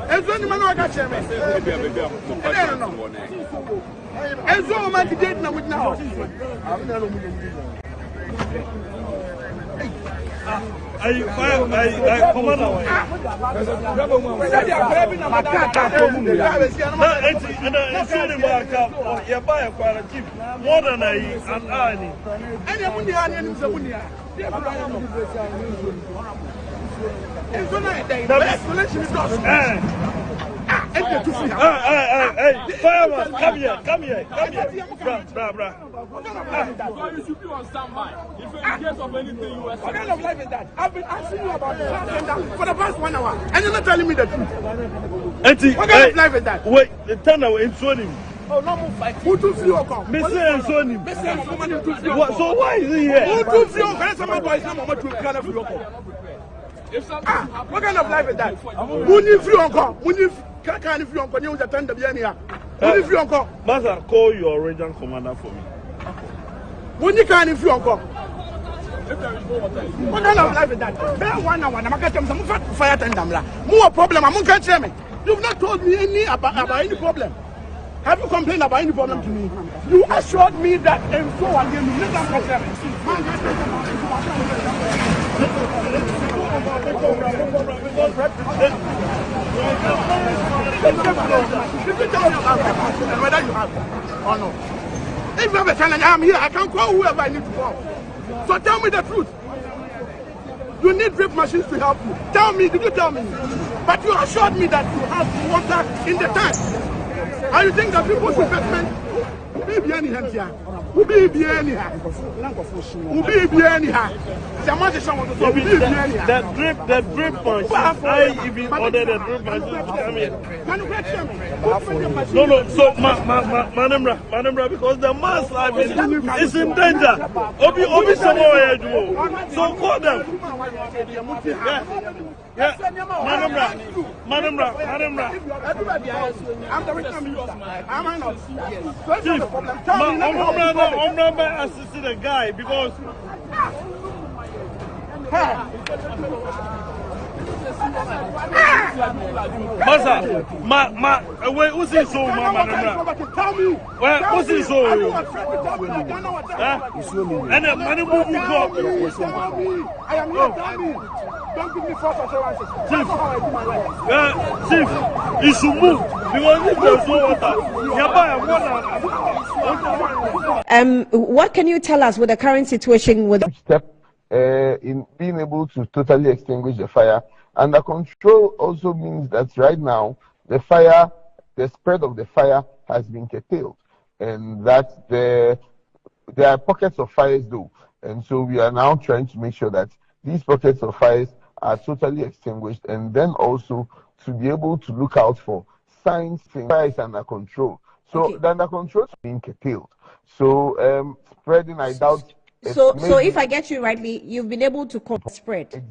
Enzo ni manu aka cheme. Enzo ma ti date na with now. I commander. More than an army. Fireman, come here. You should be on standby. If in case of anything you are. What kind of life is that? I've been asking you about this for the past 1 hour, and you're not telling me the truth. What kind of life is that? Wait, the tunnel in Sony. Oh, no more fight. Who took you come? Mr. Sony. So why is he here? Who took you? Can someone boys no more to kind of you what kind of life is that? Who need free uncle? Who need can't if you uncle? You attend the Biania. Who need free uncle? Master, call your regional commander for me. When you can't if you uncle. What kind of life is that? There 1 hour, I'm going to some fire tender. More problem, I'm going to tell me. You've not told me any about any problem. Have you complained about any problem to me? You assured me that and so on you need that problem. Whether you have it or not. If you have a challenge, I'm here. I can call whoever I need to call. So tell me the truth. You need drip machines to help you. Tell me, did you tell me? But you assured me that you have water in the tank. And you think that people's investment will be any hand here? Will be anyhow? Will be anyhow? The drip machine. I even ordered the drip machine to come in. No. So, Manamra, because the man's life is in danger. Obi somewhere. So call them. Yeah. Manamra. I'm the rich man. I'm not. I'm not assisting the guy because. Masa, wait, who's this so, Manamra? Tell me. Who's this so? And then, money move you go. I am here. Tell me. Don't give me false assurances. That's how I do my life. Chief, you should move because if there's no water, what can you tell us with the current situation with step in being able to totally extinguish the fire? Under control also means that right now the spread of the fire has been curtailed, and that there are pockets of fires though, and so we are now trying to make sure that these pockets of fires are totally extinguished, and then also to be able to look out for signs fire is under control. So the under control is being curtailed. So spreading, I doubt. So if I get you rightly, you've been able to spread.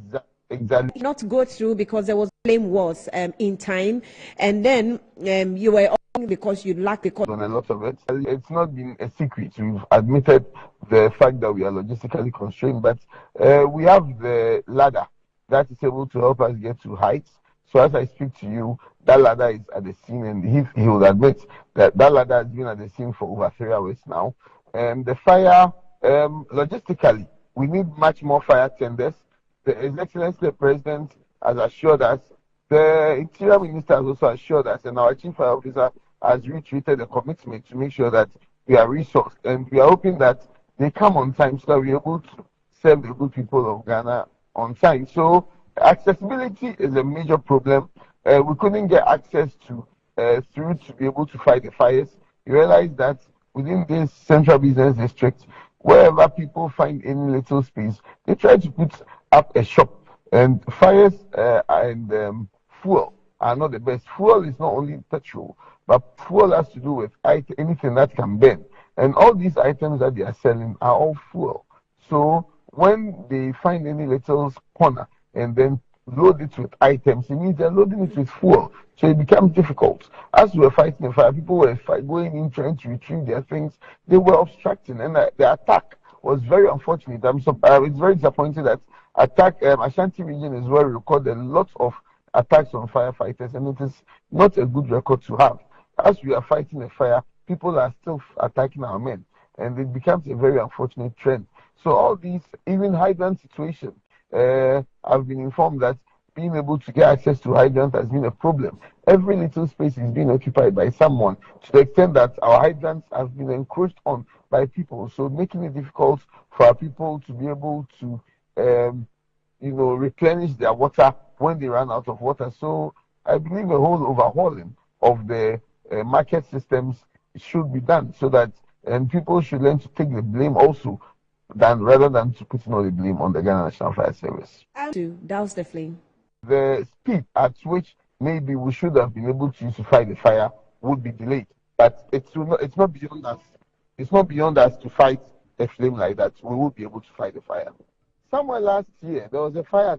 Exactly. Not go through because there was flame wars in time, and then you were because you lacked on a lot of it. It's not been a secret. We've admitted the fact that we are logistically constrained, but we have the ladder that is able to help us get to heights. So as I speak to you, that ladder is at the scene, and he will admit that ladder has been at the scene for over 3 hours now. The fire, logistically, we need much more fire tenders. His Excellency the President has assured us, the Interior Minister has also assured us, and our Chief Fire Officer has retreated the commitment to make sure that we are resourced, and we are hoping that they come on time so that we are able to serve the good people of Ghana on time. So accessibility is a major problem. We couldn't get access to through to be able to fight the fires. You realize that within this central business district, wherever people find any little space, they try to put up a shop. And fires and fuel are not the best. Fuel is not only petrol, but fuel has to do with anything that can burn. And all these items that they are selling are all fuel. So when they find any little corner and then load it with items, it means they're loading it with fuel. So it becomes difficult. As we were fighting the fire, people were going in trying to retrieve their things. They were obstructing, and the attack was very unfortunate. It's very disappointing that Ashanti region is where we recorded lots of attacks on firefighters, and it is not a good record to have. As we are fighting a fire, people are still attacking our men, and it becomes a very unfortunate trend. So all these, even hydrant situation, I've been informed that being able to get access to hydrant has been a problem. Every little space is being occupied by someone, to the extent that our hydrants have been encroached on by people, so making it difficult for our people to be able to replenish their water when they run out of water. So I believe a whole overhauling of the market systems should be done, so that people should learn to take the blame also, rather than to put all the blame on the Ghana National Fire Service. To douse the flame. The speed at which maybe we should have been able to use to fight the fire would be delayed, but it's not beyond us. It's not beyond us to fight a flame like that. We will be able to fight the fire. Somewhere last year there was a fire.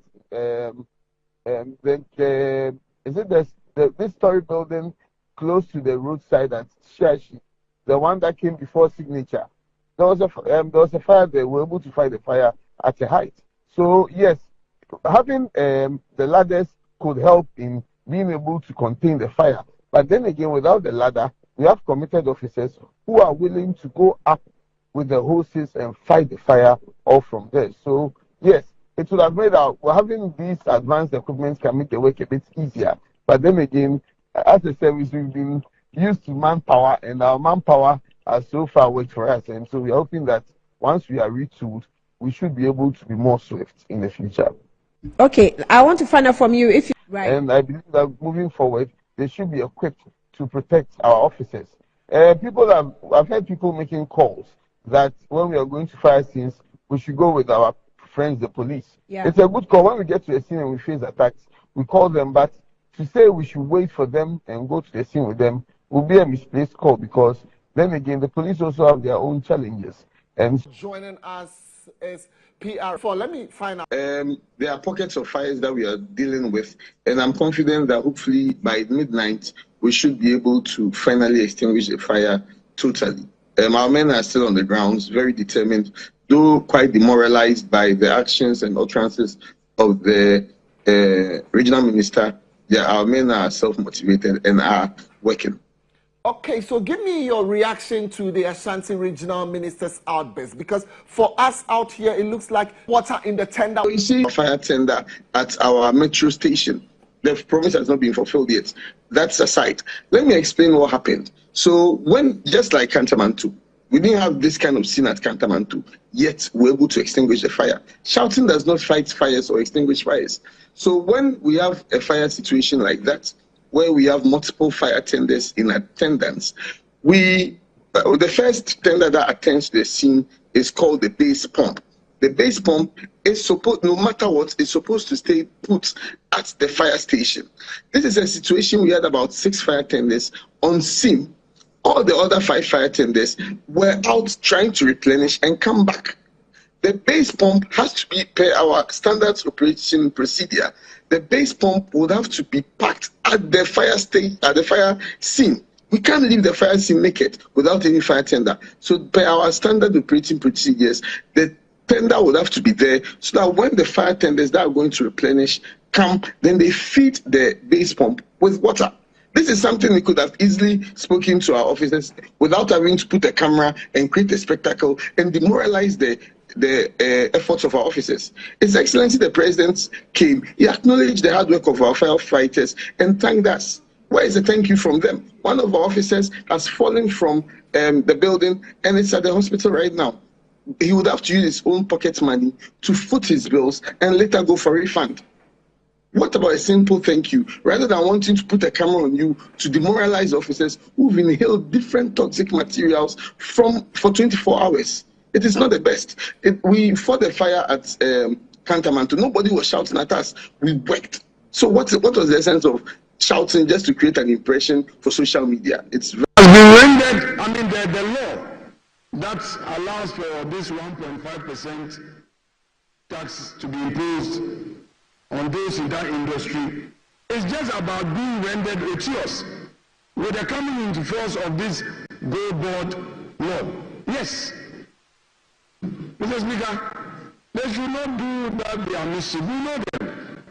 This story building close to the roadside at Shashi, the one that came before Signature. There was a fire there. We were able to fight the fire at a height. So yes, having the ladders could help in being able to contain the fire. But then again, without the ladder, we have committed officers who are willing to go up with the hoses and fight the fire off from there. So yes, it would have made having these advanced equipment can make the work a bit easier. But then again, as a service, we've been used to manpower, and our manpower has so far worked for us. And so we're hoping that once we are retooled, we should be able to be more swift in the future. Okay, I want to find out from you if you... Right. And I believe that moving forward, they should be equipped to protect our officers. I've heard people making calls that when we are going to fire scenes, we should go with our friends, the police. Yeah. It's a good call. When we get to a scene and we face attacks, we call them, but to say we should wait for them and go to the scene with them will be a misplaced call, because then again, the police also have their own challenges. And joining us is PR4. Let me find out. There are pockets of fires that we are dealing with, and I'm confident that hopefully by midnight we should be able to finally extinguish the fire totally. Our men are still on the grounds, very determined, though quite demoralized by the actions and utterances of the regional minister. Yeah, our men are self-motivated and are working. Okay, so give me your reaction to the Ashanti Regional Minister's outburst, because for us out here, it looks like water in the tender. You see, a fire tender at our metro station, the promise has not been fulfilled yet. That's aside. Let me explain what happened. So when, just like Kantamantu, we didn't have this kind of scene at Kantamantu, yet we're able to extinguish the fire. Shouting does not fight fires or extinguish fires. So when we have a fire situation like that, where we have multiple fire tenders in attendance, the first tender that attends the scene is called the base pump. The base pump is supposed, no matter what, is supposed to stay put at the fire station. This is a situation we had about 6 fire tenders on scene. All the other 5 fire tenders were out trying to replenish and come back. The base pump has to be per our standard operation procedure. The base pump would have to be packed at the fire station, at the fire scene. We can't leave the fire scene naked without any fire tender. So per our standard operating procedures, the tender would have to be there, so that when the fire tenders that are going to replenish come, then they feed the base pump with water. This is something we could have easily spoken to our officers without having to put a camera and create a spectacle and demoralize the efforts of our officers. His Excellency the President came, he acknowledged the hard work of our firefighters and thanked us. Where is the thank you from them? One of our officers has fallen from the building and it's at the hospital right now. He would have to use his own pocket money to foot his bills and later go for a refund. What about a simple thank you, rather than wanting to put a camera on you to demoralize officers who've inhaled different toxic materials for 24 hours? It is not the best. We fought the fire at Kantamantu. Nobody was shouting at us. We worked. So what was the essence of shouting just to create an impression for social media? It's very rendered. I mean, the law that allows for this 1.5% tax to be imposed on those in that industry is just about being rendered otious with the coming into force of this Go Board law. Yes. Mr. Speaker, they should not do that. They are mischief. We know them.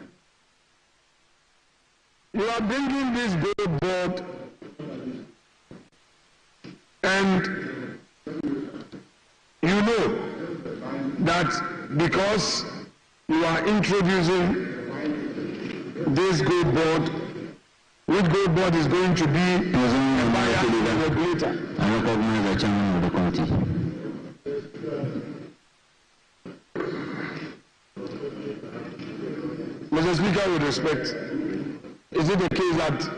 You are bringing this gold board, and you know that because you are introducing this gold board, which gold board is going to be a buyer and a regulator. I recognize the chairman of the committee. Mr. Speaker, with respect, is it the case that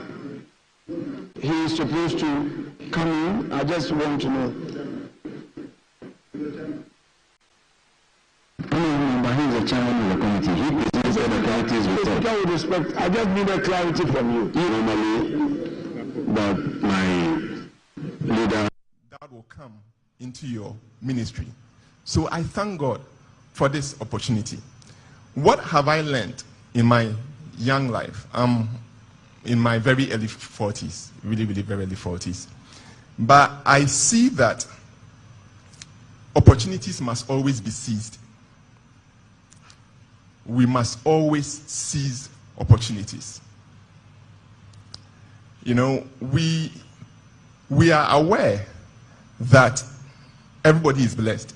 he is supposed to come in? I just want to know. But he is the chairman of the committee. He presented the committee's report. Mr. Speaker, with respect, I just need a clarity from you. Normally, but my leader. That will come into your ministry. So I thank God for this opportunity. What have I learned in my young life? In my very early 40s, really very early 40s. But I see that opportunities must always be seized. We must always seize opportunities. You know, we are aware that everybody is blessed.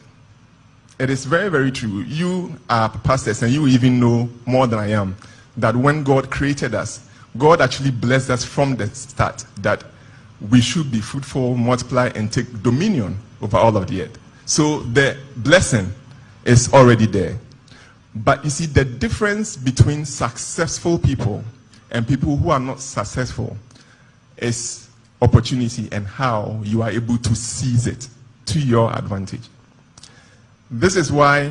It is very true. You are pastors and you even know more than I am that when God created us, God actually blessed us from the start that we should be fruitful, multiply, and take dominion over all of the earth. So the blessing is already there. But you see, the difference between successful people and people who are not successful is opportunity and how you are able to seize it to your advantage. This is why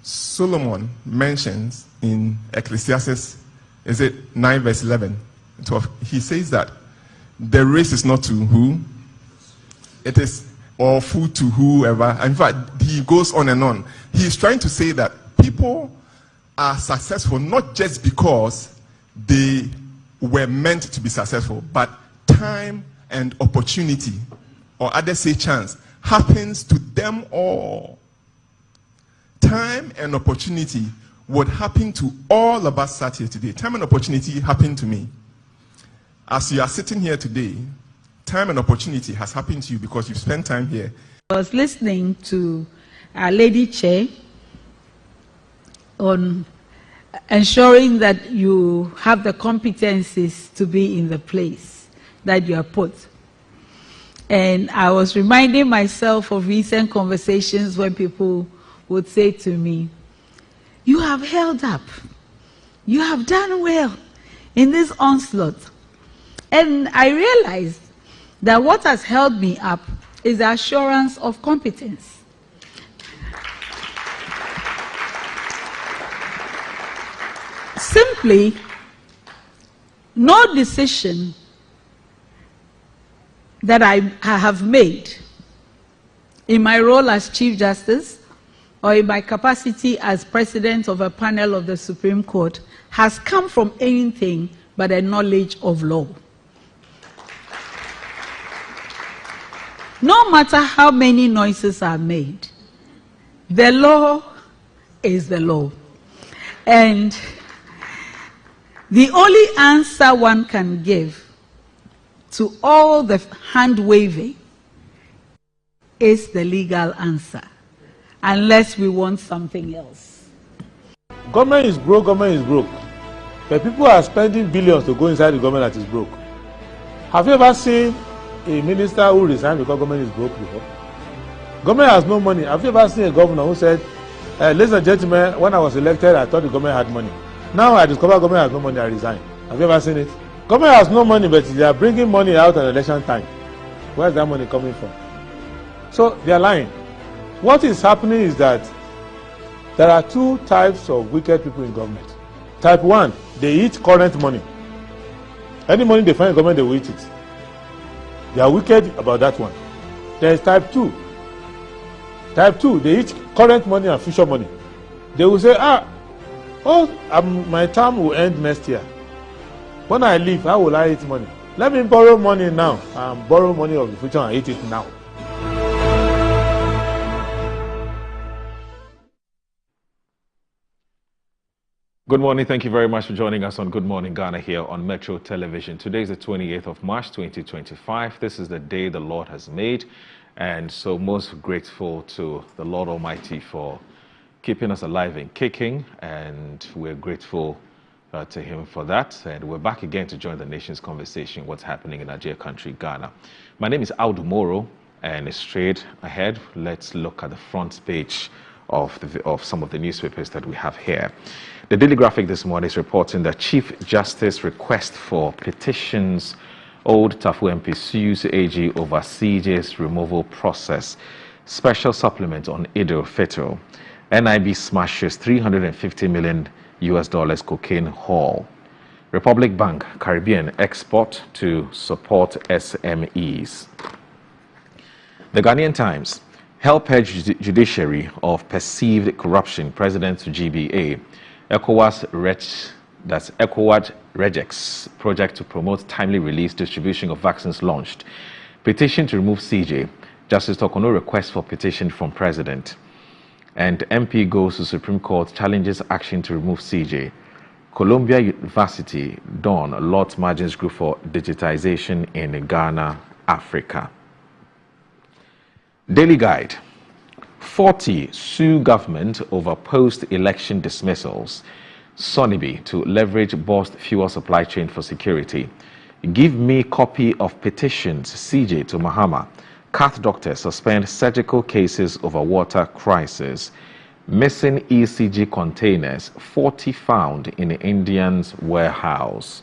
Solomon mentions in Ecclesiastes, is it 9 verse 11, 12, he says that the race is not to who, it is or food to whoever. In fact, he goes on and on. He's trying to say that people are successful not just because they were meant to be successful, but time and opportunity, or others say chance, happens to them all. Time and opportunity would happen to all of us sat here today. Time and opportunity happened to me. As you are sitting here today, time and opportunity has happened to you because you've spent time here. I was listening to our Lady Chair on ensuring that you have the competencies to be in the place that you are put. And I was reminding myself of recent conversations when people would say to me, "You have held up. You have done well in this onslaught." And I realized that what has held me up is the assurance of competence. Simply, no decision that I have made in my role as Chief Justice or in my capacity as President of a panel of the Supreme Court has come from anything but a knowledge of law. No matter how many noises are made, the law is the law. And the only answer one can give to all the hand-waving is the legal answer, unless we want something else. Government is broke, but people are spending billions to go inside the government that is broke. Have you ever seen a minister who resigned because government is broke before? Government has no money. Have you ever seen a governor who said, ladies and gentlemen, when I was elected, I thought the government had money. Now I discover government has no money, I resign. Have you ever seen it? Government has no money, but they are bringing money out at election time. Where is that money coming from? So they are lying. What is happening is that there are two types of wicked people in government. Type 1, they eat current money. Any money they find in government, they will eat it. They are wicked about that one. There is type 2. Type 2, they eat current money and future money. They will say, my term will end next year. When I leave, how will I eat money? Let me borrow money now and borrow money of the future and eat it now. Good morning. Thank you very much for joining us on Good Morning Ghana here on Metro Television. Today is the 28th of March, 2025. This is the day the Lord has made, and so most grateful to the Lord Almighty for keeping us alive and kicking, and we're grateful to Him for that. And we're back again to join the nation's conversation, what's happening in our dear country, Ghana. My name is Audu Moro, and straight ahead, let's look at the front page of some of the newspapers that we have here. The Daily Graphic this morning is reporting that Chief Justice request for petitions. Old Tafu MP sues AG over CJ's removal process. Special supplement on Idil Fitr. NIB smashes $350 million cocaine haul. Republic Bank Caribbean export to support SMEs. The Ghanaian Times. Help hedge judiciary of perceived corruption. President to GBA. ECOWAS rejects project to promote timely release distribution of vaccines launched. Petition to remove CJ. Justice Tokono request for petition from President. And MP goes to Supreme Court, challenges action to remove CJ. Columbia University, Dawn, lot margins group for digitization in Ghana, Africa. Daily Guide. 40 sue government over post-election dismissals. Sonibi to leverage burst fuel supply chain for security. Give me copy of petitions. CJ to Mahama. Cath doctors suspend surgical cases over water crisis. Missing ECG containers, 40 found in Indian's warehouse.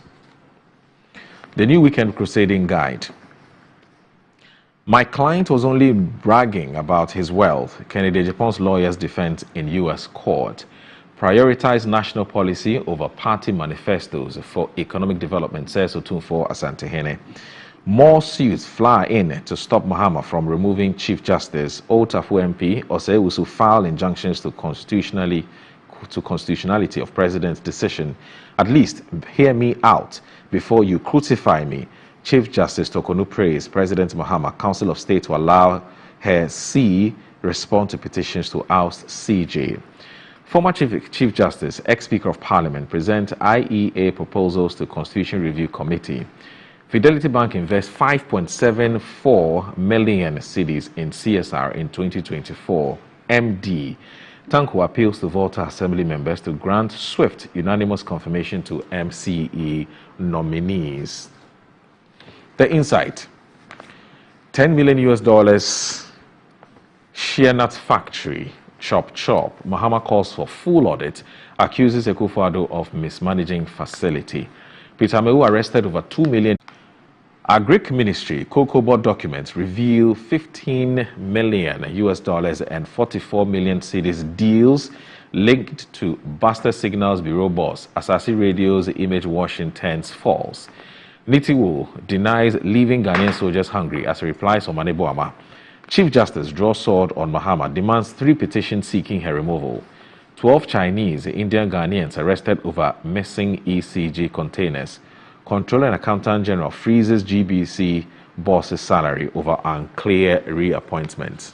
The New Weekend Crusading Guide. My client was only bragging about his wealth. Kennedy Japan's lawyers defend in U.S. court. Prioritize national policy over party manifestos for economic development, says Otunfo Asantehene. More suits fly in to stop Mahama from removing Chief Justice. Otafu MP Osewusu filed injunctions to constitutionality of President's decision. At least hear me out before you crucify me. Chief Justice Tokonu praised President Mahama, Council of State to allow her respond to petitions to oust CJ. Former Chief Justice, ex-Speaker of Parliament, present IEA proposals to Constitution Review Committee. Fidelity Bank invests 5.74 million cedis in CSR in 2024. MD. Tanko appeals to Volta Assembly members to grant swift unanimous confirmation to MCE nominees. The Insight. $10 million shea nut factory. Chop. Mahama calls for full audit. Accuses Akufo-Addo of mismanaging facility. Peter Mewu arrested over $2 million. Agric Ministry Cocoa Board documents reveal $15 million and 44 million cedis deals linked to Buster Signals Bureau boss. Asasi Radio's image washing turns false. Nitiwo denies leaving Ghanaian soldiers hungry as he replies on Maneboama. Chief Justice draws sword on Mahama, demands 3 petitions seeking her removal. 12 Chinese, Indian Ghanaians arrested over missing ECG containers. Controller and Accountant General freezes GBC boss's salary over unclear reappointment.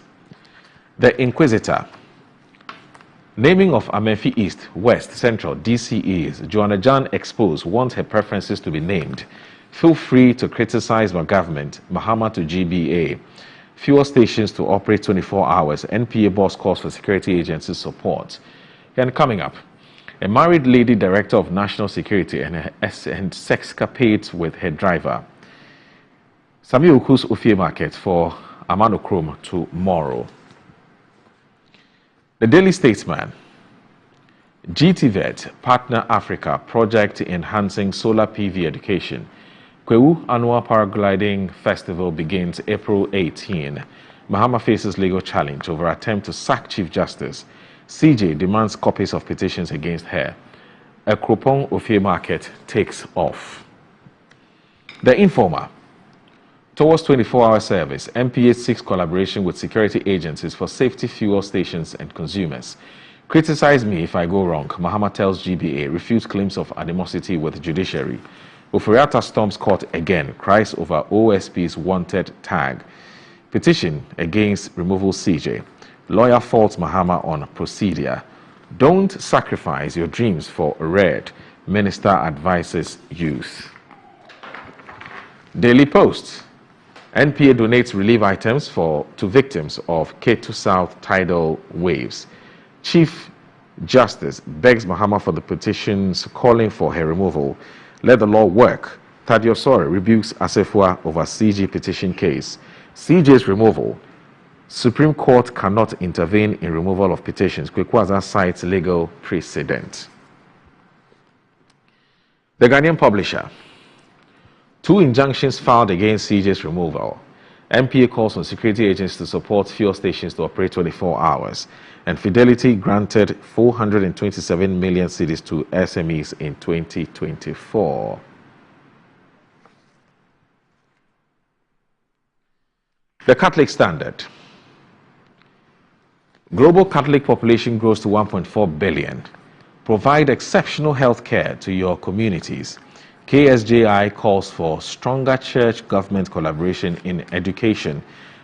The Inquisitor. Naming of Amenfi East, West, Central, DCEs. Joanna Jan exposed, wants her preferences to be named. Feel free to criticize my government. Mahama to GBA. Fuel stations to operate 24 hours. NPA boss calls for security agency support. And coming up, a married lady director of national security and sexcapades with her driver. Sami Oku's Ofie Market for Amano Chrome tomorrow. The Daily Statesman. GTVET Partner Africa project enhancing solar PV education. Kwewu Annual Paragliding Festival begins April 18. Mahama faces legal challenge over attempt to sack Chief Justice. CJ demands copies of petitions against her. A Kropong Ofie Market takes off. The Informer. Towards 24-hour service, MPA seeks collaboration with security agencies for safety fuel stations and consumers. Criticize me if I go wrong, Mahama tells GBA, refutes claims of animosity with Judiciary. Oforiatta storms court again, cries over OSP's wanted tag. Petition against removal CJ. Lawyer faults Mahama on procedure. Don't sacrifice your dreams for red, minister advises youth. Daily Post. NPA donates relief items to victims of Ketu South tidal waves. Chief Justice begs Mahama for the petitions calling for her removal. Let the law work. Thaddeus Sore rebukes Asefua over CG petition case. CJ's removal. Supreme Court cannot intervene in removal of petitions. Kwekwaza cites legal precedent. The Ghanaian Publisher. 2 injunctions filed against CJ's removal. MPA calls on security agents to support fuel stations to operate 24 hours. And Fidelity granted 427 million cedis to SMEs in 2024. The Catholic Standard. Global Catholic population grows to 1.4 billion. Provide exceptional health care to your communities. KSJI calls for stronger church-government collaboration in education.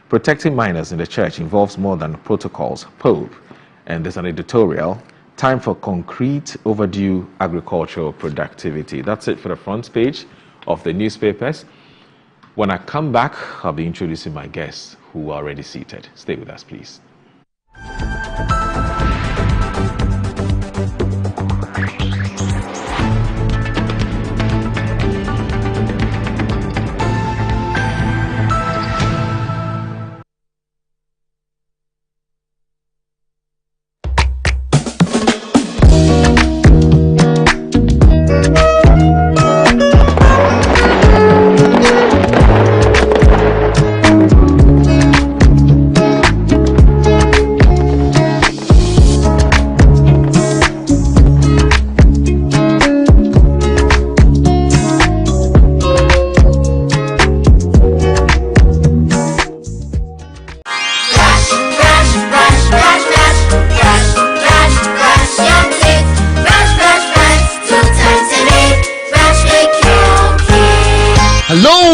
Protecting minors in the church involves more than protocols. Pope. And there's an editorial. Time for concrete overdue agricultural productivity. That's it for the front page of the newspapers. When I come back, I'll be introducing my guests who are already seated. Stay with us, please.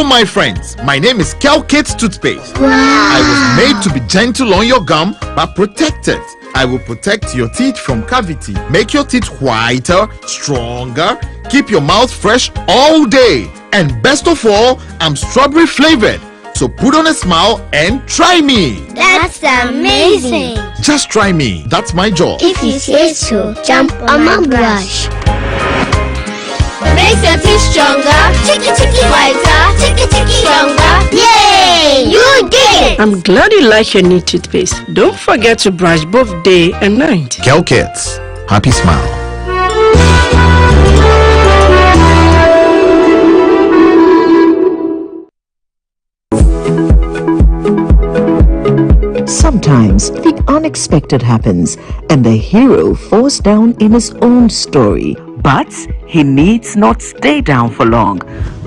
My friends, my name is Kelkit Toothpaste. Wow. I was made to be gentle on your gum but protected. I will protect your teeth from cavity, make your teeth whiter, stronger, keep your mouth fresh all day. And best of all, I'm strawberry flavored. So put on a smile and try me. That's amazing. Just try me. That's my job. If you say so, jump on my brush. Makes your teeth stronger, chicky whiter, chicky stronger. Yay! You did it! I'm glad you like your new toothpaste. Don't forget to brush both day and night. Kelkits, happy smile. Sometimes the unexpected happens and the hero falls down in his own story. But he needs not stay down for long.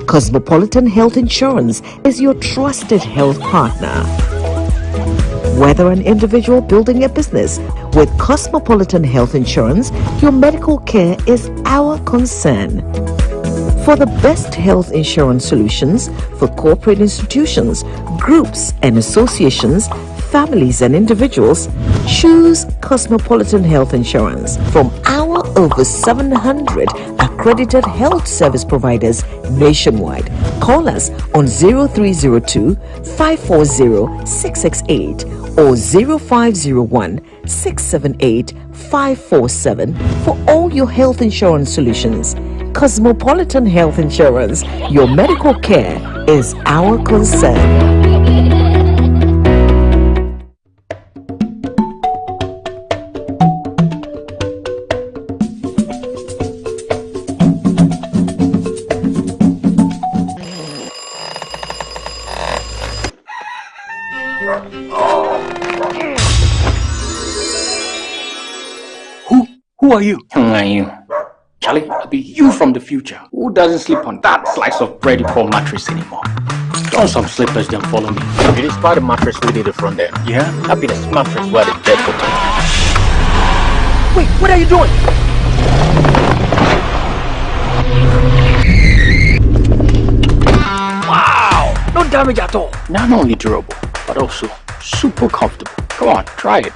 Cosmopolitan Health Insurance is your trusted health partner. Whether an individual building a business, with Cosmopolitan Health Insurance, your medical care is our concern. For the best health insurance solutions for corporate institutions, groups and associations, families and individuals, choose Cosmopolitan Health Insurance from our over 700 accredited health service providers nationwide. Call us on 0302 540 668 or 0501 678 547 for all your health insurance solutions. Cosmopolitan Health Insurance, your medical care is our concern. Who are you? Who are you? Charlie, I'll be you from the future. Who doesn't sleep on that slice of bread you call mattress anymore? Don't some slippers then follow me. You just buy the mattress we did the front there. Yeah? That'll be the mattress where the dead put on. Wait, what are you doing? Wow! No damage at all. Not only durable, but also super comfortable. Come on, try it.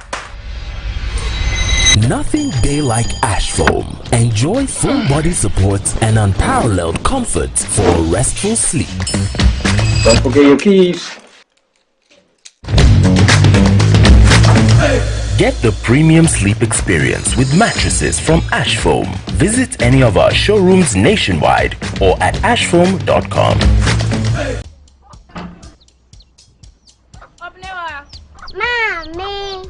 Nothing day like Ash Foam. Enjoy full body support and unparalleled comfort for a restful sleep. Don't forget your keys. Get the premium sleep experience with mattresses from Ash Foam. Visit any of our showrooms nationwide or at ashfoam.com. Mommy.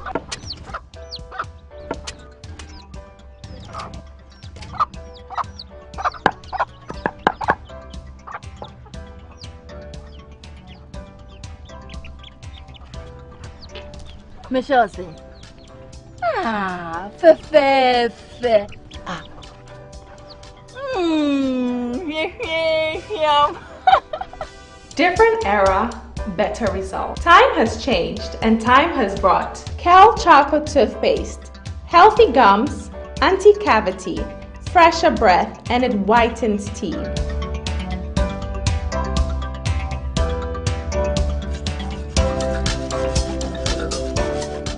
Michelle say, fe. Different era, better result. Time has changed and time has brought Kel Charcoal Toothpaste, healthy gums, anti-cavity, fresher breath, and it whitens teeth.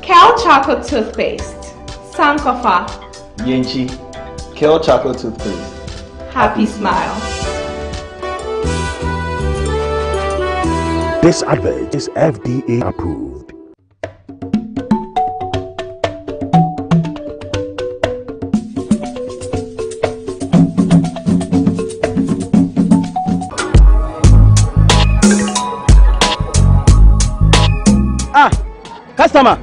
Kel Charcoal Toothpaste, Sankofa. Yenchi, Kel Charcoal Toothpaste. Happy smile. This advert is FDA approved. Customer,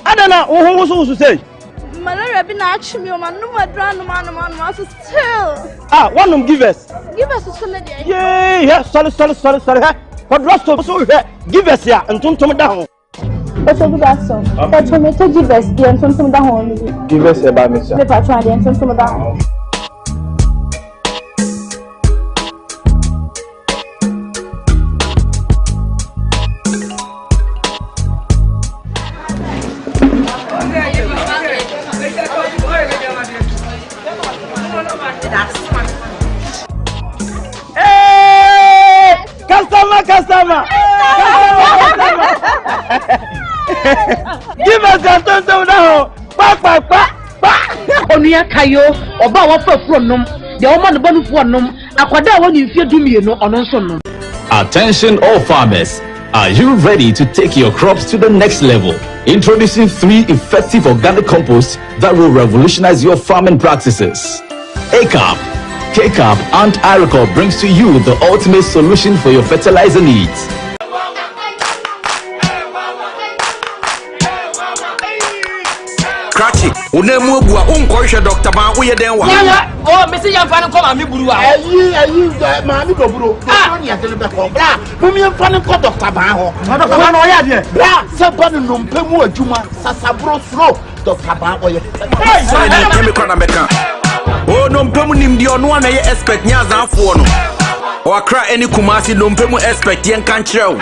I don't know who was say. Malaria been actually me, man. No more drama, man. Still. One of them give us. Give us a solid. Yeah. Sorry. What rest of so give us here and turn down. What's a good answer? That's what make give us the and turn down. Give us a bad mixture. The patron and turn down. Customer. Give us a turn down. Onuya kayo oba wa fa nom de o ma no banu fu nom akwada woni mfie dumie no ono nso nom. Attention all farmers, are you ready to take your crops to the next level? Introducing 3 effective organic composts that will revolutionize your farming practices. ACAP, KCAP and Iricor brings to you the ultimate solution for your fertilizer needs. Cratchy, unemu bua unkoisha Dr. Ban uye denwa. Oh, Mr. Yamfan come and me buru wa. Mami go buru. Oni atele be ko bra. Mumi mfane ko Dr. Ban ho. Dr. Ban o ya de. Bra, se banu no mpemu adwuma sasabro slow Dr. Ban oye. Sorry na kemi kwa na meka. Oh no mpemu nimdi ono na ye expect nya zanfo no. O akra eni kumasi no mpemu expect yen kan kire.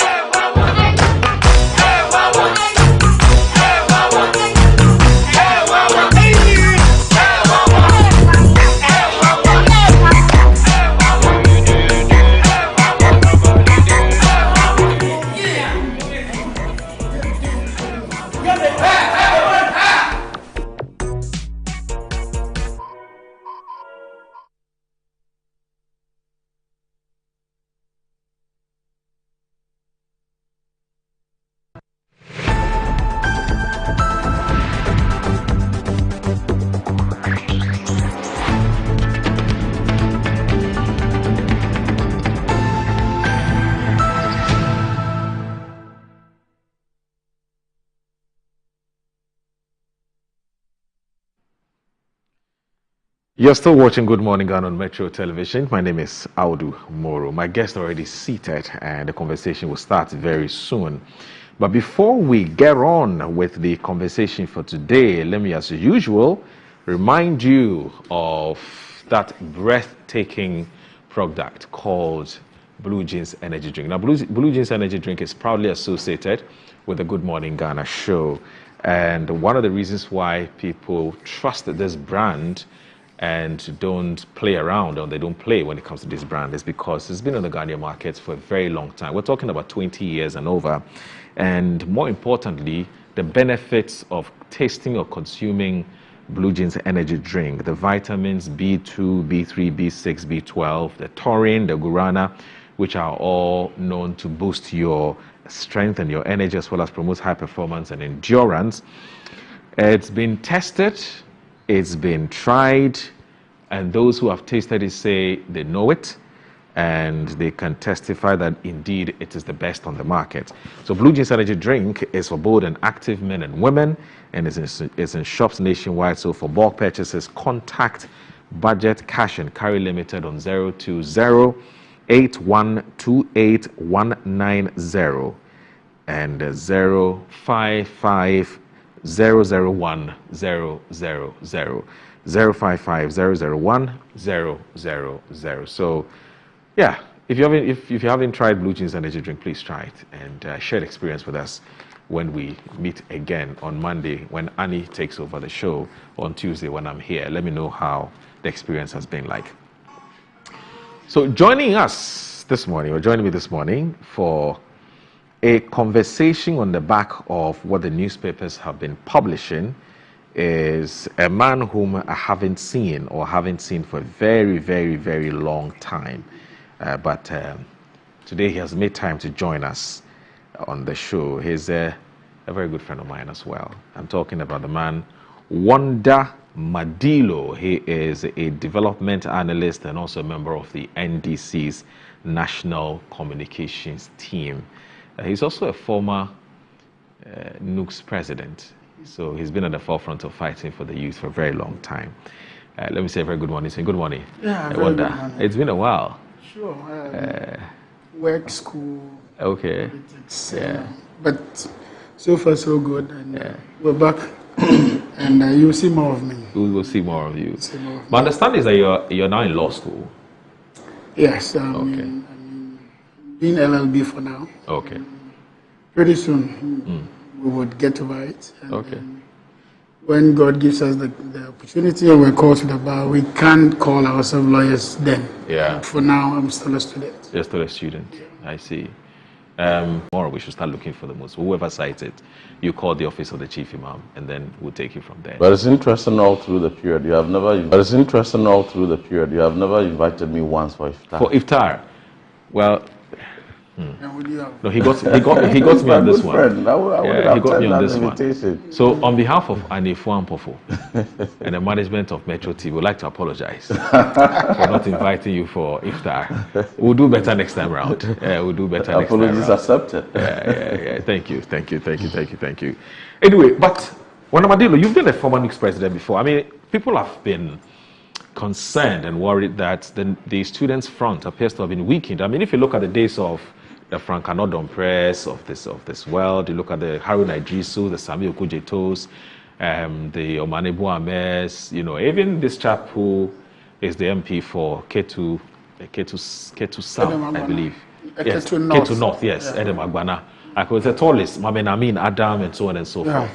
You're still watching Good Morning Ghana on Metro Television. My name is Audu Moro. My guest already seated and the conversation will start very soon. But before we get on with the conversation for today, let me, as usual, remind you of that breathtaking product called Blue Jeans Energy Drink. Now, Blue Jeans Energy Drink is proudly associated with the Good Morning Ghana show. And one of the reasons why people trust this brand and don't play around, or they don't play when it comes to this brand, is because it's been on the Ghanaian market for a very long time. We're talking about 20 years and over. And more importantly, the benefits of tasting or consuming Blue Jeans energy drink, the vitamins B2, B3, B6, B12, the taurine, the guarana, which are all known to boost your strength and your energy as well as promote high performance and endurance. It's been tested, it's been tried, and those who have tasted it say they know it and they can testify that indeed it is the best on the market. So Blue Jeans energy drink is for bold and active men and women, and it's in shops nationwide. So for bulk purchases, contact Budget Cash and Carry Limited on 020-8128-190 and 055-001-000. 055-001-000. So yeah, if you haven't tried Blue Jeans energy drink, please try it and share the experience with us when we meet again on Monday when Annie takes over the show, on Tuesday when I'm here. Let me know how the experience has been like. So joining me this morning for a conversation on the back of what the newspapers have been publishing is a man whom I haven't seen for a very, very, very long time. But today he has made time to join us on the show. He's a very good friend of mine as well. I'm talking about the man, Wanda Madilo. He is a development analyst and also a member of the NDC's National Communications team. He's also a former NUC's president. So he's been at the forefront of fighting for the youth for a very long time. Let me say a very good morning. Good morning. Yeah, very Wanda. good morning. It's been a while. Sure. Work, school, okay. politics. But so far so good. And we're back. And you'll see more of me. We will see more of you. My understanding is that you're now in law school. Yes. Okay. I'm doing LLB for now. Okay. Pretty soon we would get over it. And okay. When God gives us the opportunity and we're called to the bar, we can't call ourselves lawyers then. Yeah. But for now, I'm still a student. You're still a student. I see. Tomorrow we should start looking for the most. Whoever cites it, you call the office of the chief imam, and then we'll take you from there. But it's interesting all through the period. You have never invited me once for iftar. For iftar, well. No, he got me on this one. He got me on this one. So on behalf of Anefu Ampofo and the management of Metro TV, we'd like to apologize for not inviting you for iftar. We'll do better next time around. We'll do better next time around. Apologies accepted. Thank you. Anyway, but Wanda Madilo, you've been a former NUC's president before. I mean, people have been concerned and worried that the students' front appears to have been weakened. I mean, if you look at the days of the Frank Anodon Press of this world, you look at the Harun Idrisu, the Sami Okujetos, the Omanebu Ames, even this chap who is the MP for Ketu South, I believe. Yes, Ketu North, yes, Edem Agbana. I could say tallest, Mamen Amin, Adam, and so on and so forth.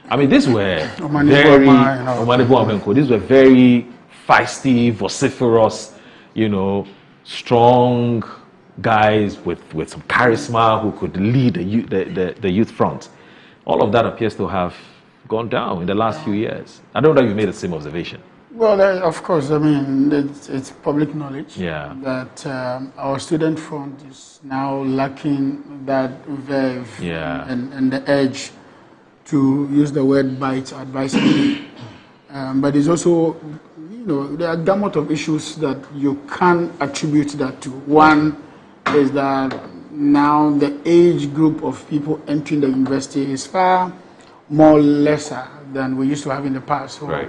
I mean, these were these were very feisty, vociferous, strong guys with some charisma who could lead the youth front. All of that appears to have gone down in the last few years. I don't know if you made the same observation. Well, of course, I mean, it's public knowledge that our student front is now lacking that verve and the edge to use the word bite advisably. But it's also, there are a gamut of issues that you can attribute that to. One is that now the age group of people entering the university is far more lesser than we used to have in the past. So, right.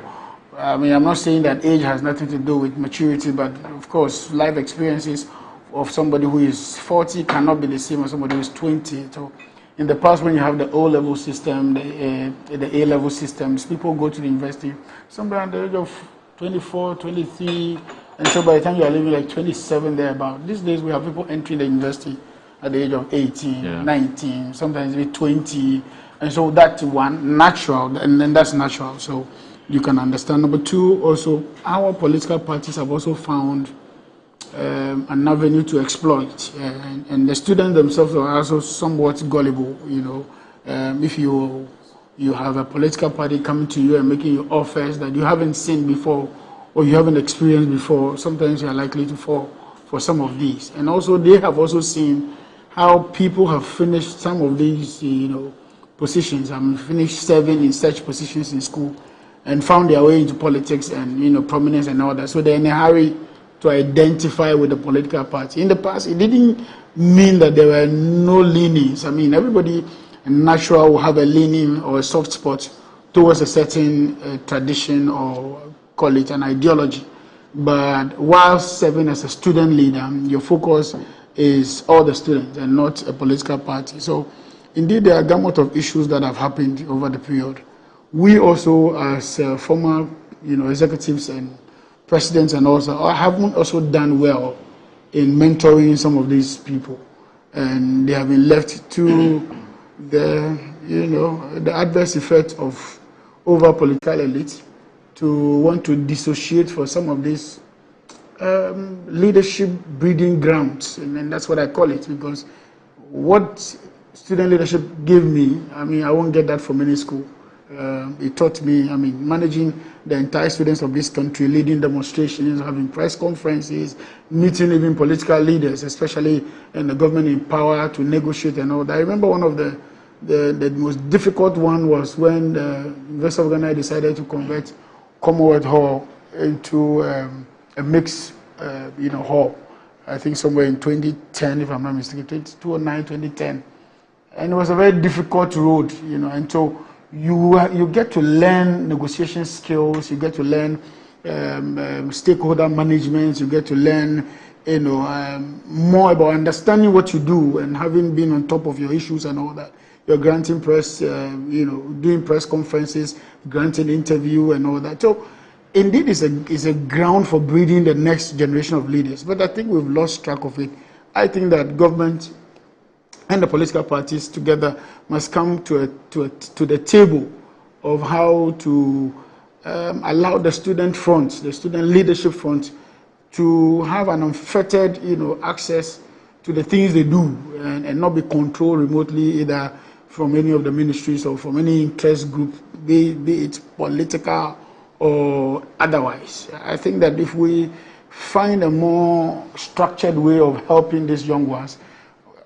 I mean, I'm not saying that age has nothing to do with maturity, but of course, life experiences of somebody who is 40 cannot be the same as somebody who is 20. So, in the past, when you have the O-level system, the A-level systems, people go to the university somewhere at the age of 24, 23, and so by the time you are living like 27 thereabout. These days, we have people entering the university at the age of 18, 19, sometimes even 20, and so that's one, natural, and then that's natural, so you can understand. Number two, also, our political parties have also found an avenue to exploit, and the students themselves are also somewhat gullible. If you you have a political party coming to you and making you offers that you haven't seen before or you haven't experienced before, sometimes you are likely to fall for some of these. And also, they have also seen how people have finished some of these, positions. Finished serving in such positions in school and found their way into politics and, prominence and all that. So they're in a hurry to identify with the political party. In the past, it didn't mean that there were no leanings. I mean, everybody natural will have a leaning or a soft spot towards a certain tradition or call it an ideology. But while serving as a student leader, your focus is all the students and not a political party. So indeed, there are a gamut of issues that have happened over the period. We also, as former executives and presidents and also, haven't also done well in mentoring some of these people. And they have been left to the adverse effect of over-political elite to want to dissociate for some of these leadership breeding grounds. And that's what I call it, because what student leadership gave me, I won't get that from any school. It taught me, managing the entire students of this country, leading demonstrations, having press conferences, meeting even political leaders, especially in the government in power to negotiate and all that. I remember one of the most difficult one was when the University of Ghana decided to convert Commonwealth Hall into a mixed, hall. I think somewhere in 2010, if I'm not mistaken, 2009, 2010. And it was a very difficult road, and so you get to learn negotiation skills, you get to learn stakeholder management, you get to learn, more about understanding what you do and having been on top of your issues and all that. You're granting press, doing press conferences, granting interview and all that. So indeed, it's a ground for breeding the next generation of leaders. But I think we've lost track of it. I think that government and the political parties together must come to the table of how to allow the student front, the student leadership front, to have an unfettered, access to the things they do and not be controlled remotely either from any of the ministries or from any interest group, be it political or otherwise. I think that if we find a more structured way of helping these young ones,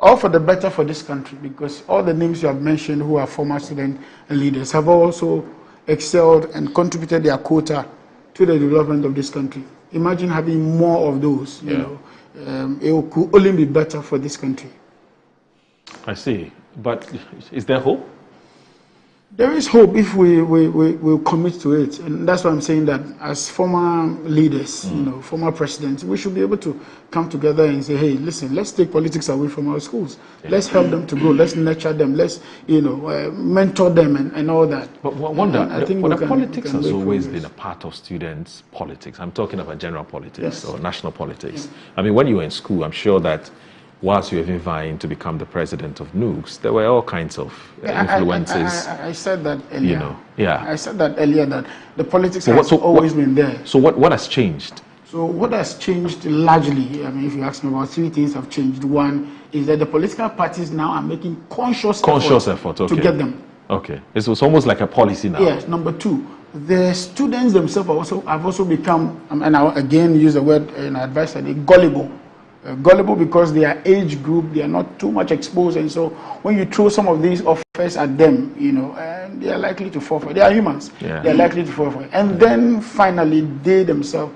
all for the better for this country, because all the names you have mentioned who are former student leaders have also excelled and contributed their quota to the development of this country. Imagine having more of those, it could only be better for this country. I see. But is there hope? There is hope if we commit to it. And that's why I'm saying that as former leaders, former presidents, we should be able to come together and say, hey, listen, let's take politics away from our schools. Yeah. Let's help them to grow. Let's nurture them. Let's, mentor them and all that. But politics has always been a part of students' politics. I'm talking about general politics or national politics. Yeah. When you were in school, I'm sure that whilst you were even vying to become the president of NUGS, there were all kinds of influences. I said that earlier. I said that earlier, that the politics has always been there. So what has changed? So what has changed largely, if you ask me about three things have changed. One is that the political parties now are making conscious effort to get them. Okay. It was almost like a policy now. Yes. Number two, the students themselves have also become, and I again use the word in advice, gullible. Gullible because their age group, they are not too much exposed, and so when you throw some of these offers at them, they are likely to fall for it. They are humans. Yeah. They are likely to fall for it. And then finally, they themselves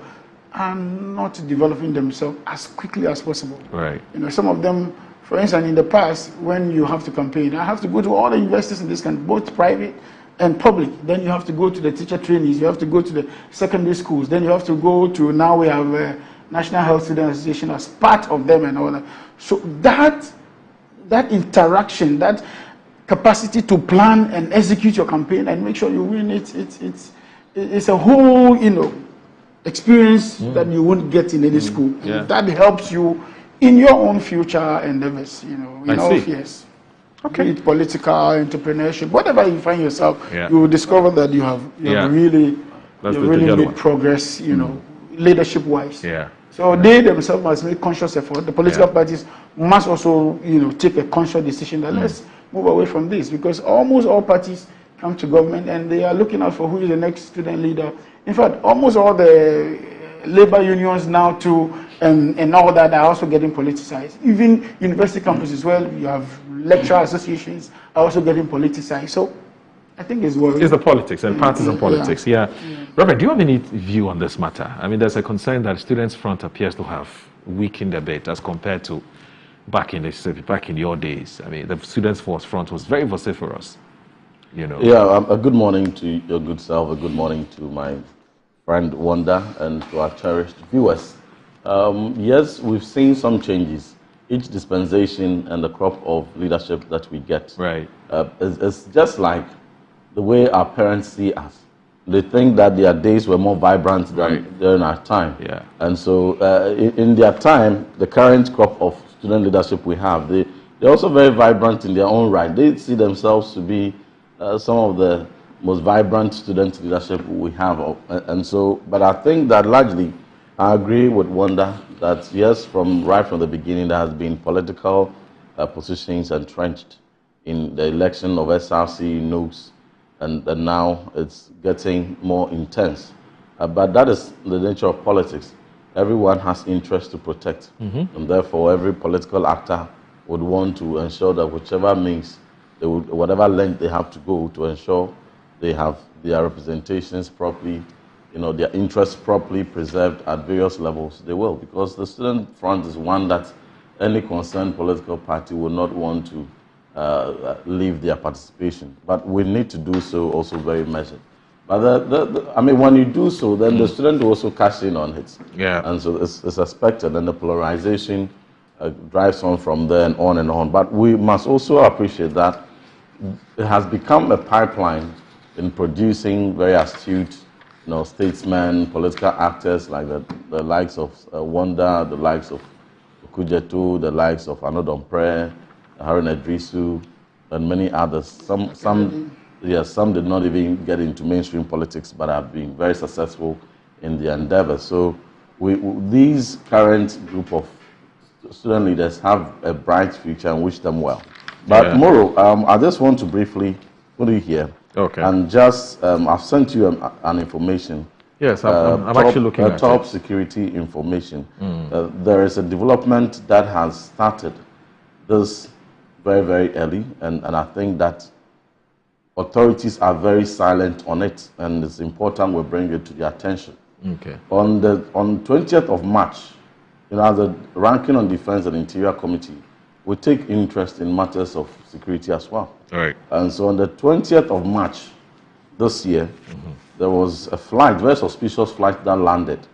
are not developing themselves as quickly as possible. Right. Some of them, for instance, in the past, when you have to campaign, I have to go to all the universities in this country, both private and public. Then you have to go to the teacher trainees, you have to go to the secondary schools, then you have to go to, now we have National Health Student Association as part of them and all that. So that interaction, that capacity to plan and execute your campaign and make sure you win it's a whole, experience that you won't get in any school. Yeah. That helps you in your own future endeavors, in all fields. Okay. Be it political, entrepreneurship, whatever you find yourself, you will discover that you have really made progress, leadership-wise. Yeah. So they themselves must make conscious effort. The political parties must also, take a conscious decision that let's move away from this, because almost all parties come to government and they are looking out for who is the next student leader. In fact, almost all the labor unions now too and all that are also getting politicized. Even university campuses, well, you have lecturer associations are also getting politicized. So I think it's worrying. It's the politics and partisan politics, yeah. Robert, do you have any view on this matter? I mean, there's a concern that Students' Front appears to have weakened a bit as compared to back in your days. I mean, the Students' Front was very vociferous, you know. Yeah, a good morning to your good self, a good morning to my friend Wanda and to our cherished viewers. Yes, we've seen some changes. Each dispensation and the crop of leadership that we get, right, is just like the way our parents see us. They think that their days were more vibrant than during our time. Yeah. And so in their time, the current crop of student leadership we have, they're also very vibrant in their own right. They see themselves to be some of the most vibrant student leadership we have. And so, but I think that largely, I agree with Wanda that yes, right from the beginning, there has been political positions entrenched in the election of SRC notes. And now it's getting more intense. But that is the nature of politics. Everyone has interest to protect. And therefore, every political actor would want to ensure that whichever means, whatever length they have to go to ensure they have their representations properly, their interests properly preserved at various levels, they will. Because the Student Front is one that any concerned political party would not want to leave their participation. But we need to do so also very measured. But I mean, when you do so, then the student will also cash in on it. Yeah. And so it's expected, and the polarization drives on from there and on and on. But we must also appreciate that it has become a pipeline in producing very astute, statesmen, political actors like the likes of Wanda, the likes of Kujetu, the likes of Anodompré, Harun Edrisu, and many others. Some did not even get into mainstream politics, but have been very successful in their endeavors. So these current group of student leaders have a bright future and wish them well. But tomorrow, I just want to briefly put it here. Okay. And just, I've sent you an information. Yes, I'm actually looking at top security information. There is a development that has started this very, very early, and I think that authorities are very silent on it, and it's important we bring it to their attention. Okay. On 20th of March, as the Ranking on Defense and Interior Committee, we take interest in matters of security as well. All right. And so on the 20th of March this year, there was a flight, very suspicious flight that landed.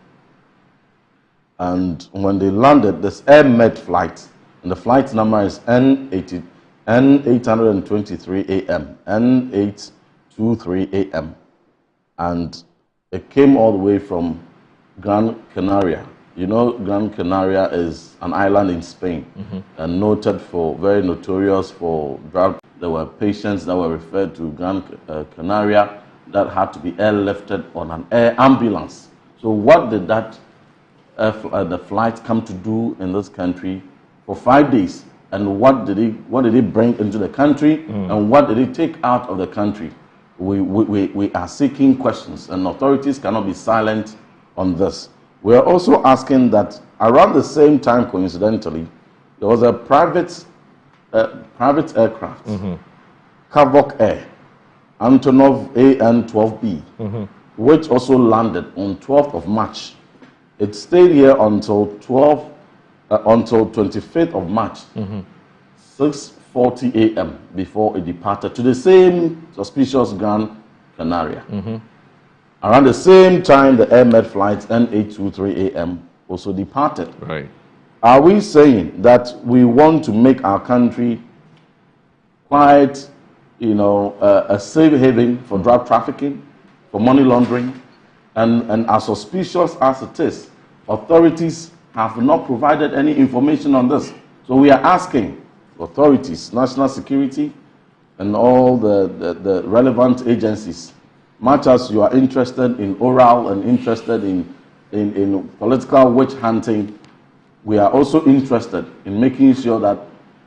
And when they landed, this Air Med flight, and the flight number is N823AM, N823AM. And it came all the way from Gran Canaria. Gran Canaria is an island in Spain, and very notorious for drug. There were patients that were referred to Gran Canaria that had to be airlifted on an air ambulance. So what did the flight come to do in this country for 5 days? And what did it bring into the country? And what did it take out of the country? We are seeking questions, and authorities cannot be silent on this. We are also asking that around the same time, coincidentally, there was a private aircraft, Kavok Air, Antonov AN-12B, which also landed on 12th of March. It stayed here until 25th of March, 6:40 a.m. before it departed to the same suspicious Gran Canaria. Around the same time, the Air Med flight N823 AM also departed. Right. Are we saying that we want to make our country quite, a safe haven for drug trafficking, for money laundering, and as suspicious as it is, authorities have not provided any information on this. So we are asking authorities, national security, and all the relevant agencies, much as you are interested in oral and interested in political witch hunting, we are also interested in making sure that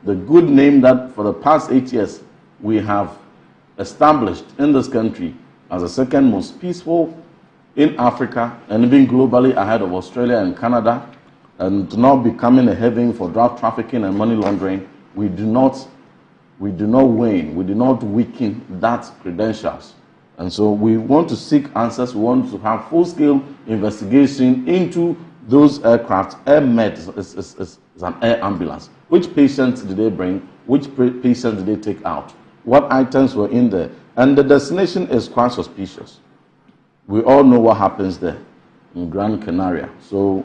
the good name that for the past 8 years we have established in this country as the second most peaceful in Africa and even globally ahead of Australia and Canada, and not becoming a haven for drug trafficking and money laundering, we do not wane, we do not weaken that credentials. And so we want to seek answers. We want to have full-scale investigation into those aircraft. AirMed is an air ambulance. Which patients did they bring? Which patients did they take out? What items were in there? And the destination is quite suspicious. We all know what happens there in Gran Canaria. So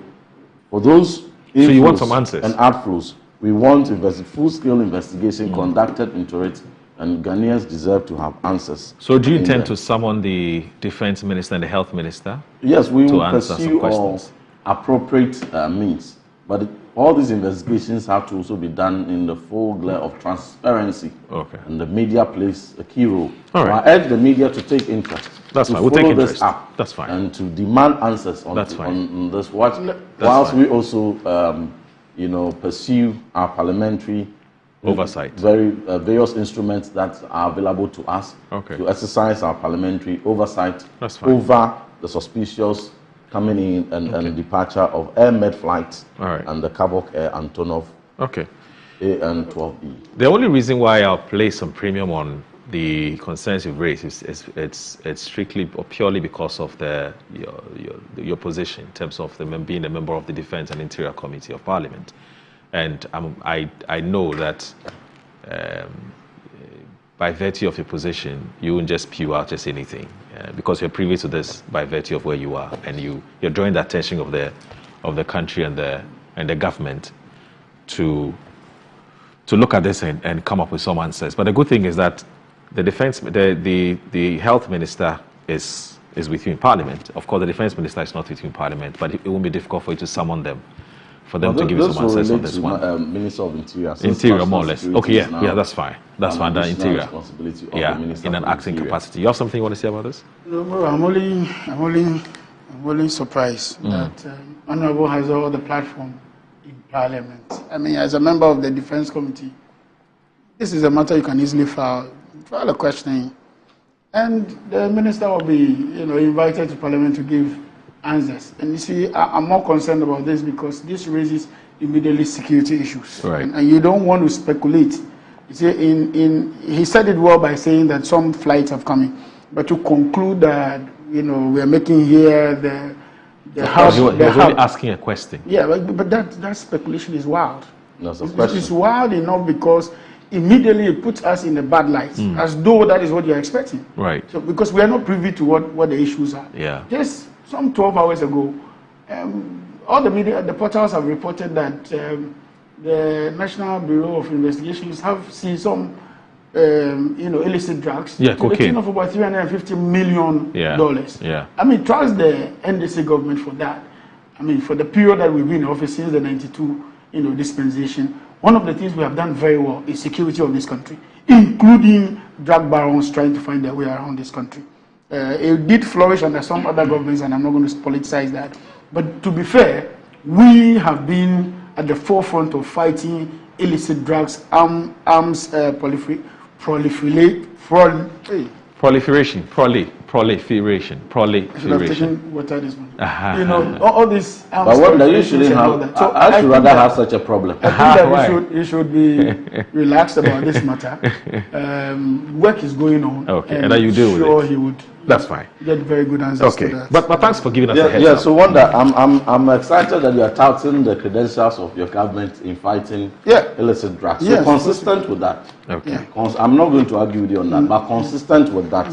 for those inflows you want some answers and outflows, we want full-scale investigation conducted into it, and Ghanaians deserve to have answers. So do you intend to summon the defense minister and the health minister? Yes, we will answer pursue some questions. All appropriate means. But all these investigations have to also be done in the full glare of transparency. Okay. And the media plays a key role. All right. I urge the media to take interest. That's fine. We'll take interest. This up. That's fine. And to demand answers on, on this watch. Whilst we also pursue our parliamentary oversight, various instruments that are available to us to exercise our parliamentary oversight over the suspicious coming in and departure of AirMed flights and the Kabok Air Antonov AN12E. The only reason why I'll place some premium on the concerns you've raised is it's strictly or purely because of your position in terms of being a member of the Defense and Interior Committee of Parliament, and I know that by virtue of your position you won't just spew out just anything because you're privy to this by virtue of where you are, and you're drawing the attention of the country and the government to look at this and come up with some answers. But the good thing is that the health minister is with you in Parliament. Of course, the defense minister is not with you in Parliament, but it won't be difficult for you to summon them, for them to give you some answers on this one. Minister of Interior. Interior, more or less. Okay, yeah, that's fine. That's fine. That Interior. Responsibility of yeah, the Minister in an acting capacity. You have something you want to say about this? No, I'm only surprised that Honorable has all the platform in Parliament. I mean, as a member of the Defense Committee, this is a matter you can easily file a questioning, and the minister will be, invited to Parliament to give answers. And you see, I'm more concerned about this because this raises immediately security issues, right? And you don't want to speculate. You see, he said it well by saying that some flights have come in, but to conclude that we are making here the house. He was only asking a question. Yeah, but that speculation is wild. No, it's wild enough because immediately it puts us in a bad light, as though that is what you're expecting. Right. So because we are not privy to what the issues are. Yeah. Just some 12 hours ago, all the media, the portals have reported that the National Bureau of Investigations have seen some, illicit drugs to the tune of about $350 million. Yeah. I mean, trust the NDC government for that. I mean, for the period that we've been in office since the 92, dispensation. One of the things we have done very well is security of this country, including drug barons trying to find their way around this country. It did flourish under some other governments, and I'm not going to politicize that. But to be fair, we have been at the forefront of fighting illicit drugs, arms proliferation. I should have taken water this morning. All this. But what you shouldn't have. I should rather have such a problem. I think that you should be relaxed about this matter. Work is going on. Okay, and you deal with it. Sure, he would. That's fine. Get very good answers to that. But thanks for giving us a heads up. So Wanda, I'm excited that you are touting the credentials of your government in fighting illicit drugs. So consistent with that. Okay. I'm not going to argue with you on that, but consistent with that,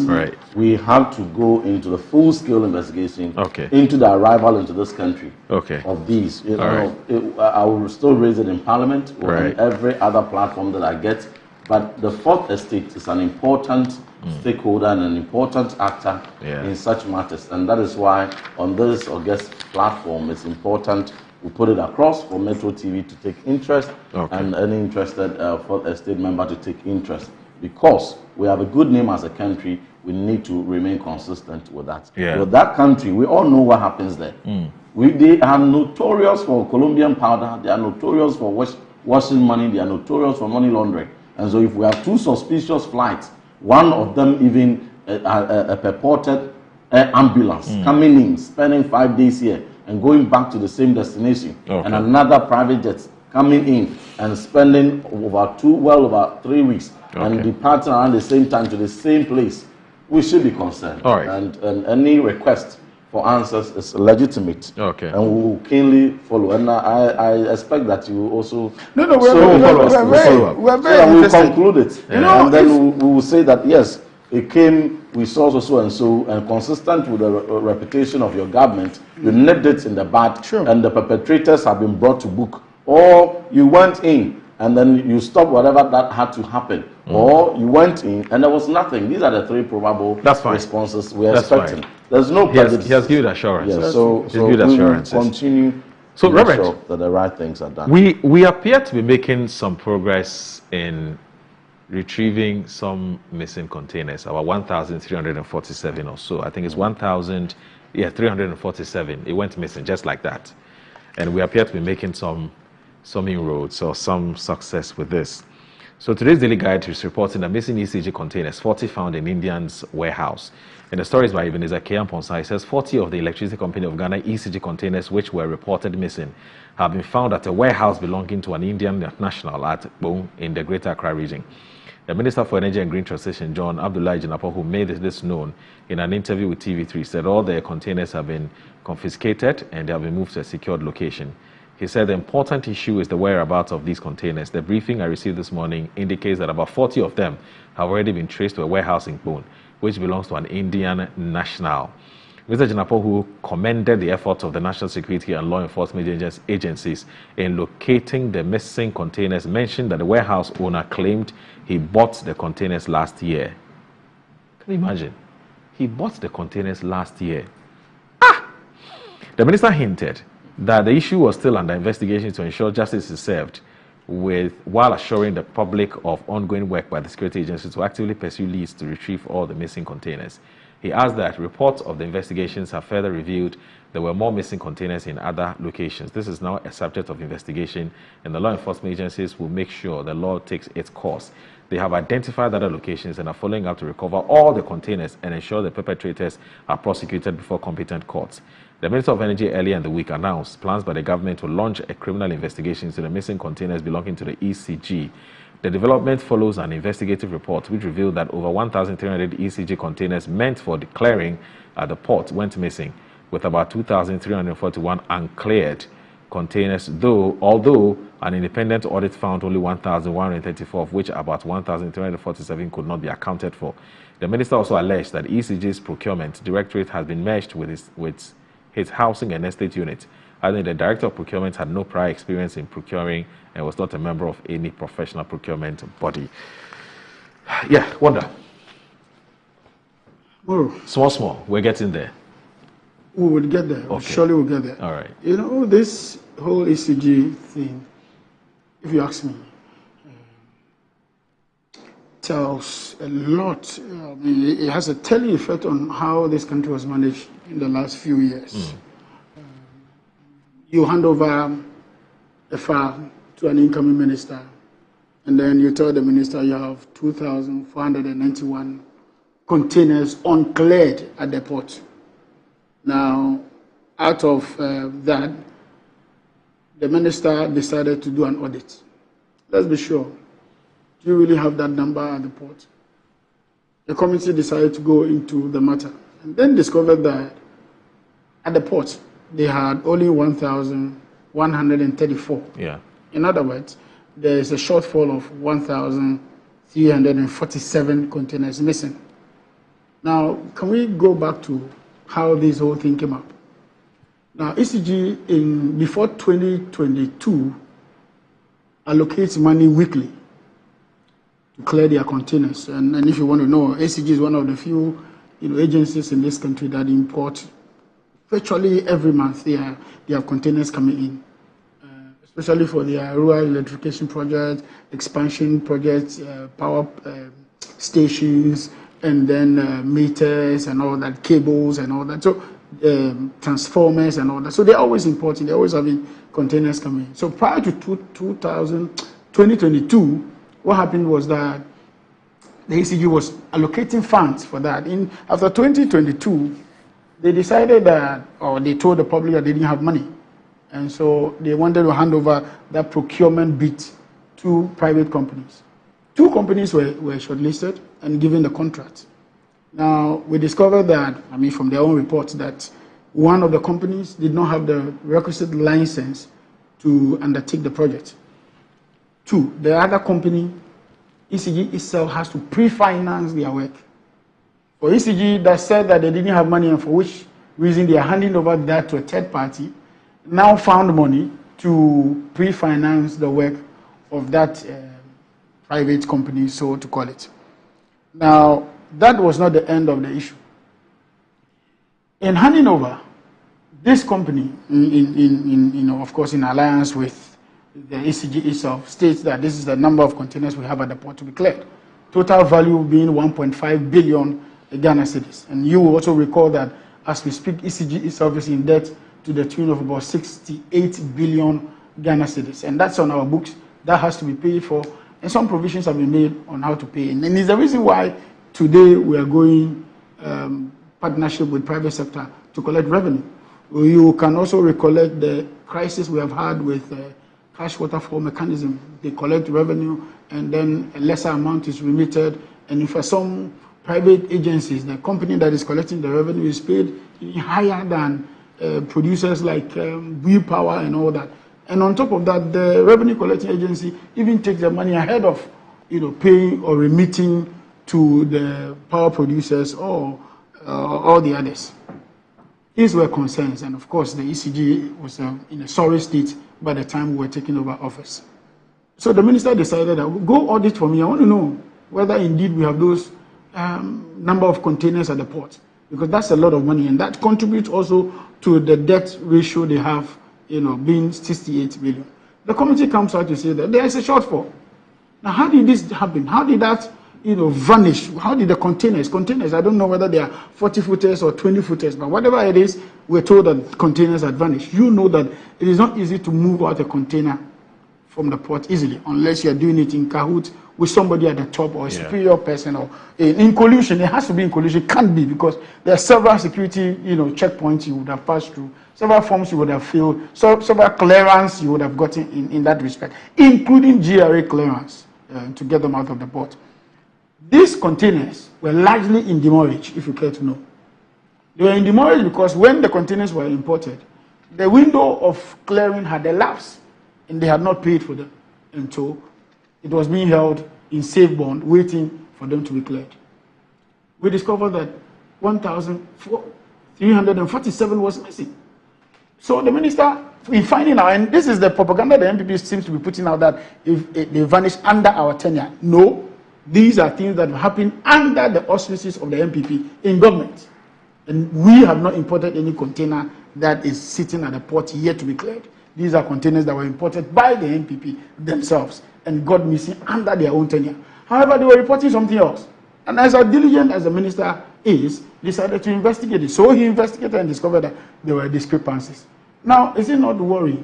we have to go into the full-scale investigation into the arrival into this country of these. I will still raise it in Parliament or on every other platform that I get. But the Fourth Estate is an important stakeholder and an important actor in such matters. And that is why on this august platform, it's important we put it across for Metro TV to take interest and any interested Fourth Estate member to take interest. Because we have a good name as a country, we need to remain consistent with that. With that country, we all know what happens there. They are notorious for Colombian powder. They are notorious for washing money. They are notorious for money laundering. And so if we have two suspicious flights One of them even a purported ambulance coming in, spending 5 days here and going back to the same destination, and another private jet coming in and spending over 3 weeks and departing around the same time to the same place. We should be concerned. All right. And any request for answers is legitimate. Okay. And we will keenly follow. And I expect that you will also we're very we'll conclude it. And then we will say that yes, it came, we saw so and so, and consistent with the reputation of your government, you nipped it in the bud, and the perpetrators have been brought to book. Or you went in and then you stopped whatever that had to happen. Or you went in and there was nothing. These are the three probable responses we are expecting. Fine. There's no prejudice. He has given assurances. Yes, so given assurances. Continue to make sure that the right things are done. We appear to be making some progress in retrieving some missing containers, about 1,347 or so. I think it's 347. It went missing just like that. And we appear to be making some inroads or some success with this. So today's Daily Guide is reporting that missing ECG containers, 40 found in Indian's warehouse. And the story is by Ebenezer Keyamponsa. It says 40 of the Electricity Company of Ghana ECG containers which were reported missing have been found at a warehouse belonging to an Indian national at Bong in the Greater Accra region. The Minister for Energy and Green Transition, John Abdullahi Jinapo, who made this known in an interview with TV3, said all the containers have been confiscated and they have been moved to a secured location. He said the important issue is the whereabouts of these containers. The briefing I received this morning indicates that about 40 of them have already been traced to a warehouse in Bone, which belongs to an Indian national. Mr. Jinapo, who commended the efforts of the National Security and Law Enforcement agencies in locating the missing containers, mentioned that the warehouse owner claimed he bought the containers last year. Can you imagine? He bought the containers last year. The minister hinted that the issue was still under investigation to ensure justice is served, while assuring the public of ongoing work by the security agencies to actively pursue leads to retrieve all the missing containers. He asked that reports of the investigations have further revealed there were more missing containers in other locations. This is now a subject of investigation, and the law enforcement agencies will make sure the law takes its course. They have identified other locations and are following up to recover all the containers and ensure the perpetrators are prosecuted before competent courts. The Minister of Energy earlier in the week announced plans by the government to launch a criminal investigation into the missing containers belonging to the ECG. The development follows an investigative report which revealed that over 1,300 ECG containers meant for declaring at the port went missing, with about 2,341 uncleared containers, although an independent audit found only 1,134, of which about 1,347 could not be accounted for. The minister also alleged that ECG's procurement directorate has been merged with his housing and estate unit, adding the director of procurement had no prior experience in procuring and was not a member of any professional procurement body. Yeah, Wonder. Oh. Small, we're getting there. We will get there. Okay. Surely we'll get there. All right. You know, this whole ECG thing, if you ask me, tells a lot. It has a telling effect on how this country was managed in the last few years. You hand over a file to an incoming minister, and then you tell the minister you have 2,491 containers uncleared at the port. Now, out of that, the minister decided to do an audit. Let's be sure. Do you really have that number at the port? The committee decided to go into the matter and then discovered that at the port, they had only 1,134. Yeah. In other words, there is a shortfall of 1,347 containers missing. Now, can we go back to how this whole thing came up? Now, ECG before 2022 allocates money weekly to clear their containers. And if you want to know, ECG is one of the few agencies in this country that import virtually every month. They have containers coming in, especially for their rural electrification projects, expansion projects, power stations, and then meters and all that, cables and all that. So transformers and all that. So they're always importing. They're always having containers coming in. So prior to 2022, what happened was that the ECG was allocating funds for that. After 2022, they decided that, or they told the public that they didn't have money. And so they wanted to hand over that procurement bit to private companies. 2 companies were shortlisted and given the contract. Now, we discovered that, from their own reports, that one of the companies did not have the requisite license to undertake the project. 2, the other company, ECG itself, has to pre-finance their work. For ECG that said that they didn't have money and for which reason they are handing over that to a third party, now found money to pre-finance the work of that private company, so to call it. Now, that was not the end of the issue. In handing over, this company, of course, in alliance with the ECG itself, states that this is the number of containers we have at the port to be cleared. Total value being 1.5 billion Ghana cedis. And you will also recall that as we speak, ECG itself is in debt to the tune of about 68 billion Ghana cedis. And that's on our books. That has to be paid for. And some provisions have been made on how to pay. And it's the reason why today we are going partnership with private sector to collect revenue. You can also recollect the crisis we have had with cash waterfall mechanism. They collect revenue and then a lesser amount is remitted. And for some private agencies, the company that is collecting the revenue is paid higher than producers like Blue Power and all that. And on top of that, the revenue collecting agency even takes the money ahead of paying or remitting to the power producers or all the others. These were concerns, and of course the ECG was in a sorry state by the time we were taking over office. So the minister decided that go audit for me. I want to know whether indeed we have those number of containers at the port, because that's a lot of money, and that contributes also to the debt ratio they have, being 68 billion. The committee comes out to say that there is a shortfall. Now, how did this happen? How did that vanish? How did the containers, I don't know whether they are 40 footers or 20 footers, but whatever it is, we're told that containers had vanished. You know that it is not easy to move out a container from the port easily, unless you're doing it in cahoots with somebody at the top or a superior person, or in collusion. It has to be in collusion. It can't be, because there are several security checkpoints you would have passed through, several forms you would have filled, several clearance you would have gotten in that respect, including GRA clearance to get them out of the port. These containers were largely in demurrage, if you care to know. They were in demurrage because when the containers were imported, the window of clearing had elapsed and they had not paid for them. And so it was being held in safe bond, waiting for them to be cleared. We discovered that 1,347 was missing. So the minister, in finding out, and this is the propaganda the MPP seems to be putting out, that if they vanish under our tenure. No. These are things that happen under the auspices of the MPP in government. And we have not imported any container that is sitting at the port yet to be cleared. These are containers that were imported by the MPP themselves and got missing under their own tenure. However, they were reporting something else. And as diligent as the minister is, decided to investigate it. So he investigated and discovered that there were discrepancies. Now, is it not worrying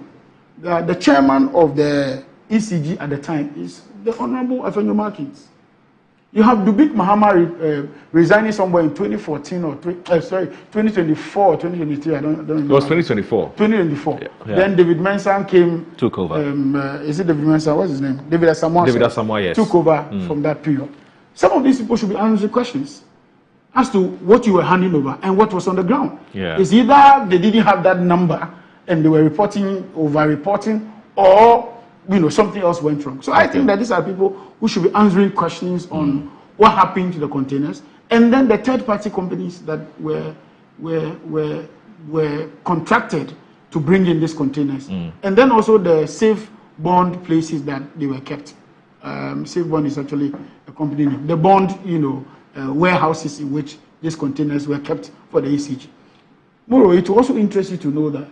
that the chairman of the ECG at the time is the Honorable Afenyo Markins? You have Dubik Mahama resigning somewhere in 2014 or 2024 or 2023. I don't remember. It was 2024. 2024. Yeah. Then David Mensah took over. Is it David Mensah? What's his name? David Asamoah. David Asamoah, yes. Took over from that period. Some of these people should be answering questions as to what you were handing over and what was on the ground. Yeah. It's either they didn't have that number and they were over-reporting, or something else went wrong. So I think that these are people who should be answering questions on what happened to the containers, and then the third-party companies that were contracted to bring in these containers, and then also the safe bond places that they were kept. Safe bond is actually a company name. The bond, warehouses in which these containers were kept for the ECG. Moreover, it will also interest you to know that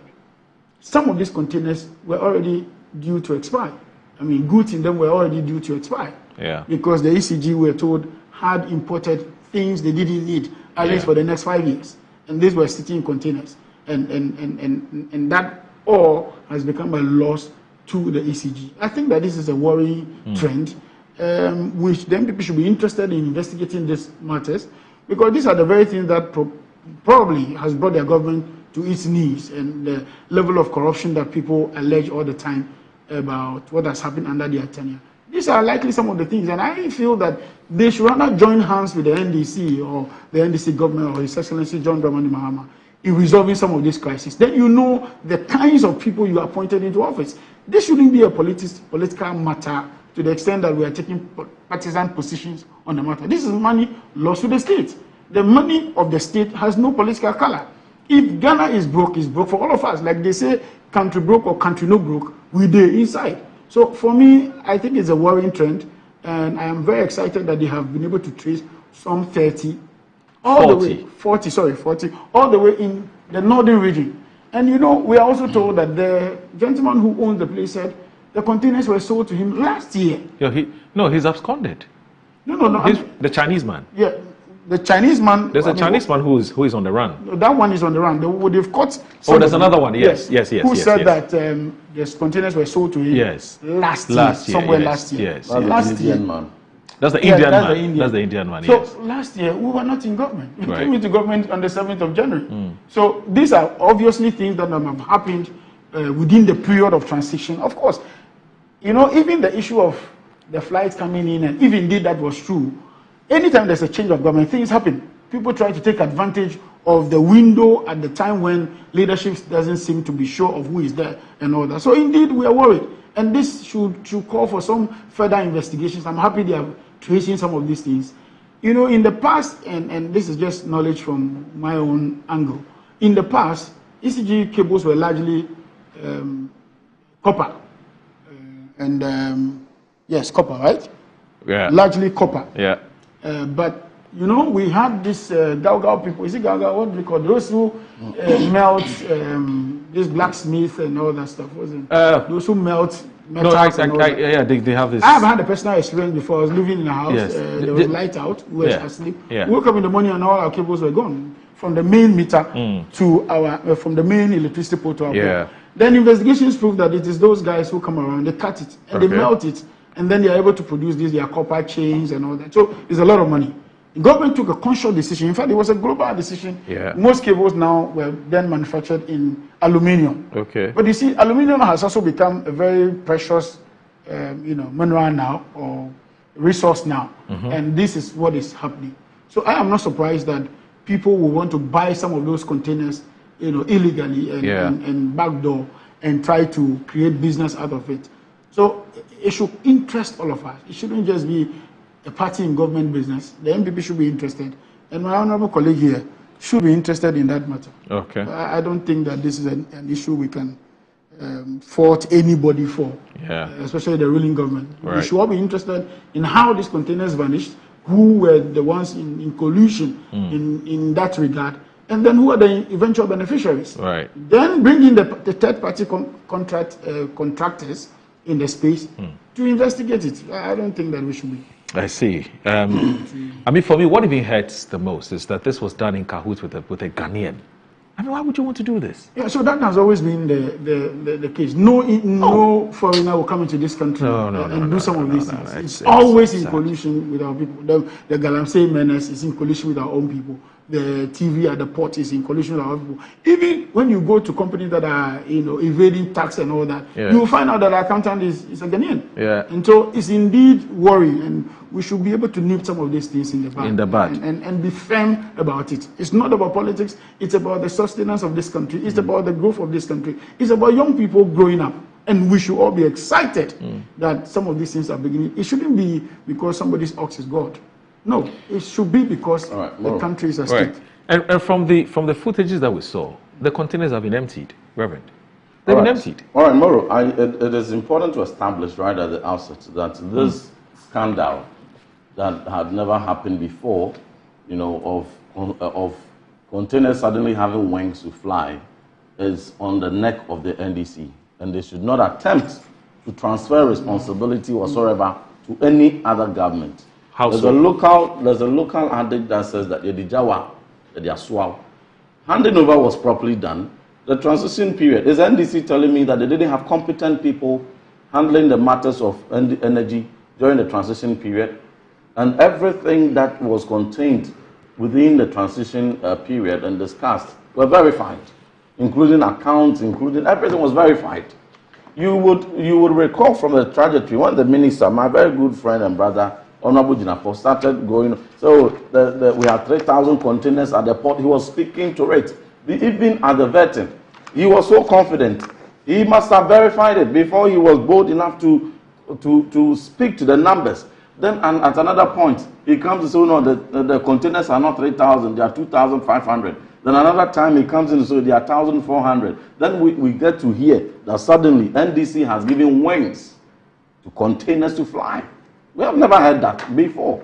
some of these containers were already due to expire. Goods in them were already due to expire. Yeah. Because the ECG, we're told, had imported things they didn't need, at least for the next 5 years. And these were sitting in containers. And that all has become a loss to the ECG. I think that this is a worrying trend. which the MPP should be interested in investigating these matters, because these are the very things that probably has brought their government to its knees, and the level of corruption that people allege all the time about what has happened under their tenure. These are likely some of the things, and I feel that they should rather join hands with the NDC or the NDC government or His Excellency John Dramani Mahama in resolving some of these crises. Then you know the kinds of people you appointed into office. This shouldn't be a political matter to the extent that we are taking partisan positions on the matter. This is money lost to the state. The money of the state has no political color. If Ghana is broke for all of us. Like they say, country broke or country no broke, we there inside. So for me, I think it's a worrying trend, and I am very excited that they have been able to trace some 40, all the way in the northern region. And you know, we are also told that the gentleman who owns the place said the containers were sold to him last year. Yeah, he's absconded. No. He's the Chinese man. Yeah. The Chinese man. There's a Chinese man who is on the run. No, that one is on the run. They've caught. Oh, there's another one. Yes. Who said that the containers were sold to him? Yes. Last year, somewhere last year. Yes. Last year, man. That's the Indian man. That's the Indian man. So yes. Last year we were not in government. We came into government on the 7th of January. So these are obviously things that have happened within the period of transition. Of course, you know, even the issue of the flights coming in, and if indeed that was true, anytime there's a change of government, things happen. People try to take advantage of the window at the time when leadership doesn't seem to be sure of who is there and all that. So indeed, we are worried. And this should call for some further investigations. I'm happy they are tracing some of these things. You know, in the past, and this is just knowledge from my own angle, in the past, ECG cables were largely copper. Yes, copper, right? Yeah. Largely copper. Yeah. But you know, we had this Gaugao people. Is it Gaugao? What do we call those who melt this blacksmith and all that stuff? Wasn't those who melt metals? Yeah, they have this. I have had a personal experience before. I was living in a house. Yes. There was light out. We were asleep. Yeah. We woke up in the morning and all our cables were gone from the main meter to our from the main electricity pole to our pole. Then investigations prove that it is those guys who come around. They cut it and they melt it. And then they are able to produce their copper chains and all that. So it's a lot of money. The government took a conscious decision. In fact, it was a global decision. Yeah. Most cables now were then manufactured in aluminium. Okay. But you see, aluminium has also become a very precious, mineral now or resource now. And this is what is happening. So I am not surprised that people will want to buy some of those containers, illegally and backdoor and try to create business out of it. So it should interest all of us. It shouldn't just be a party in government business. The MPP should be interested. And my honorable colleague here should be interested in that matter. Okay. I don't think that this is an issue we can fault anybody for, especially the ruling government. Right. We should all be interested in how these containers vanished, who were the ones in collusion in that regard, and then who are the eventual beneficiaries. Right. Then bring in the third-party contractors in the space to investigate it. I don't think that we should be. I see. I mean, for me, what even hurts the most is that this was done in cahoots with a Ghanaian. I mean, why would you want to do this? Yeah, so that has always been the case. No foreigner will come into this country and do some of these things. It's always in collusion with our people. The Galamsey menace is in collusion with our own people. The TV at the port is in collusion with our people. Even when you go to companies that are evading tax and all that, you will find out that our accountant is a Ghanaian. Yeah. And so it's indeed worrying, and we should be able to nip some of these things in the bud. And be firm about it. It's not about politics. It's about the sustenance of this country. It's about the growth of this country. It's about young people growing up. And we should all be excited that some of these things are beginning. It shouldn't be because somebody's ox is God. No, it should be because the country is at stake. And from the footages that we saw, the containers have been emptied, Reverend. They've been emptied. All right, Moro, it is important to establish right at the outset that this scandal that had never happened before, of containers suddenly having wings to fly, is on the neck of the NDC. And they should not attempt to transfer responsibility whatsoever to any other government. There's a local adage that says that handing over was properly done. The transition period, is NDC telling me that they didn't have competent people handling the matters of energy? during the transition period, and everything that was contained within the transition period and discussed were verified, including accounts, including everything was verified. You would recall from the trajectory when the minister, my very good friend and brother, Honorable Jinapo, started going. So we had 3,000 containers at the port. He was speaking to it. Even at the vetting, he was so confident. He must have verified it before he was bold enough to speak to the numbers. Then at another point, he comes and says, no, the containers are not 3,000, they are 2,500. Then another time he comes in and says, they are 1,400. Then we get to hear that suddenly NDC has given wings to containers to fly. We have never heard that before.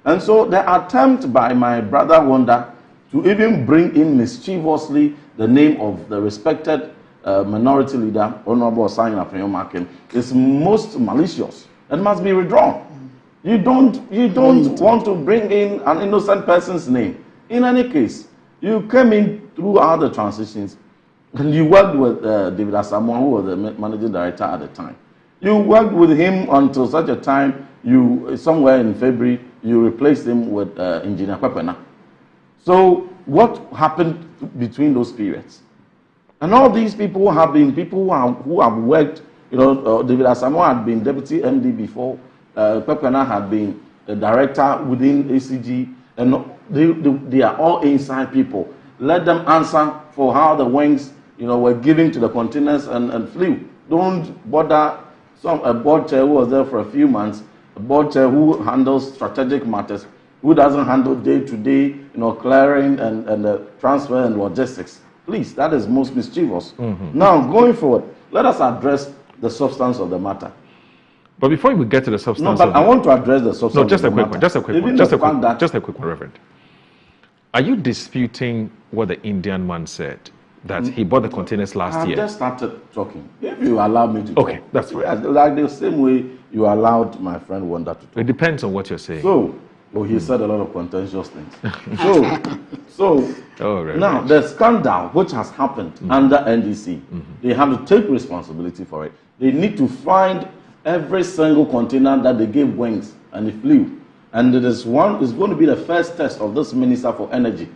And so the attempt by my brother Wanda to even bring in mischievously the name of the respected minority leader, Honorable Osanya Afenyomakin, is most malicious and must be withdrawn. You don't want to bring in an innocent person's name. In any case, you came in throughout the transitions and you worked with David Asamoah, who was the managing director at the time. You worked with him until such a time, somewhere in February, you replaced him with Engineer Kwepena. So what happened between those periods? And all these people have been people who have worked, David Asamoah had been deputy MD before, Kwepena had been a director within ACG, and they are all inside people. Let them answer for how the wings, were given to the containers and flew. Don't bother a board chair who was there for a few months, a board chair who handles strategic matters, who doesn't handle day-to-day, clearing and the transfer and logistics. Please, that is most mischievous. Now, going forward, let us address the substance of the matter. But before we get to the substance, I want to address the substance. No, just a quick one. Just a quick one, Reverend. Are you disputing what the Indian man said, that he bought the containers last year? I just started talking. If you allow me to talk. Okay, that's right. Like the same way you allowed my friend Wanda to talk. It depends on what you're saying. So, he said a lot of contentious things. Now, the scandal which has happened under NDC, they have to take responsibility for it. They need to find every single container that they gave wings and it flew. And it is going to be the first test of this Minister for Energy.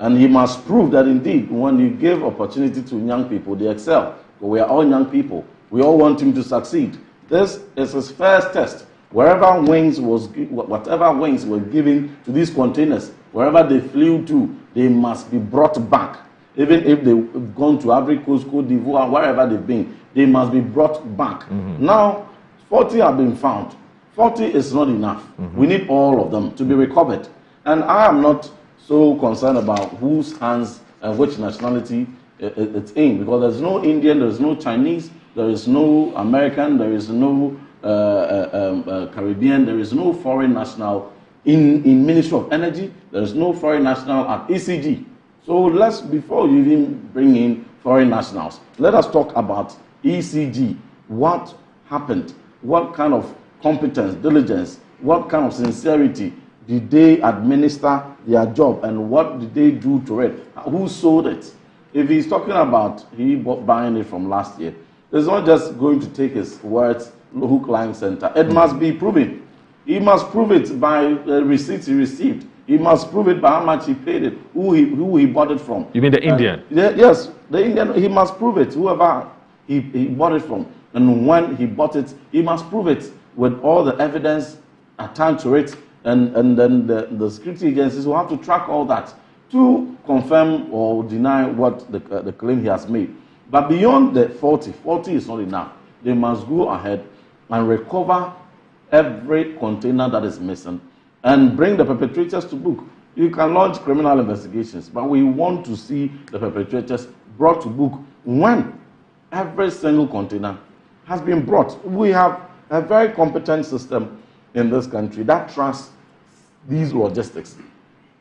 And he must prove that indeed, when you give opportunity to young people, they excel. But we are all young people. We all want him to succeed. This is his first test. Whatever wings were given to these containers, wherever they flew to, they must be brought back. Even if they've gone to Ivory Coast, Côte d'Ivoire, wherever they've been, they must be brought back. Now, 40 have been found. 40 is not enough. We need all of them to be recovered. And I am not so concerned about whose hands and which nationality it's in, because there's no Indian, there's no Chinese, there is no American, there is no Caribbean, there is no foreign national in Ministry of Energy, there is no foreign national at ECG. So before you even bring in foreign nationals, let us talk about ECG. What happened? What kind of competence, diligence, what kind of sincerity did they administer their job, and what did they do to it? Who sold it? If he's talking about buying it from last year, it's not just going to take his words hook, line, center. It must be proven. He must prove it by the receipts he received. He must prove it by how much he paid it, who he bought it from. You mean the Indian? Yes, the Indian. He must prove it, whoever he bought it from. And when he bought it, he must prove it with all the evidence attached to it. And then the security agencies will have to track all that to confirm or deny what the claim he has made. But beyond the 40 is not enough. They must go ahead and recover every container that is missing and bring the perpetrators to book. You can launch criminal investigations, but we want to see the perpetrators brought to book when every single container has been brought. We have a very competent system in this country that trusts these logistics,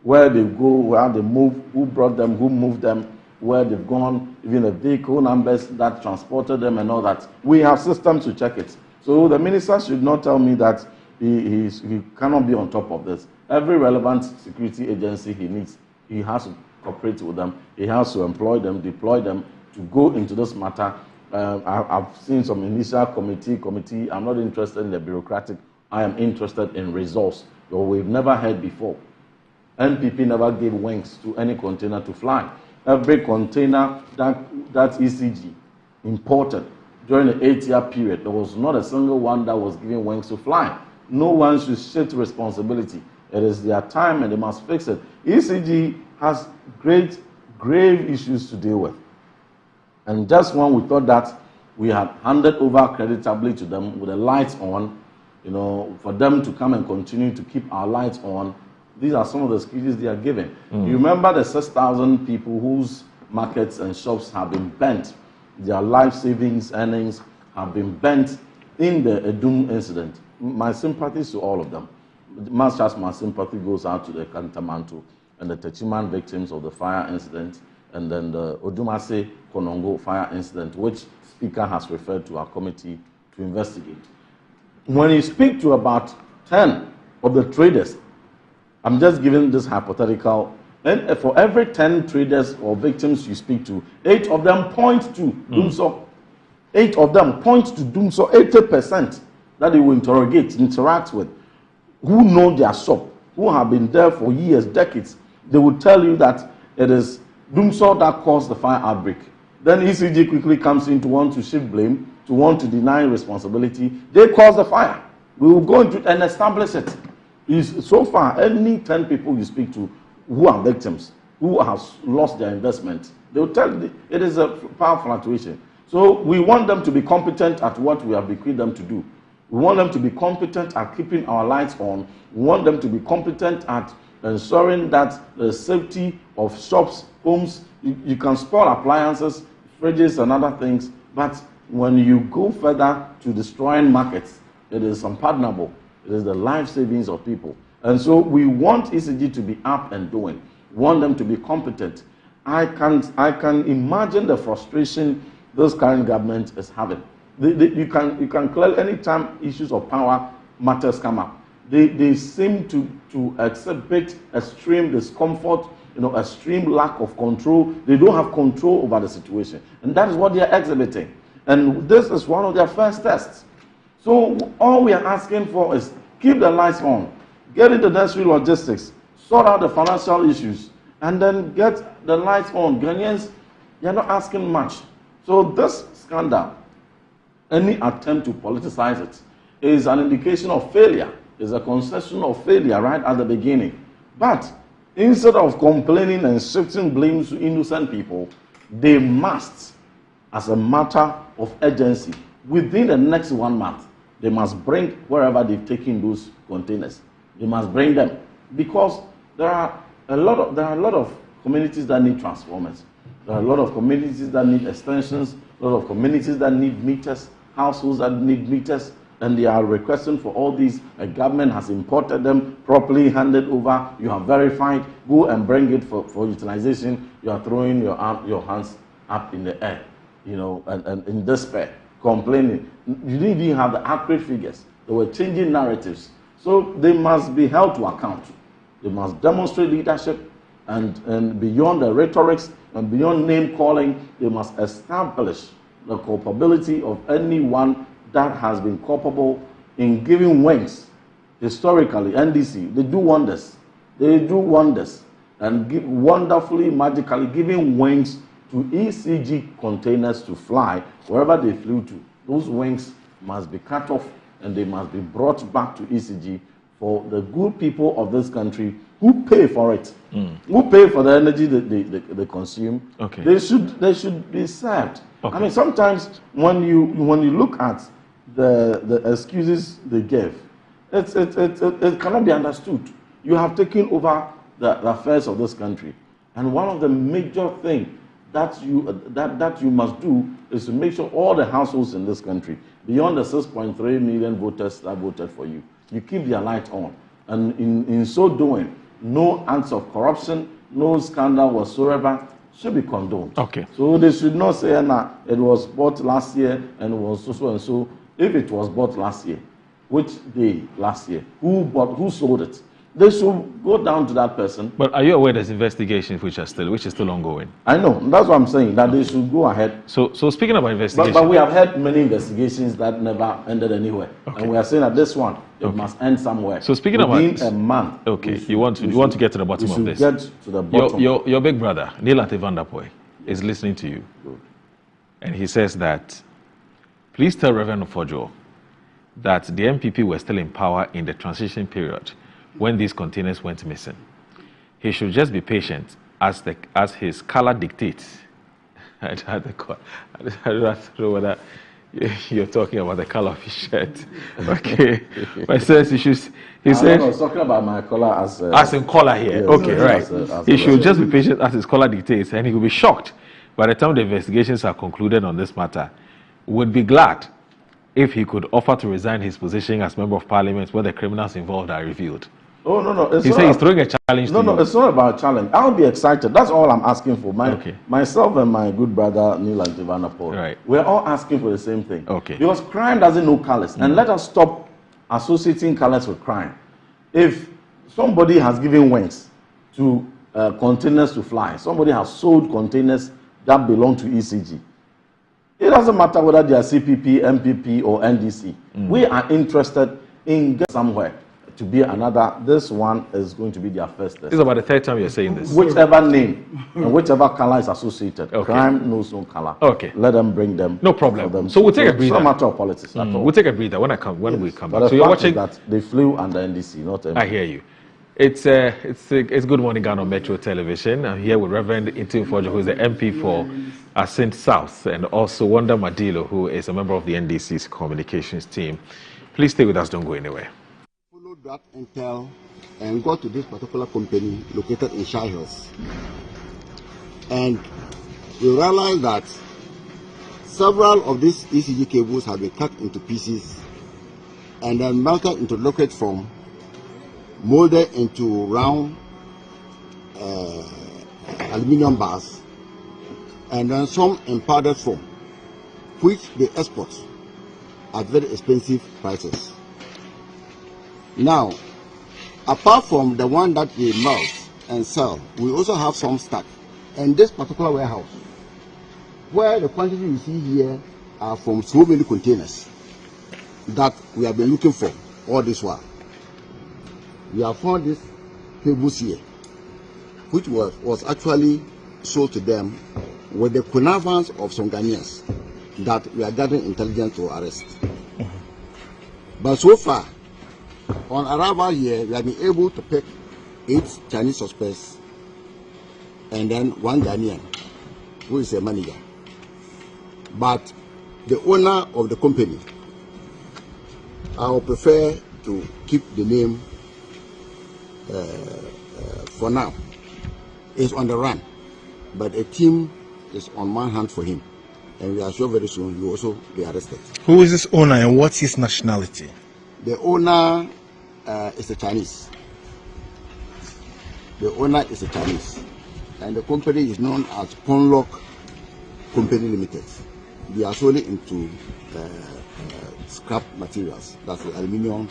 where they go, where they move, who brought them, who moved them, where they've gone, even the vehicle numbers that transported them and all that. We have systems to check it. So the minister should not tell me that he cannot be on top of this. Every relevant security agency he needs, he has to cooperate with them. He has to employ them, deploy them to go into this matter. I've seen some initial committee. I'm not interested in the bureaucratic I am interested in results that we've never heard before. NPP never gave wings to any container to fly. Every container that ECG imported during the 8-year period, there was not a single one that was given wings to fly. No one should shift responsibility. It is their time and they must fix it. ECG has grave issues to deal with. And just when we thought that we had handed over creditably to them with the lights on, for them to come and continue to keep our lights on, these are some of the excuses they are giving. You remember the 6,000 people whose markets and shops have been burnt, their life savings, earnings have been burnt in the Edum incident. My sympathies to all of them. Much as my sympathy goes out to the Kantamanto and the Techiman victims of the fire incident, and then the Odumase Konongo fire incident, which Speaker has referred to our committee to investigate. When you speak to about 10 of the traders, I'm just giving this hypothetical, and for every 10 traders or victims you speak to, 8 of them point to Dumso. 8 of them point to Dumso, 80% that they will interact with, who know their shop, who have been there for years, decades. They will tell you that it is Dumso that caused the fire outbreak. Then ECG quickly comes in to want to shift blame, to want to deny responsibility. They caused the fire. We will go into it and establish it. So far, any 10 people you speak to who are victims, who have lost their investment, they will tell you it is a power fluctuation. So we want them to be competent at what we have bequeathed them to do. We want them to be competent at keeping our lights on. We want them to be competent at ensuring that the safety of shops, homes, you can spoil appliances, fridges and other things, but when you go further to destroying markets, it is unpardonable. It is the life savings of people. And so we want ECG to be up and doing. We want them to be competent. I can imagine the frustration this current government is having. You can clearly, anytime issues of power matters come up, they seem to exhibit extreme discomfort, extreme lack of control. They don't have control over the situation. And that is what they are exhibiting. And this is one of their first tests. So all we are asking for is keep the lights on, get into necessary logistics, sort out the financial issues, and then get the lights on. Ghanaians, they are not asking much. So this scandal, any attempt to politicize it, is an indication of failure, is a concession of failure right at the beginning. But instead of complaining and shifting blames to innocent people, they must, as a matter of urgency, within the next 1 month, they must bring wherever they've taken those containers. They must bring them, because there are a lot of communities that need transformers. There are a lot of communities that need extensions, a lot of communities that need meters, households that need meters, and they are requesting for all these. A government has imported them, properly handed over, you have verified, go and bring it for utilization. You are throwing your hands up in the air, and in despair, complaining. You didn't even have the accurate figures. They were changing narratives. So they must be held to account. They must demonstrate leadership, and beyond the rhetorics and beyond name calling, they must establish the culpability of anyone that has been culpable in giving wings. Historically, NDC, they do wonders. They do wonders and give wonderfully, magically giving wings to ECG containers to fly wherever they flew to. Those wings must be cut off and they must be brought back to ECG for the good people of this country who pay for it, who pay for the energy that they consume. Okay. They should be served. Okay. I mean, sometimes when you look at the excuses they give, it cannot be understood. You have taken over the affairs of this country, and one of the major things that you must do is to make sure all the households in this country, beyond the 6.3 million voters that voted for you, you keep their light on. And in so doing, no acts of corruption, no scandal whatsoever should be condoned. Okay. So they should not say, it was bought last year and it was so and so. If it was bought last year, which day last year? Who sold it? they should go down to that person. But are you aware there's investigations which is still ongoing? I know. That's what I'm saying, that they should go ahead. So speaking about investigations. But we have had many investigations that never ended anywhere. Okay. And we are saying that this one, it must end somewhere. So speaking within a month. Okay, you want to get to the bottom of this. Get to the bottom. Your big brother, Neelante van der Poy, is listening to you. Good. And he says that, please tell Reverend Ofojo that the MPP were still in power in the transition period when these containers went missing. He should just be patient as his color dictates. I don't know whether you're talking about the color of his shirt. Okay. But he says I was talking about my color as in color here. Yes, okay, right. He should just be patient as his color dictates, and he will be shocked by the time the investigations are concluded on this matter. Would be glad if he could offer to resign his position as Member of Parliament when the criminals involved are revealed. Oh, no. He said he's throwing a challenge to you. No, it's not about a challenge. I'll be excited. That's all I'm asking for. Myself and my good brother, Neelante van der Poy, right. We're all asking for the same thing. Okay. Because crime doesn't know colors. And let us stop associating colors with crime. If somebody has given wings to containers to fly, somebody has sold containers that belong to ECG, it doesn't matter whether they are CPP, MPP, or NDC. We are interested in getting somewhere to be another. This one is going to be their first test. This is about the third time you're saying this. Whichever name and whichever color is associated. Okay. Crime knows no color. Okay. Let them bring them. No problem. So we'll take a breather. It's not a matter of politics at all. We'll take a breather when we come back. So you're watching that they flew under NDC, not MPP. I hear you. It's Good Morning Ghana on Metro Television. I'm here with Reverend Intim Fojo, who is the MP for Ascent South, and also Wanda Madilo, who is a member of the NDC's communications team. Please stay with us. Don't go anywhere. Followed that intel and got to this particular company located in Shire Hills. And we realized that several of these ECG cables have been cut into pieces and then melted into liquid form, molded into round aluminum bars, and then some in powdered form, which they export at very expensive prices. Now, apart from the one that we melt and sell, we also have some stock in this particular warehouse, where the quantity you see here are from so many containers that we have been looking for all this while. We have found these cables here, which was actually sold to them with the connivance of some Ghanaians that we are gathering intelligence to arrest. But so far, on arrival here, we have been able to pick 8 Chinese suspects and then 1 Ghanaian, who is a manager. But the owner of the company, I would prefer to keep the name for now. Is on the run, but a team is on one hand for him, and we are sure very soon he will also be arrested. Who is this owner and what's his nationality? The owner is a Chinese. The owner is a Chinese, and the company is known as Ponlock Company Limited. They are solely into scrap materials, that's the aluminium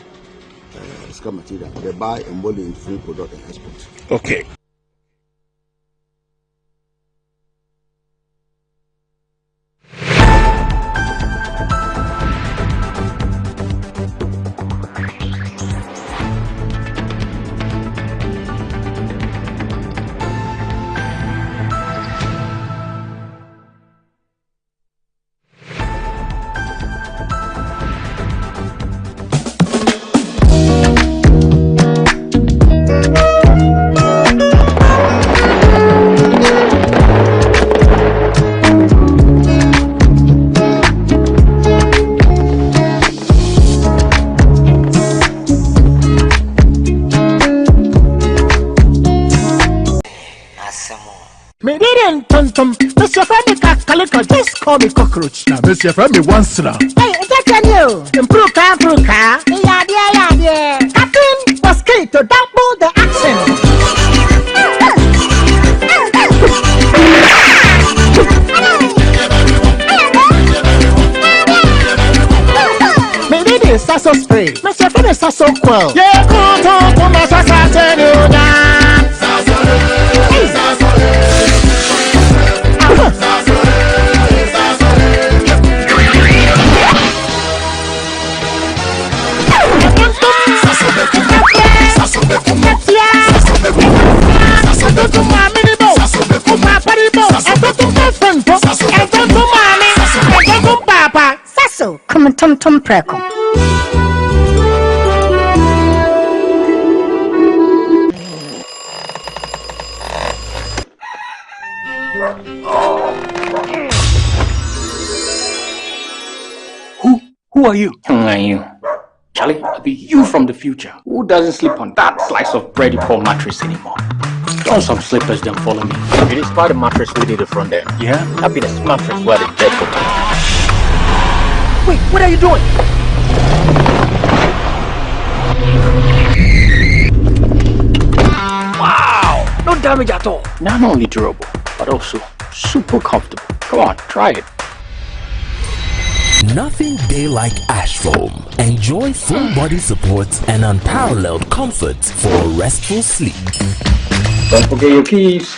scrap material. They buy and mold into free product and export. Okay. Just call me cockroach. Now, Mr. Friend, me once now. Hey, get you. Improve car. Yeah. Captain was key to double the action. Maybe this is so spray. Mr. Friend is so cool. Yeah, cool, my society. tum preko. Who are you? You. Charlie, I'll be you from the future. Who doesn't sleep on that slice of bready poor mattress anymore? Don't some slippers then follow me. It is part of the mattress we did the front there. Yeah? Happiness mattress where the dead go. Wait, what are you doing? Wow! No damage at all. Not only durable, but also super comfortable. Come on, try it. Nothing day like Ash Foam. Enjoy full body support and unparalleled comfort for a restful sleep. Don't forget your keys.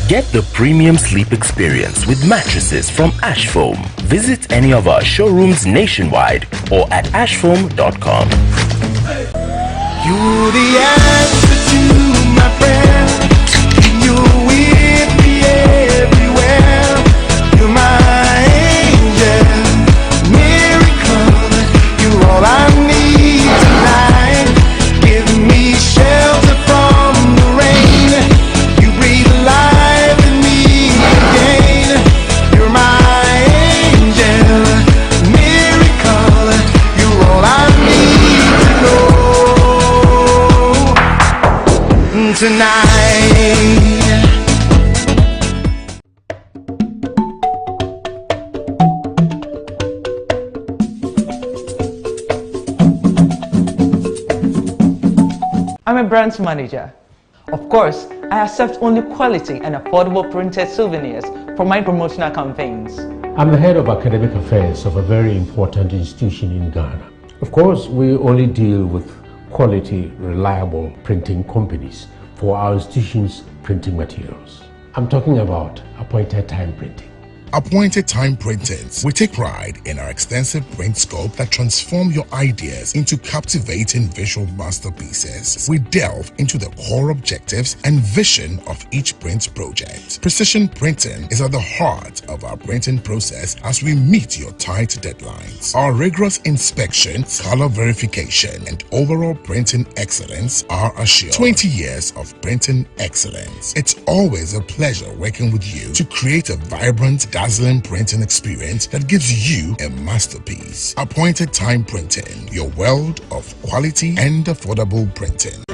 Get the premium sleep experience with mattresses from Ash Foam. Visit any of our showrooms nationwide or at ashfoam.com. You're the answer to my prayer. You're with me everywhere. You're my angel, miracle. You're all I need tonight. Give me shelter from the rain. You breathe life in me again. You're my angel, miracle. You're all I need to know tonight. I'm a brand manager. Of course, I accept only quality and affordable printed souvenirs for my promotional campaigns. I'm the head of academic affairs of a very important institution in Ghana. Of course, we only deal with quality, reliable printing companies for our institution's printing materials. I'm talking about appointed time printing. Appointed Time Printings. We take pride in our extensive print scope that transform your ideas into captivating visual masterpieces. We delve into the core objectives and vision of each print project. Precision printing is at the heart of our printing process as we meet your tight deadlines. Our rigorous inspection, color verification, and overall printing excellence are assured. 20 years of printing excellence. It's always a pleasure working with you to create a vibrant, dazzling printing experience that gives you a masterpiece. Appointed Time Printing, your world of quality and affordable printing.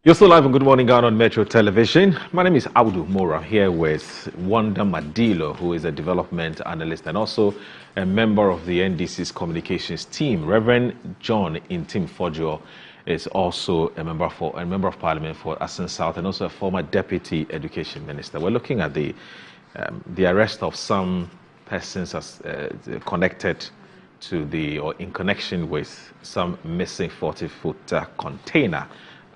You're still live on Good Morning Ghana on Metro Television. My name is Audu Mora, here with Wanda Madilo, who is a development analyst and also a member of the NDC's communications team. Reverend John Intim Fojo is also a member of Parliament for Asen South and also a former Deputy Education Minister. We're looking at the arrest of some persons as connected to or in connection with some missing 40-foot container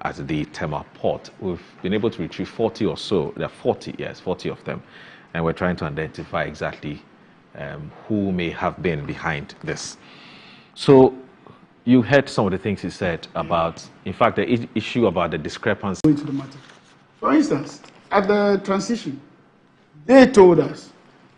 at the Tema port. We've been able to retrieve 40 or so. There are 40 of them. And we're trying to identify exactly who may have been behind this. So you heard some of the things he said about, in fact, the issue about the discrepancy. Going to the matter. For instance, at the transition, they told us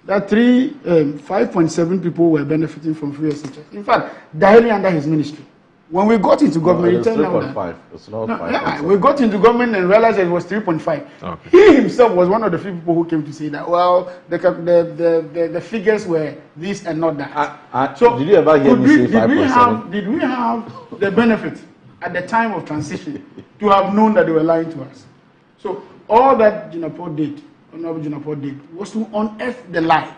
that 5.7 people were benefiting from free SHS. In fact, directly under his ministry. When we got into government, it's 3.5. It's not 5. Yeah, we got into government and realized it was 3.5. Okay. He himself was one of the few people who came to say that, well, the figures were this and not that. So did you ever hear me say 5.7? Did we have the benefit at the time of transition to have known that they were lying to us? So all that Jinapo did Honorable Junapor did was to unearth the lie,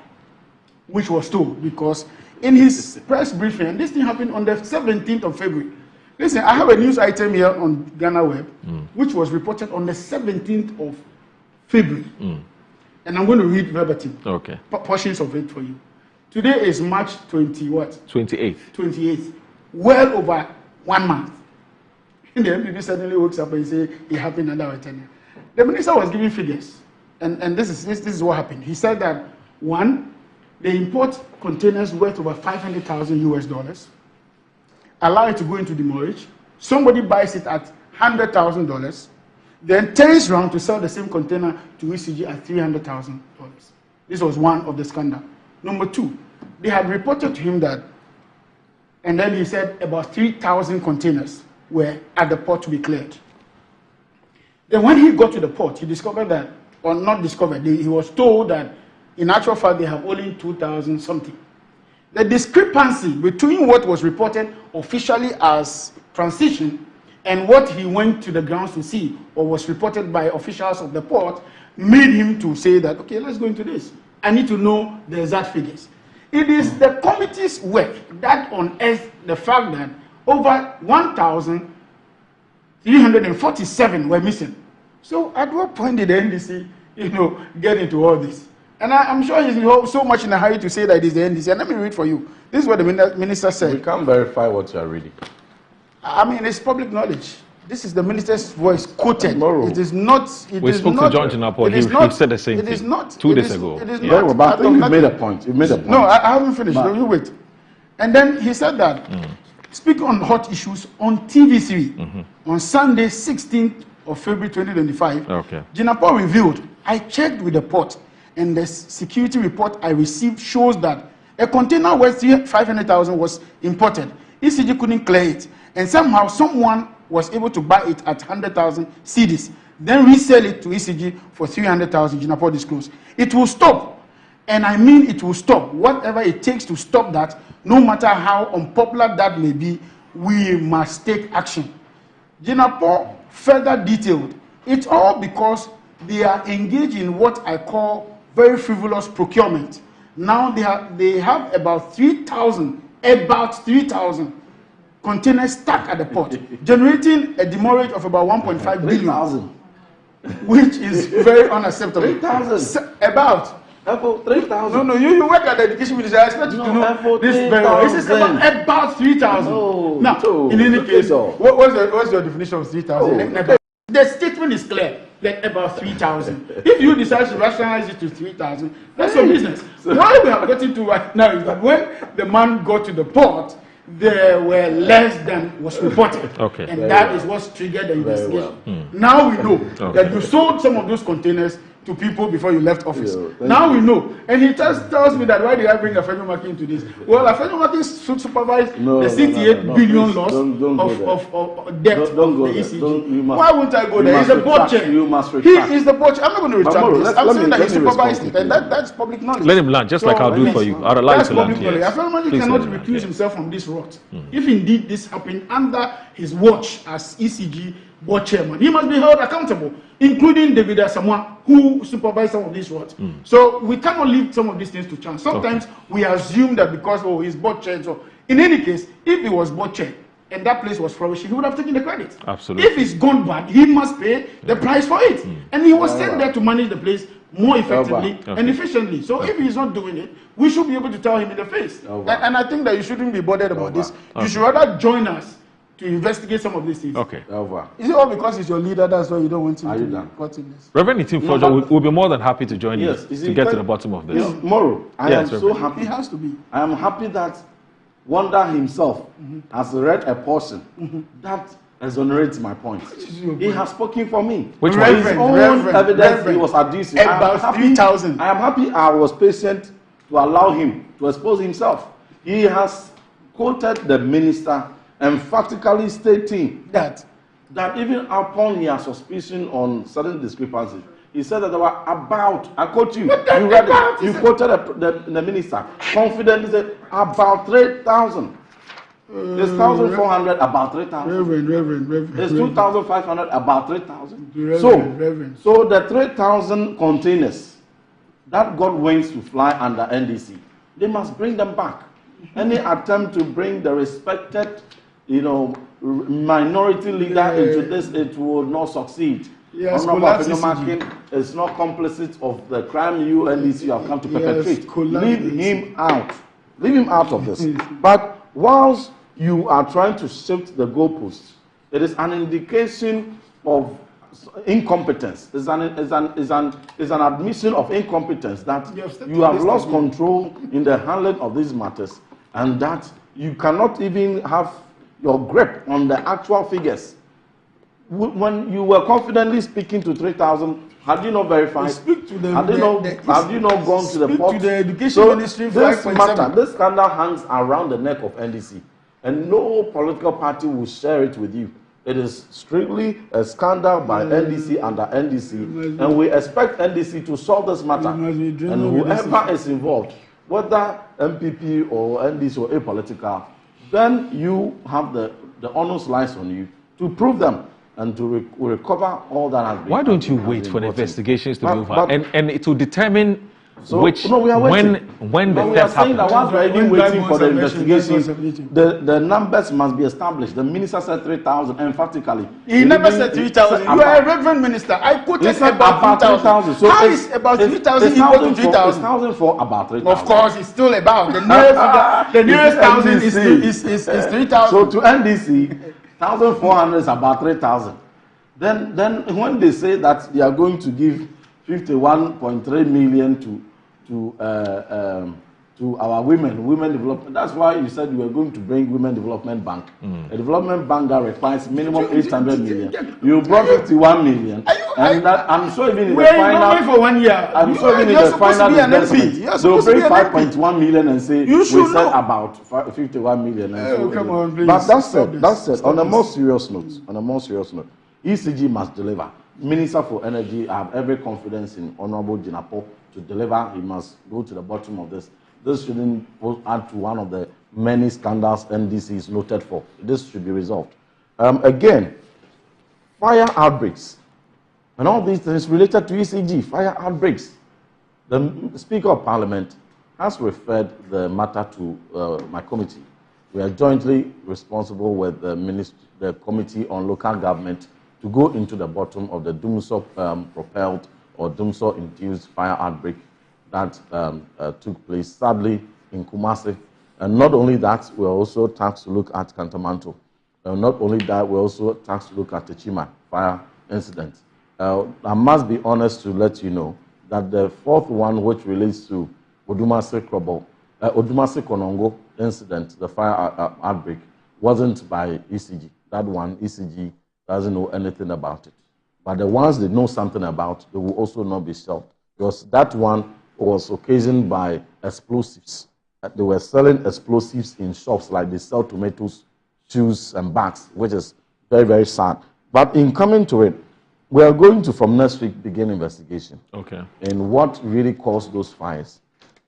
which was told, because in his press briefing, and this thing happened on the 17th of February. Listen, I have a news item here on Ghana Web, which was reported on the 17th of February. And I'm going to read verbatim portions of it for you. Today is March 28th. 28th. Well over 1 month. And the MPP suddenly wakes up and say it happened under our tenure. The minister was giving figures, and this is what happened. He said that one, they import containers worth over $500,000 US, allow it to go into demurrage. Somebody buys it at $100,000, then turns around to sell the same container to ECG at $300,000. This was one of the scandal. Number two, they had reported to him that, and then he said about 3,000 containers were at the port to be cleared. Then when he got to the port, he discovered that, or not discovered, he was told that in actual fact they have only 2,000 something. The discrepancy between what was reported officially as transition and what he went to the grounds to see or was reported by officials of the port made him to say that, okay, let's go into this. I need to know the exact figures. It is the committee's work that unearthed the fact that over 1,347 were missing. So at what point did the NDC, get into all this? And I'm sure he's so much in a hurry to say that it is the NDC. And let me read for you. This is what the minister said. We can't verify what you are reading. I mean, it's public knowledge. This is the minister's voice quoted. Tomorrow. It is not. We spoke to John Junapor. He said the same thing. It is not. 2 days ago. It is not. not. But I think you made a point. You made a point. No, I haven't finished. No. You wait. And then he said that, speaking on hot issues on TV3 on Sunday, 16th of February 2025, Junapor revealed, I checked with the port, and the security report I received shows that a container worth 500,000 was imported. ECG couldn't clear it, and somehow someone was able to buy it at 100,000 cedis, then resell it to ECG for 300,000. Junapor disclosed. It will stop, and I mean it will stop. Whatever it takes to stop that, no matter how unpopular that may be, we must take action. Junapor further detailed, it's all because they are engaged in what I call very frivolous procurement. Now they have about 3,000 containers stuck at the port, generating a demurrage of about 1.5 billion, which is very unacceptable. 3,000? About 3,000? No, you work at the education ministry. I expect you to know this very well. This is about 3,000. No, now, in any case, what's your definition of 3,000? The statement is clear. Like about 3,000. If you decide to rationalize it to 3,000, that's your business. What we have gotten to right now is that when the man got to the port, there were less than was reported. And that is what triggered the investigation. Now we know that you sold some of those containers to people before you left office. Now we know. And he just tells me that why did I bring Afenyo Maki into this? Well, Afenyo Maki should supervise the 68 billion loss of debt of the ECG. Why wouldn't I go there? He's a board chair. You must He is the board chair. I'm not going to retract this. I'm saying that he supervised it. And that's public knowledge. Let him land, just like I'll do for you. I'd allow you to land. Afenyo Maki cannot recuse himself from this rot. If indeed this happened under his watch as ECG board chairman, he must be held accountable, including David Asamoah, who supervised some of these roads. So we cannot leave some of these things to chance. Sometimes we assume that because he's board chair. So in any case, if he was board chair and that place was flourishing, he would have taken the credit. Absolutely. If it's gone bad, he must pay the price for it. And he was sent there to manage the place more effectively and efficiently. So if he's not doing it, we should be able to tell him in the face. And I think that you shouldn't be bothered about this. You should rather join us to investigate some of these things. Is it all because he's your leader, that's why you don't want him to be caught in this? Reverend Itim Fojo will be more than happy to join you to get to the bottom of this. Tomorrow, I am so happy. He has to be. I am happy that Wonder himself has read a portion that exonerates my point. He has spoken for me. Which one? His own evidence he was adducing. About 3,000. I am happy I was patient to allow him to expose himself. He has quoted the minister emphatically stating that even upon his suspicion on certain discrepancies, he said that there were about, I quote you, you read it, you quoted the minister, confidently said about 3,000 It's 1,400, about 3,000. Reverend. It's 2,500, about 3,000. Reverend. So the 3,000 containers that got wings to fly under NDC, they must bring them back. Any attempt to bring the respected, minority leader into this, it will not succeed. Yes, is not complicit of the crime you NDC have come to perpetrate. Leave him out. Leave him out of this. But whilst you are trying to shift the goalposts, it is an indication of incompetence. It's an admission of incompetence that you have lost control in the handling of these matters, and that you cannot even have your grip on the actual figures. When you were confidently speaking to 3,000, had you not verified? Speak to them. Had you not gone to the port? To the education ministry. This matter, this scandal hangs around the neck of NDC, and no political party will share it with you. It is strictly a scandal by NDC under NDC, and we expect NDC to solve this matter. And whoever is involved, whether MPP or NDC or apolitical, then you have the onus lies on you to prove them and to recover all that has been. Why don't you wait for the investigations to move on and to determine when the theft happened? Once we are even waiting for the investigations, the numbers must be established. The minister said 3,000 emphatically. He never said 3,000. You are a reverend minister. I quoted about 3,000. So how is about 3,000 equal to 3,000? It's 1,000 for about 3,000. Of course, it's still about. The nearest 1,000 is 3,000. So to NDC, 1,400 is about 3,000. Then when they say that they are going to give 51.3 million to our women development, that's why you said you were going to bring women development bank. A development bank that requires minimum 800 million. You brought 51 million. I'm sure even in the final for 1 year. I'm sure even in the final investment, they'll bring 5.1 million and say we said about 51 million. Come on, please. But that's said. On a more serious note, ECG must deliver. Minister for Energy, I have every confidence in Honorable Jinapo to deliver. He must go to the bottom of this. This shouldn't add to one of the many scandals NDC is noted for. This should be resolved. Again, fire outbreaks and all these things related to ECG, fire outbreaks. The Speaker of Parliament has referred the matter to my committee. We are jointly responsible with the Committee on Local Government to go into the bottom of the Dumsor-propelled or Dumsor-induced fire outbreak that took place, sadly, in Kumasi. And not only that, we're also tasked to look at Kantamanto. Not only that, we're also tasked to look at the Chima fire incident. I must be honest to let you know that the fourth one, which relates to Odumase Konongo incident, the fire outbreak, wasn't by ECG. That one, ECG doesn't know anything about it. But the ones they know something about, they will also not be solved. Because that one was occasioned by explosives. They were selling explosives in shops like they sell tomatoes, shoes, and bags, which is very, very sad. But in coming to it, we are going to, from next week, begin investigation. Okay. In what really caused those fires,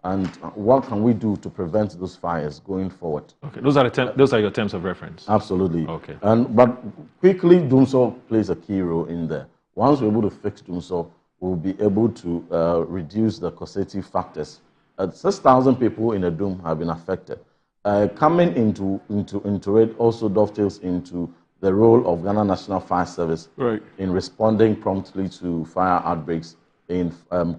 and what can we do to prevent those fires going forward. Okay, those are your terms of reference. Absolutely. Okay. But quickly, Dumsor plays a key role in there. Once we're able to fix Dumsor, we'll be able to reduce the causative factors. 6,000 people in the Dum have been affected. Coming into it also dovetails into the role of Ghana National Fire Service in responding promptly to fire outbreaks, in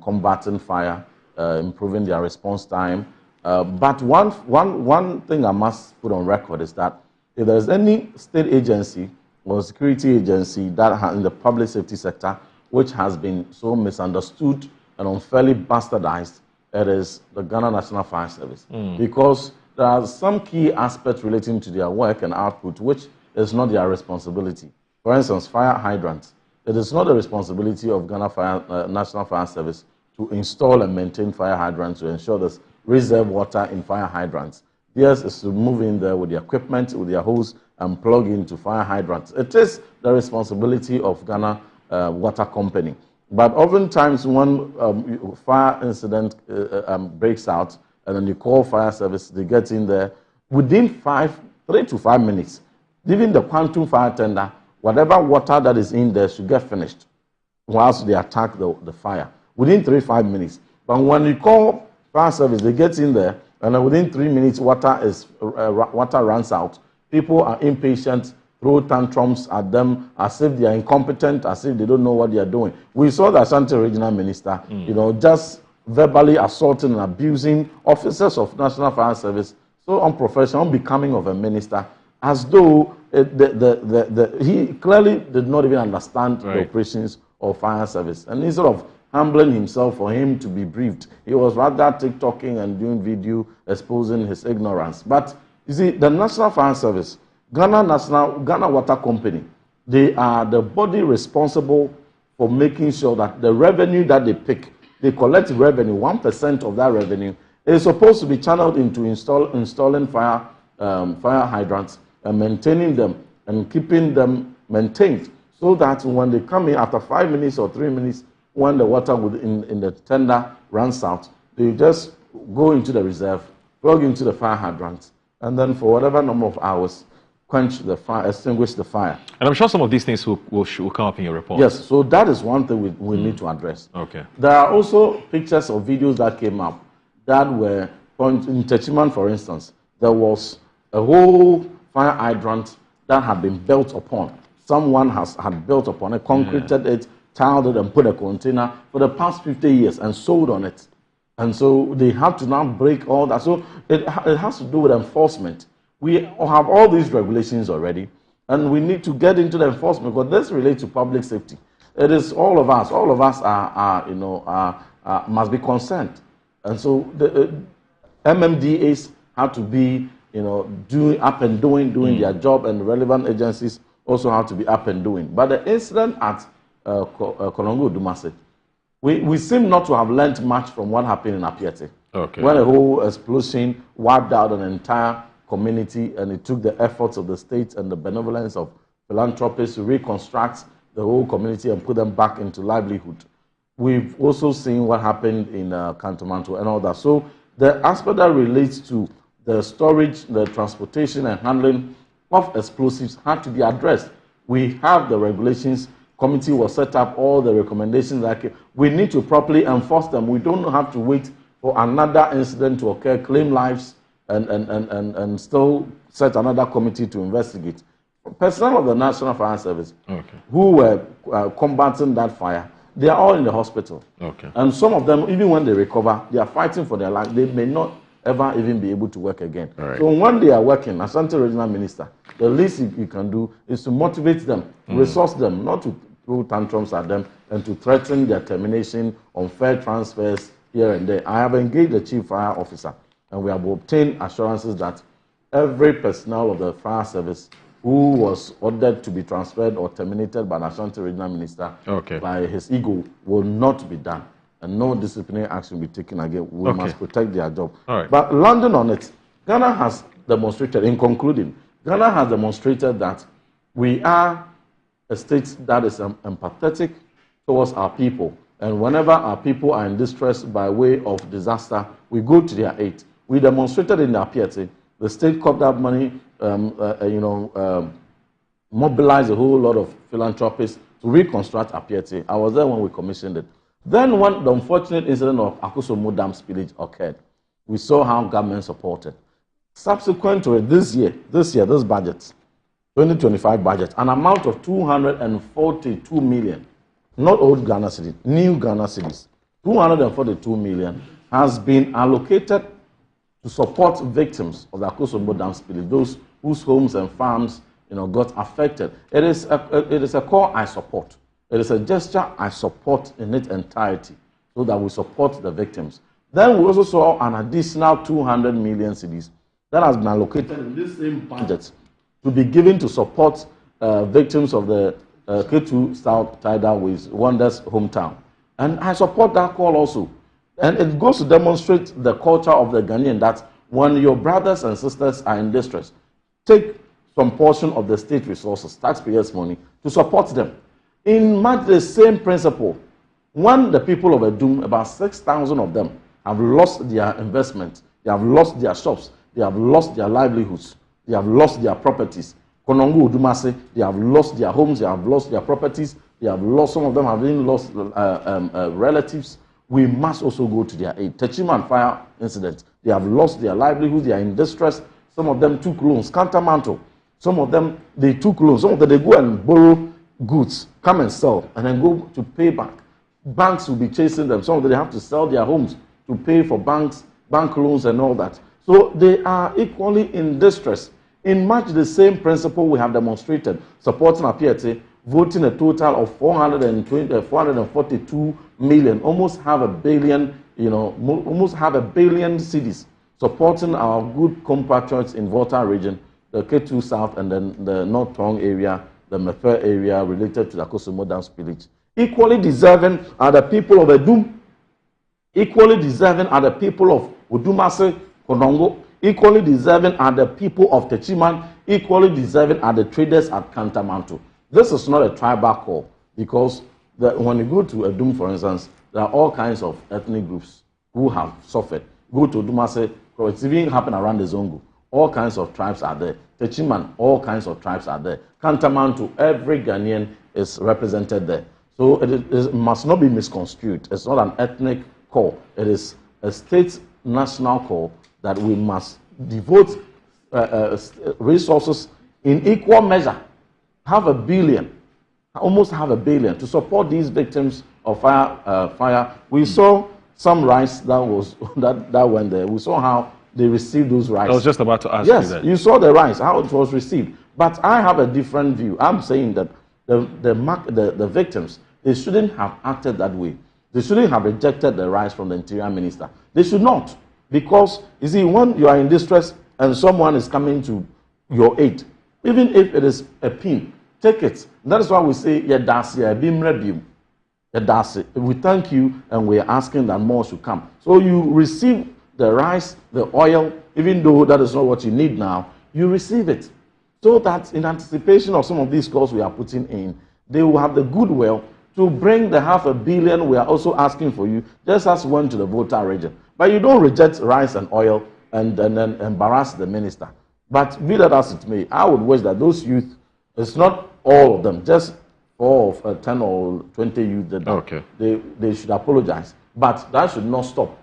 combating fire, improving their response time. But one thing I must put on record is that if there's any state agency or security agency that in the public safety sector which has been so misunderstood and unfairly bastardized, it is the Ghana National Fire Service. Because there are some key aspects relating to their work and output which is not their responsibility. For instance, fire hydrants. It is not the responsibility of Ghana National Fire Service to install and maintain fire hydrants to ensure there's reserve water in fire hydrants. Theirs is to move in there with the equipment, with their hose, and plug into fire hydrants. It is the responsibility of Ghana Water Company. But oftentimes when fire incident breaks out, and then you call fire service, they get in there, within 30 3 to 5 minutes. Even the quantum fire tender, whatever water that is in there should get finished whilst they attack the fire within 3 to 5 minutes. But when you call fire service, they get in there, and within 3 minutes, water runs out. People are impatient, throw tantrums at them as if they are incompetent, as if they don't know what they are doing. We saw the Ashanti regional minister, just verbally assaulting and abusing officers of National Fire Service, so unprofessional, unbecoming of a minister, as though he clearly did not even understand the operations of fire service. And instead of humbling himself for him to be briefed, he was rather TikToking and doing video exposing his ignorance. But you see, the National Fire Service, Ghana Water Company, they are the body responsible for making sure that the revenue that they pick, they collect revenue, 1% of that revenue is supposed to be channeled into installing fire hydrants and maintaining them and keeping them maintained, so that when they come in after 5 minutes or 3 minutes, when the water in the tender runs out, they just go into the reserve, plug into the fire hydrants, and then for whatever number of hours, quench the fire, extinguish the fire. And I'm sure some of these things will come up in your report. Yes, so that is one thing we need to address. Okay. There are also pictures or videos that came up that were, in Techiman, for instance, there was a whole fire hydrant that had been built upon. Someone had built upon it, concreted it, tiled it, and put a container for the past 50 years and sold on it. And so they have to now break all that. So it has to do with enforcement. We have all these regulations already, and we need to get into the enforcement, because this relates to public safety. It is all of us. All of us must be concerned. And so the MMDAs have to be, doing their job, and relevant agencies also have to be up and doing. But the incident at Kolongo Dumase, we seem not to have learned much from what happened in Apiete. Okay. When a whole explosion wiped out an entire community, and it took the efforts of the state and the benevolence of philanthropists to reconstruct the whole community and put them back into livelihood. We've also seen what happened in Kantomanto and all that. So the aspect that relates to the storage, the transportation and handling of explosives had to be addressed. We have the regulations, committee was set up, all the recommendations that came. We need to properly enforce them. We don't have to wait for another incident to occur, claim lives, and still set another committee to investigate. Personnel of the National Fire Service who were combating that fire, they are all in the hospital. And some of them, even when they recover, they are fighting for their life. They may not ever even be able to work again. So when they are working, Ashanti Regional Minister, the least you can do is to motivate them, resource them, not to throw tantrums at them and to threaten their termination, unfair transfers here and there. I have engaged the Chief Fire Officer, and we have obtained assurances that every personnel of the fire service who was ordered to be transferred or terminated by the Ashanti Regional Minister by his ego will not be done, and no disciplinary action will be taken again. We must protect their job. But landing on it, Ghana has demonstrated, in concluding, Ghana has demonstrated that we are a state that is empathetic towards our people. And whenever our people are in distress by way of disaster, we go to their aid. We demonstrated in the Apiete. The state copped that money, mobilized a whole lot of philanthropists to reconstruct Apiete. I was there when we commissioned it. Then when the unfortunate incident of Akusomu Dam spillage occurred, we saw how government supported. Subsequent to it, this budget, 2025 budget, an amount of 242 million, not old Ghana cedis, new Ghana cedis, 242 million has been allocated to support victims of the Akosombo Dam spillage, those whose homes and farms got affected. It is a call I support. It is a gesture I support in its entirety, so that we support the victims. Then we also saw an additional 200 million cedis that has been allocated in this same budget to be given to support victims of the K2 South Tidal with Wonders hometown. And I support that call also. And it goes to demonstrate the culture of the Ghanaian that when your brothers and sisters are in distress, take some portion of the state resources, taxpayers' money, to support them. In much the same principle, when the people of Edum, about 6,000 of them, have lost their investment, they have lost their shops, they have lost their livelihoods, they have lost their properties. Konongo Udumase, they have lost their homes, they have lost their properties, they have lost, some of them have even lost relatives. We must also go to their aid. Techiman fire incident, they have lost their livelihood, they are in distress. Some of them took loans, countermantle. Some of them, they took loans. Some of them, they go and borrow goods, come and sell, and then go to pay back. Banks will be chasing them. Some of them, they have to sell their homes to pay for bank loans and all that. So they are equally in distress. In much the same principle we have demonstrated, supporting Apiete, voting a total of 442 million, almost half a billion, almost half a billion cedis, supporting our good compatriots in Volta region, the K2 South and then the North Tong area, the Mefer area related to the Kosomo Dam spillage. Equally deserving are the people of Edum. Equally deserving are the people of Udumase, Konongo. Equally deserving are the people of Techiman. Equally deserving are the traders at Kantamanto. This is not a tribal call because when you go to Edum, for instance, there are all kinds of ethnic groups who have suffered. Go to Udumase, it's even happened around the Zongo. All kinds of tribes are there. Techiman, all kinds of tribes are there. Kantamanto, every Ghanaian is represented there. So it must not be misconstrued. It's not an ethnic call. It is a state national call that we must devote resources in equal measure, almost half a billion, to support these victims of fire. We saw some rights that went there. We saw how they received those rights. I was just about to ask you that. Yes, you saw the rights, how it was received. But I have a different view. I'm saying that the victims, they shouldn't have acted that way. They shouldn't have rejected the rights from the Interior Minister. They should not. Because, you see, when you are in distress and someone is coming to your aid, even if it is a pin, take it. That is why we say, we thank you and we are asking that more should come. So you receive the rice, the oil, even though that is not what you need now, you receive it. So that in anticipation of some of these calls we are putting in, they will have the goodwill to bring the $500 million we are also asking for you, just as went to the Volta region. But you don't reject rice and oil and then embarrass the minister. But be that as it may, I would wish that those youth, it's not all of them, just 4 of 10 or 20 youth, they should apologize. But that should not stop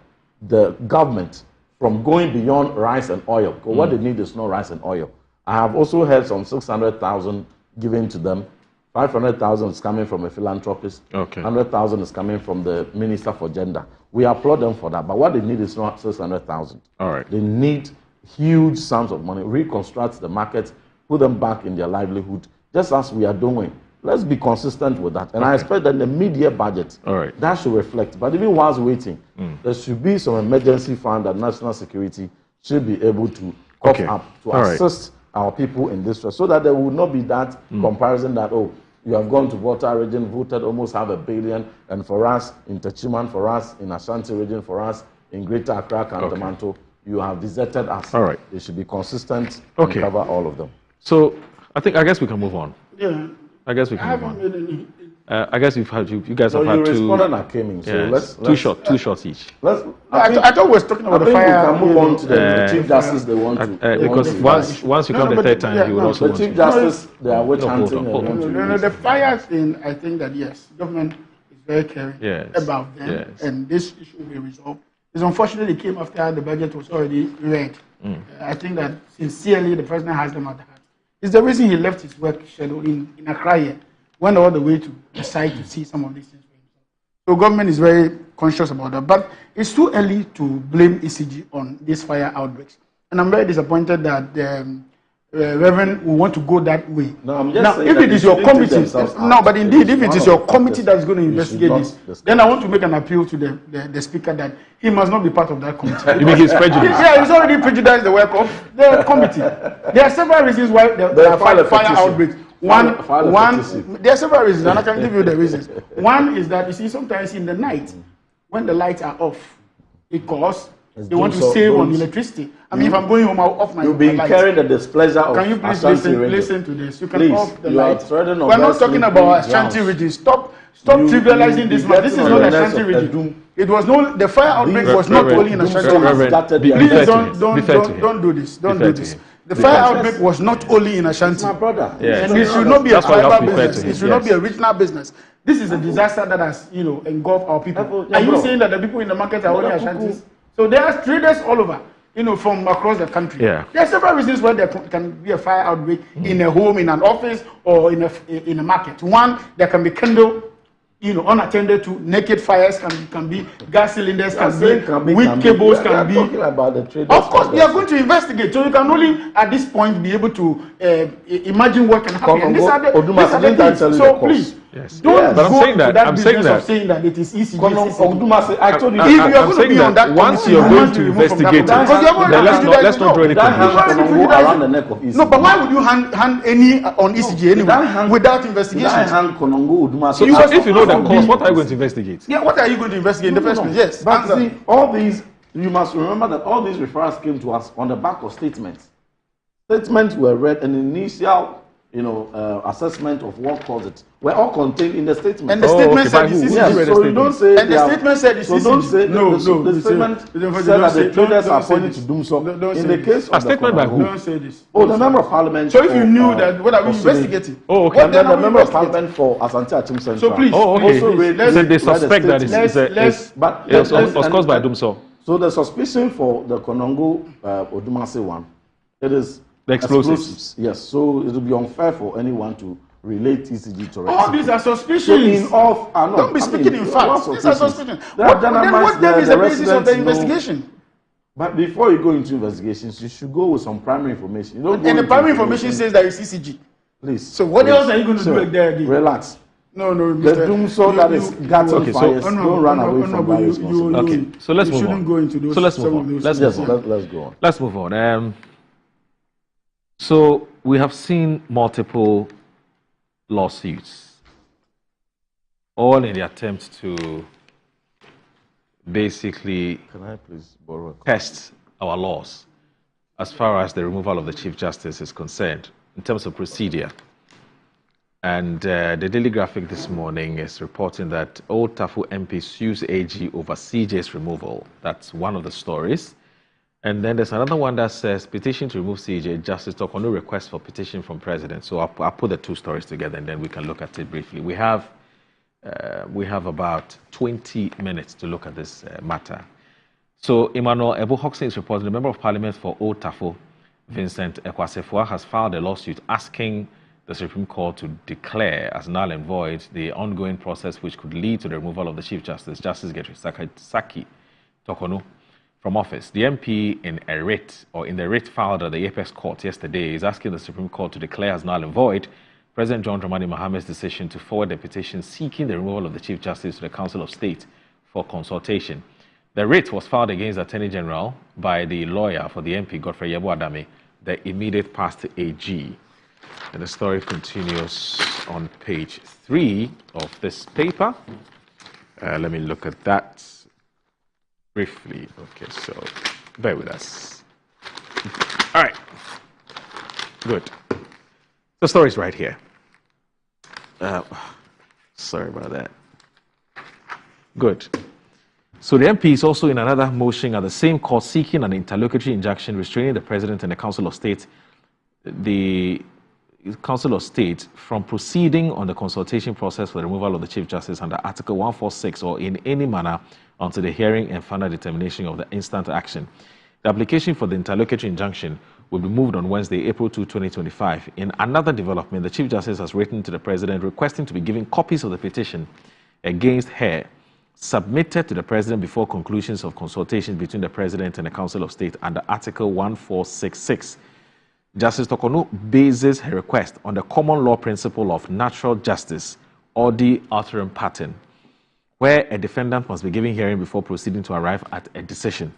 the government from going beyond rice and oil. Because what they need is not rice and oil. I have also heard some 600,000 given to them. 500,000 is coming from a philanthropist. 100,000 is coming from the Minister for Gender. We applaud them for that. But what they need is not 600,000. All right. They need huge sums of money, reconstruct the market, put them back in their livelihood, just as we are doing. Let's be consistent with that. And I expect that in the mid-year budget, that should reflect. But even whilst waiting, there should be some emergency fund that national security should be able to cough up to assist our people in distress, so that there will not be that comparison that, oh, you have gone to Volta region, voted almost $500 million, and for us in Techiman, for us in Ashanti region, for us in Greater Accra, Kantamanto, you have deserted us. All right. They should be consistent and cover all of them. So I guess we can move on. Yeah. I guess we can move on. I guess you guys have had two. Responded and came in, so let's two shots each. I thought we were talking about the fire. We can move on to the Chief Justice. They want to because once you come the third time, you will also want to. The Chief Justice, they are witch hunting. The fire thing, I think that yes, government is very caring about them, and this issue will be resolved. It's unfortunately it came after the budget was already read. I think that sincerely the president has them at heart. It's the reason he left his work schedule in Accra here, went all the way to the site to see some of these things for himself. So government is very conscious about that. But it's too early to blame ECG on these fire outbreaks. And I'm very disappointed that the Reverend will want to go that way. No, if it is your committee, but indeed, if it is your committee that is going to investigate this, then I want to make an appeal to the speaker that he must not be part of that committee. You mean he's prejudiced? Yeah, he's already prejudiced the work of the committee. There are several reasons why there are fire outbreaks. One, there are several reasons, and I can give you the reasons. One is that, you see, sometimes in the night, when the lights are off, because they want to save on electricity. I mean, if I'm going home, I'll off my lights. You'll be incurring the displeasure of Can you please listen to this? You can off the lights. We're not talking about Ashanti region. Stop trivializing this man. This is not Ashanti region. It was the fire outbreak was not only in Ashanti region. Please don't do this. Don't do this. The fire outbreak was not only in Ashanti. My brother. Yes. And it should not be a tribal business. It should not be a regional business. This is a disaster that has, engulfed our people. Are you saying that the people in the market are only Ashantis? So there are traders all over, from across the country. Yeah. There are several reasons why there can be a fire outbreak in a home, in an office, or in a market. One, there can be candle, unattended to. Naked fires can be, gas cylinders can be, weak cables can be. Talking about the traders. Of course, we are going to investigate. So you can only, at this point, be able to imagine what can happen. And these are the things. So please, don't go to that business of saying that it is easy. I told you. If you are going to be on that, once you're going to investigate it, let's not do anything. Around the neck of ECG. No, but why would you hand any on ECG anyway without investigation? So if you know the cause, what are you going to investigate? Yeah, what are you going to investigate in the first place? Yes. But see, all these, you must remember that all these referrals came to us on the back of statements. Statements were read, an initial, assessment of what caused it were all contained in the statement. And the statement said it's ECG. So you don't say. And the statement said it's ECG. So don't say. The statement said that the traders are pointing to doom. So in the case of a statement by who? Don't say this. Oh, the member of parliament. So if you knew that, what are we investigating? Oh, okay. And then the member of parliament for Asante Achim Central. So please. Oh, okay. So they suspect that it's caused by Dumso. So the suspicion for the Konongo Odumase one, it is the explosives. Yes. So it would be unfair for anyone to relate ECG to all these are suspicions. Don't be speaking in facts. These are suspicions. What then is the basis of the investigation? But before you go into investigations, you should go with some primary information. And the primary information says that it's ECG. Please. So what else are you going to do there? Relax. No, the Dumso that is gathering fires. Don't run away from that responsibility. Okay, so let's move on. Shouldn't go into those. So let's move on. Let's go on. Let's move on. So we have seen multiple lawsuits, all in the attempt to basically test our laws as far as the removal of the Chief Justice is concerned in terms of procedure. And the Daily Graphic this morning is reporting that Old Tafu MP sues AG over CJ's removal. That's one of the stories. And then there's another one that says petition to remove CJ, Justice Tokono request for petition from President. So I'll put the two stories together and then we can look at it briefly. We have about 20 minutes to look at this matter. So Emmanuel Ebu-Hoxton is reporting the Member of Parliament for Old Tafu, Vincent Ekwasefua, has filed a lawsuit asking the Supreme Court to declare as null and void the ongoing process which could lead to the removal of the Chief Justice, Justice Getri Saki Tokono, from office. The MP in the writ filed at the Apex Court yesterday is asking the Supreme Court to declare as null and void President John Dramani Mahamad's decision to forward the petition seeking the removal of the Chief Justice to the Council of State for consultation. The writ was filed against the Attorney General by the lawyer for the MP, Godfrey Yebo Adame, the immediate past AG. And the story continues on page 3 of this paper. Let me look at that briefly. Okay, so bear with us. All right. Good. The story's right here. Sorry about that. Good. So the MP is also in another motion at the same court seeking an interlocutory injunction restraining the President and the Council of State, from proceeding on the consultation process for the removal of the Chief Justice under Article 146 or in any manner until the hearing and final determination of the instant action. The application for the interlocutory injunction will be moved on Wednesday, April 2, 2025. In another development, the Chief Justice has written to the President requesting to be given copies of the petition against her submitted to the President before conclusions of consultations between the President and the Council of State under Article 1466. Justice Tokono bases her request on the common law principle of natural justice, or the alterum pattern, where a defendant must be given hearing before proceeding to arrive at a decision.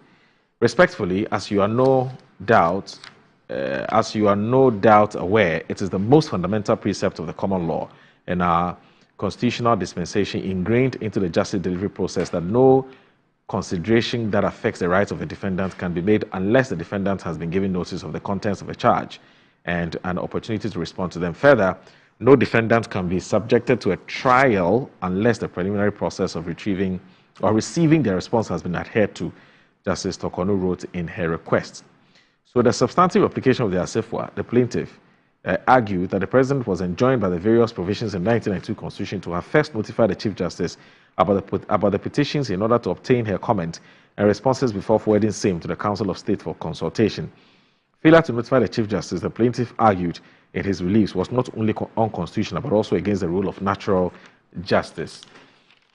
Respectfully, as you are no doubt aware, it is the most fundamental precept of the common law and our constitutional dispensation ingrained into the justice delivery process that no consideration that affects the rights of a defendant can be made unless the defendant has been given notice of the contents of a charge and an opportunity to respond to them. Further, no defendant can be subjected to a trial unless the preliminary process of retrieving or receiving their response has been adhered to, Justice Tokono wrote in her request. So the substantive application of the ASEFWA, the plaintiff, argued that the President was enjoined by the various provisions in the 1992 Constitution to have first notified the Chief Justice about the petitions in order to obtain her comment and responses before forwarding same to the Council of State for consultation. Failure to notify the Chief Justice, the plaintiff argued in his reliefs, was not only unconstitutional but also against the rule of natural justice.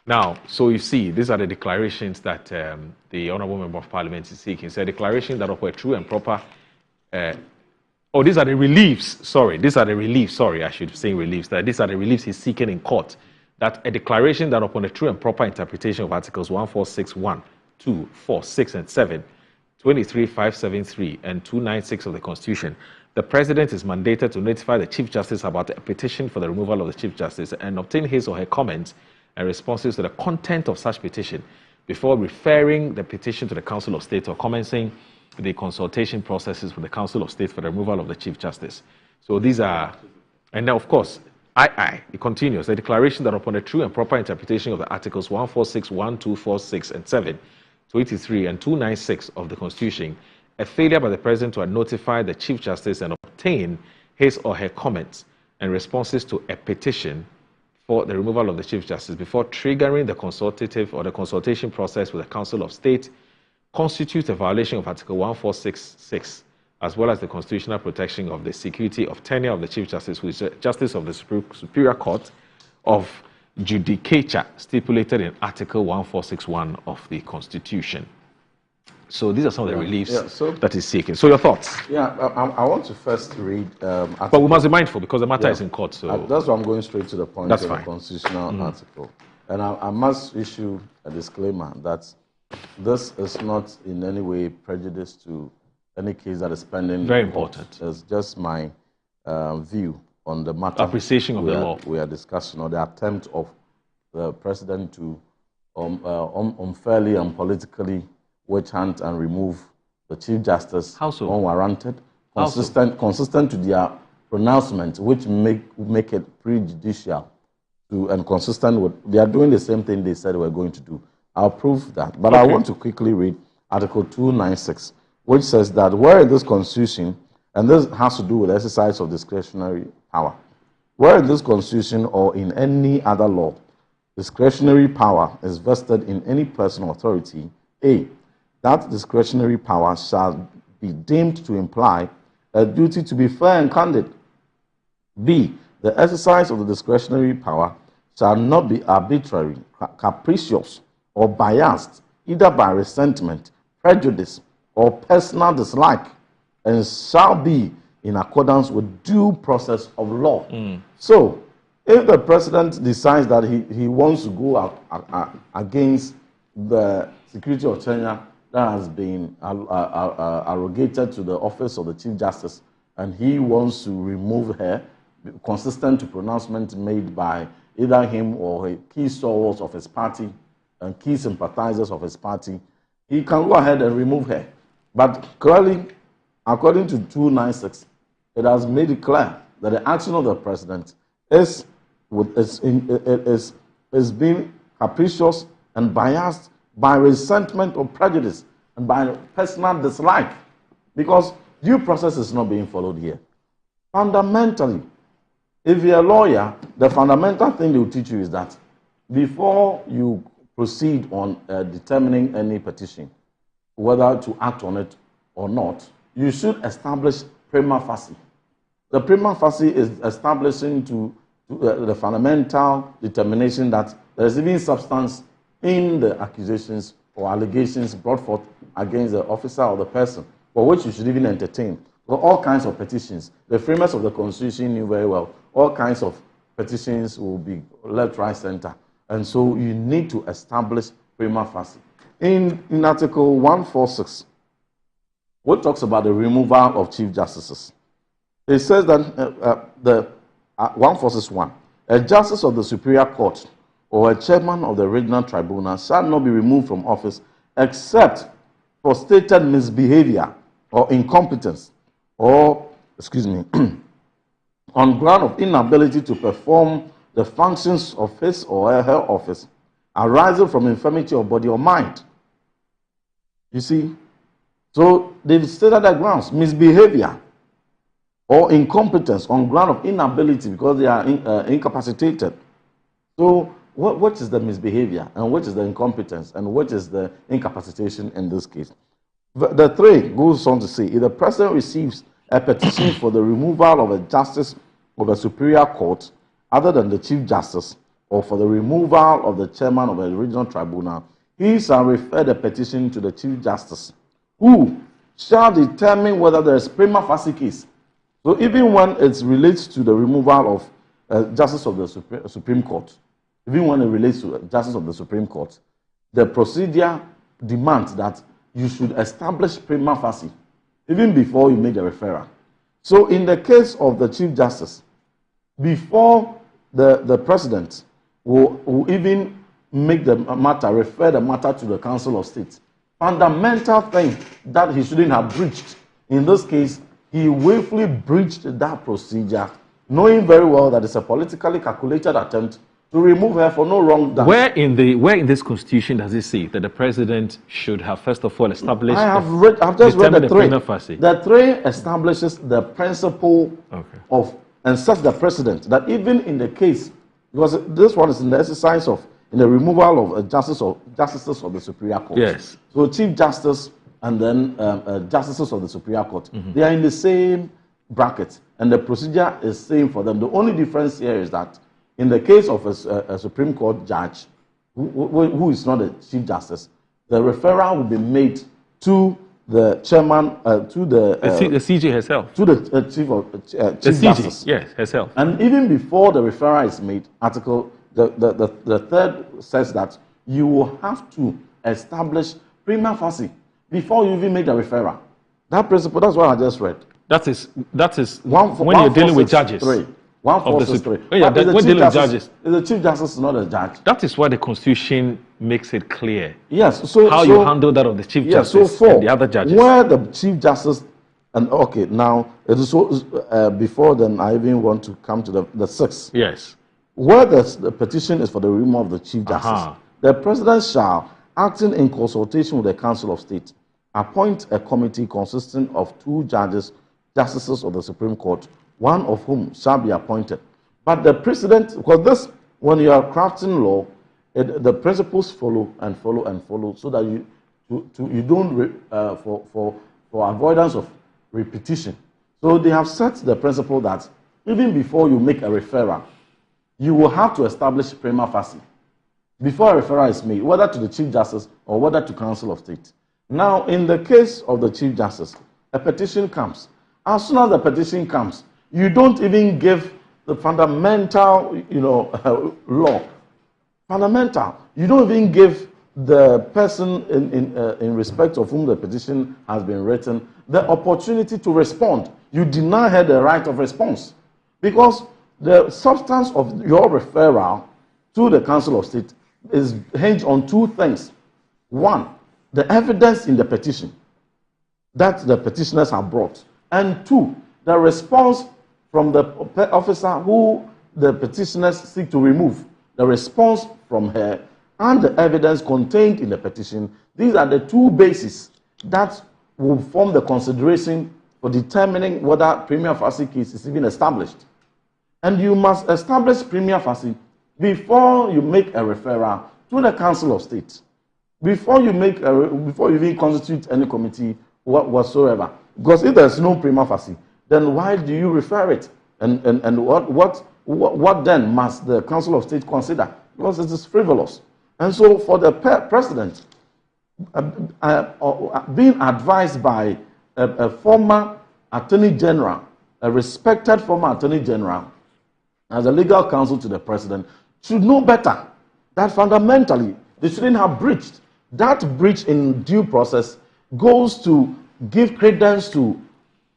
Now, so you see, these are the declarations that the Honourable Member of Parliament is seeking. It's a declaration that upon true and proper... these are the reliefs. Sorry, these are the reliefs. Sorry, I should say reliefs. That these are the reliefs he's seeking in court. That a declaration that upon a true and proper interpretation of Articles 146(1), 2, 4, 6, and 7, 23, 573, and 296 of the Constitution, the President is mandated to notify the Chief Justice about a petition for the removal of the Chief Justice and obtain his or her comments and responses to the content of such petition before referring the petition to the Council of State or commencing the consultation processes with the Council of State for the removal of the Chief Justice. So these are, and now of course, it continues, the declaration that upon a true and proper interpretation of the Articles 146, 1, 2, 4, 6, and 7, 283, and 296 of the Constitution, a failure by the President to notify the Chief Justice and obtain his or her comments and responses to a petition for the removal of the Chief Justice before triggering the consultative or the consultation process with the Council of State constitutes a violation of Article 1466, as well as the constitutional protection of the security of tenure of the Chief Justice, who is Justice of the Superior Court of Judicature, stipulated in Article 1461 of the Constitution. So these are some of the reliefs that is seeking. So your thoughts? Yeah, I want to first read... but we must be mindful because the matter is in court. So that's why I'm going straight to the point of the constitutional article. And I must issue a disclaimer that this is not in any way prejudice to any case that is pending. Very important. It's just my view on the matter. Appreciation of the law. We are discussing, or the attempt of the President to unfairly and politically witch hunt and remove the Chief Justice unwarranted, consistent to their pronouncement, which make it prejudicial to and consistent with. They are doing the same thing they said they were going to do. I'll prove that, but I want to quickly read Article 296, which says that where in this Constitution, and this has to do with exercise of discretionary power, where in this Constitution or in any other law, discretionary power is vested in any person or authority, A, that discretionary power shall be deemed to imply a duty to be fair and candid. B, the exercise of the discretionary power shall not be arbitrary, capricious, or biased, either by resentment, prejudice, or personal dislike, and shall be in accordance with due process of law. So, if the President decides that he wants to go against the security of tenure that has been arrogated to the office of the Chief Justice, and he wants to remove her, consistent to pronouncement made by either him or key stalwarts of his party and key sympathizers of his party, he can go ahead and remove her. But clearly, according to 296, it has made it clear that the action of the President is being capricious and biased by resentment or prejudice and by personal dislike, because due process is not being followed here. Fundamentally, if you're a lawyer, the fundamental thing they will teach you is that before you proceed on determining any petition, whether to act on it or not, you should establish prima facie. The prima facie is establishing to the fundamental determination that there is even substance in the accusations or allegations brought forth against the officer or the person, for which you should even entertain. For all kinds of petitions, the framers of the Constitution knew very well, all kinds of petitions will be left, right, center. And so you need to establish prima facie. In Article 146, what talks about the removal of Chief Justices, it says that 146(1), a Justice of the Superior Court or a Chairman of the Regional Tribunal shall not be removed from office except for stated misbehavior or incompetence or, on ground of inability to perform the functions of his or her office arising from infirmity of body or mind. You see, So they've stated their grounds: misbehavior or incompetence on ground of inability because they are incapacitated. So what is the misbehavior and what is the incompetence and what is the incapacitation in this case? The 3 goes on to say, if the president receives a petition for the removal of a justice of a superior court other than the chief justice or for the removal of the chairman of a regional tribunal, he shall refer the petition to the chief justice, who shall determine whether there is prima facie case. So even when it relates to the removal of justice of the Supreme Court, even when it relates to justice of the Supreme Court, the procedure demands that you should establish prima facie even before you make the referral. So in the case of the Chief Justice, before the President will even make the matter, refer the matter to the Council of State, fundamental thing that he shouldn't have breached, in this case, he willfully breached that procedure, knowing very well that it's a politically calculated attempt to remove her for no wrong done. Where in this constitution does it say that the president should have first of all established? I've just read the 3. The 3 establishes the principle of and sets the precedent that even in the case, because this one is in the exercise of in the removal of justices of the Superior Court. Yes. So Chief Justice and then justices of the Superior Court, they are in the same bracket, and the procedure is same for them. The only difference here is that in the case of a Supreme Court judge who is not a Chief Justice, the referral will be made to the chairman, to the CJ herself, to the Chief Justice. Yes, herself. And even before the referral is made, the 3rd says that you will have to establish prima facie before you even make the referral. That principle, that's what I just read. That is when you're dealing with judges. 143. When dealing with judges, the Chief Justice is not a judge. That is why the Constitution makes it clear. Yes. So how you handle that of the Chief Justice and the other judges. Where the Chief Justice and now it is so, before then I even want to come to the 6th. Yes. Where the petition is for the removal of the Chief Justice, the President shall, acting in consultation with the Council of State, appoint a committee consisting of 2 judges, justices of the Supreme Court, one of whom shall be appointed. But the precedent, because this, when you are crafting law, the principles follow and follow and follow, so that you don't for avoidance of repetition. So they have set the principle that even before you make a referral, you will have to establish prima facie before a referral is made, whether to the Chief Justice or whether to Council of State. Now, in the case of the Chief Justice, a petition comes. As soon as the petition comes, you don't even give the fundamental, law. Fundamental. You don't even give the person in respect of whom the petition has been written the opportunity to respond. You deny her the right of response, because the substance of your referral to the Council of State is hinged on 2 things. 1, the evidence in the petition that the petitioners have brought, and 2, the response from the officer who the petitioners seek to remove, the response from her, and the evidence contained in the petition. These are the 2 bases that will form the consideration for determining whether prima facie case is even established. And you must establish prima facie before you make a referral to the Council of State, before you even constitute any committee whatsoever. Because if there's no prima facie, then why do you refer it? And what then must the Council of State consider? Because it is frivolous. And so for the President, being advised by a former Attorney General, a respected former Attorney General, as a legal counsel to the President, should know better that fundamentally they shouldn't have breached. That breach in due process goes to give credence to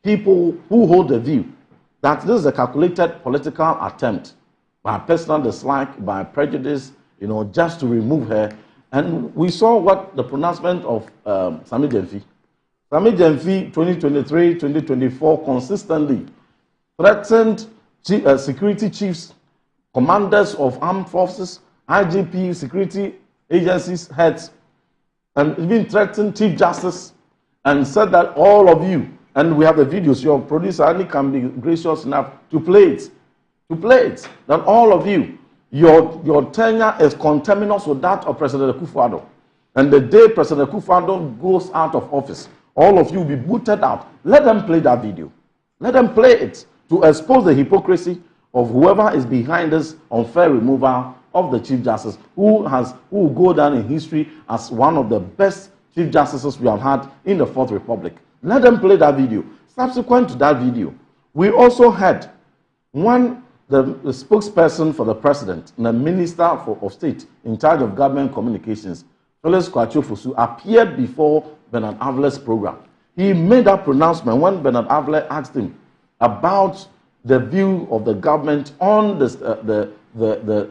people who hold the view that this is a calculated political attempt by personal dislike, by prejudice, just to remove her. And we saw what the pronouncement of Sami Gyamfi. Sami Gyamfi, 2023, 2024, consistently threatened security chiefs, commanders of armed forces, IGP, security agencies heads, and even threatened Chief Justice and said that all of you, and we have the videos, your producer Annie can be gracious enough to play it, that all of you, your tenure is conterminous with that of President Akufo-Addo. And the day President Akufo-Addo goes out of office, all of you will be booted out. Let them play that video. Let them play it to expose the hypocrisy of whoever is behind this unfair removal of the Chief Justice, who will go down in history as one of the best Chief Justices we have had in the Fourth Republic. Let them play that video. Subsequent to that video, we also had the spokesperson for the president and the Minister of State in charge of government communications, Felix Kwachio-Fosu, appeared before Bernard Avle's program. He made that pronouncement when Bernard Avle asked him about the view of the government on the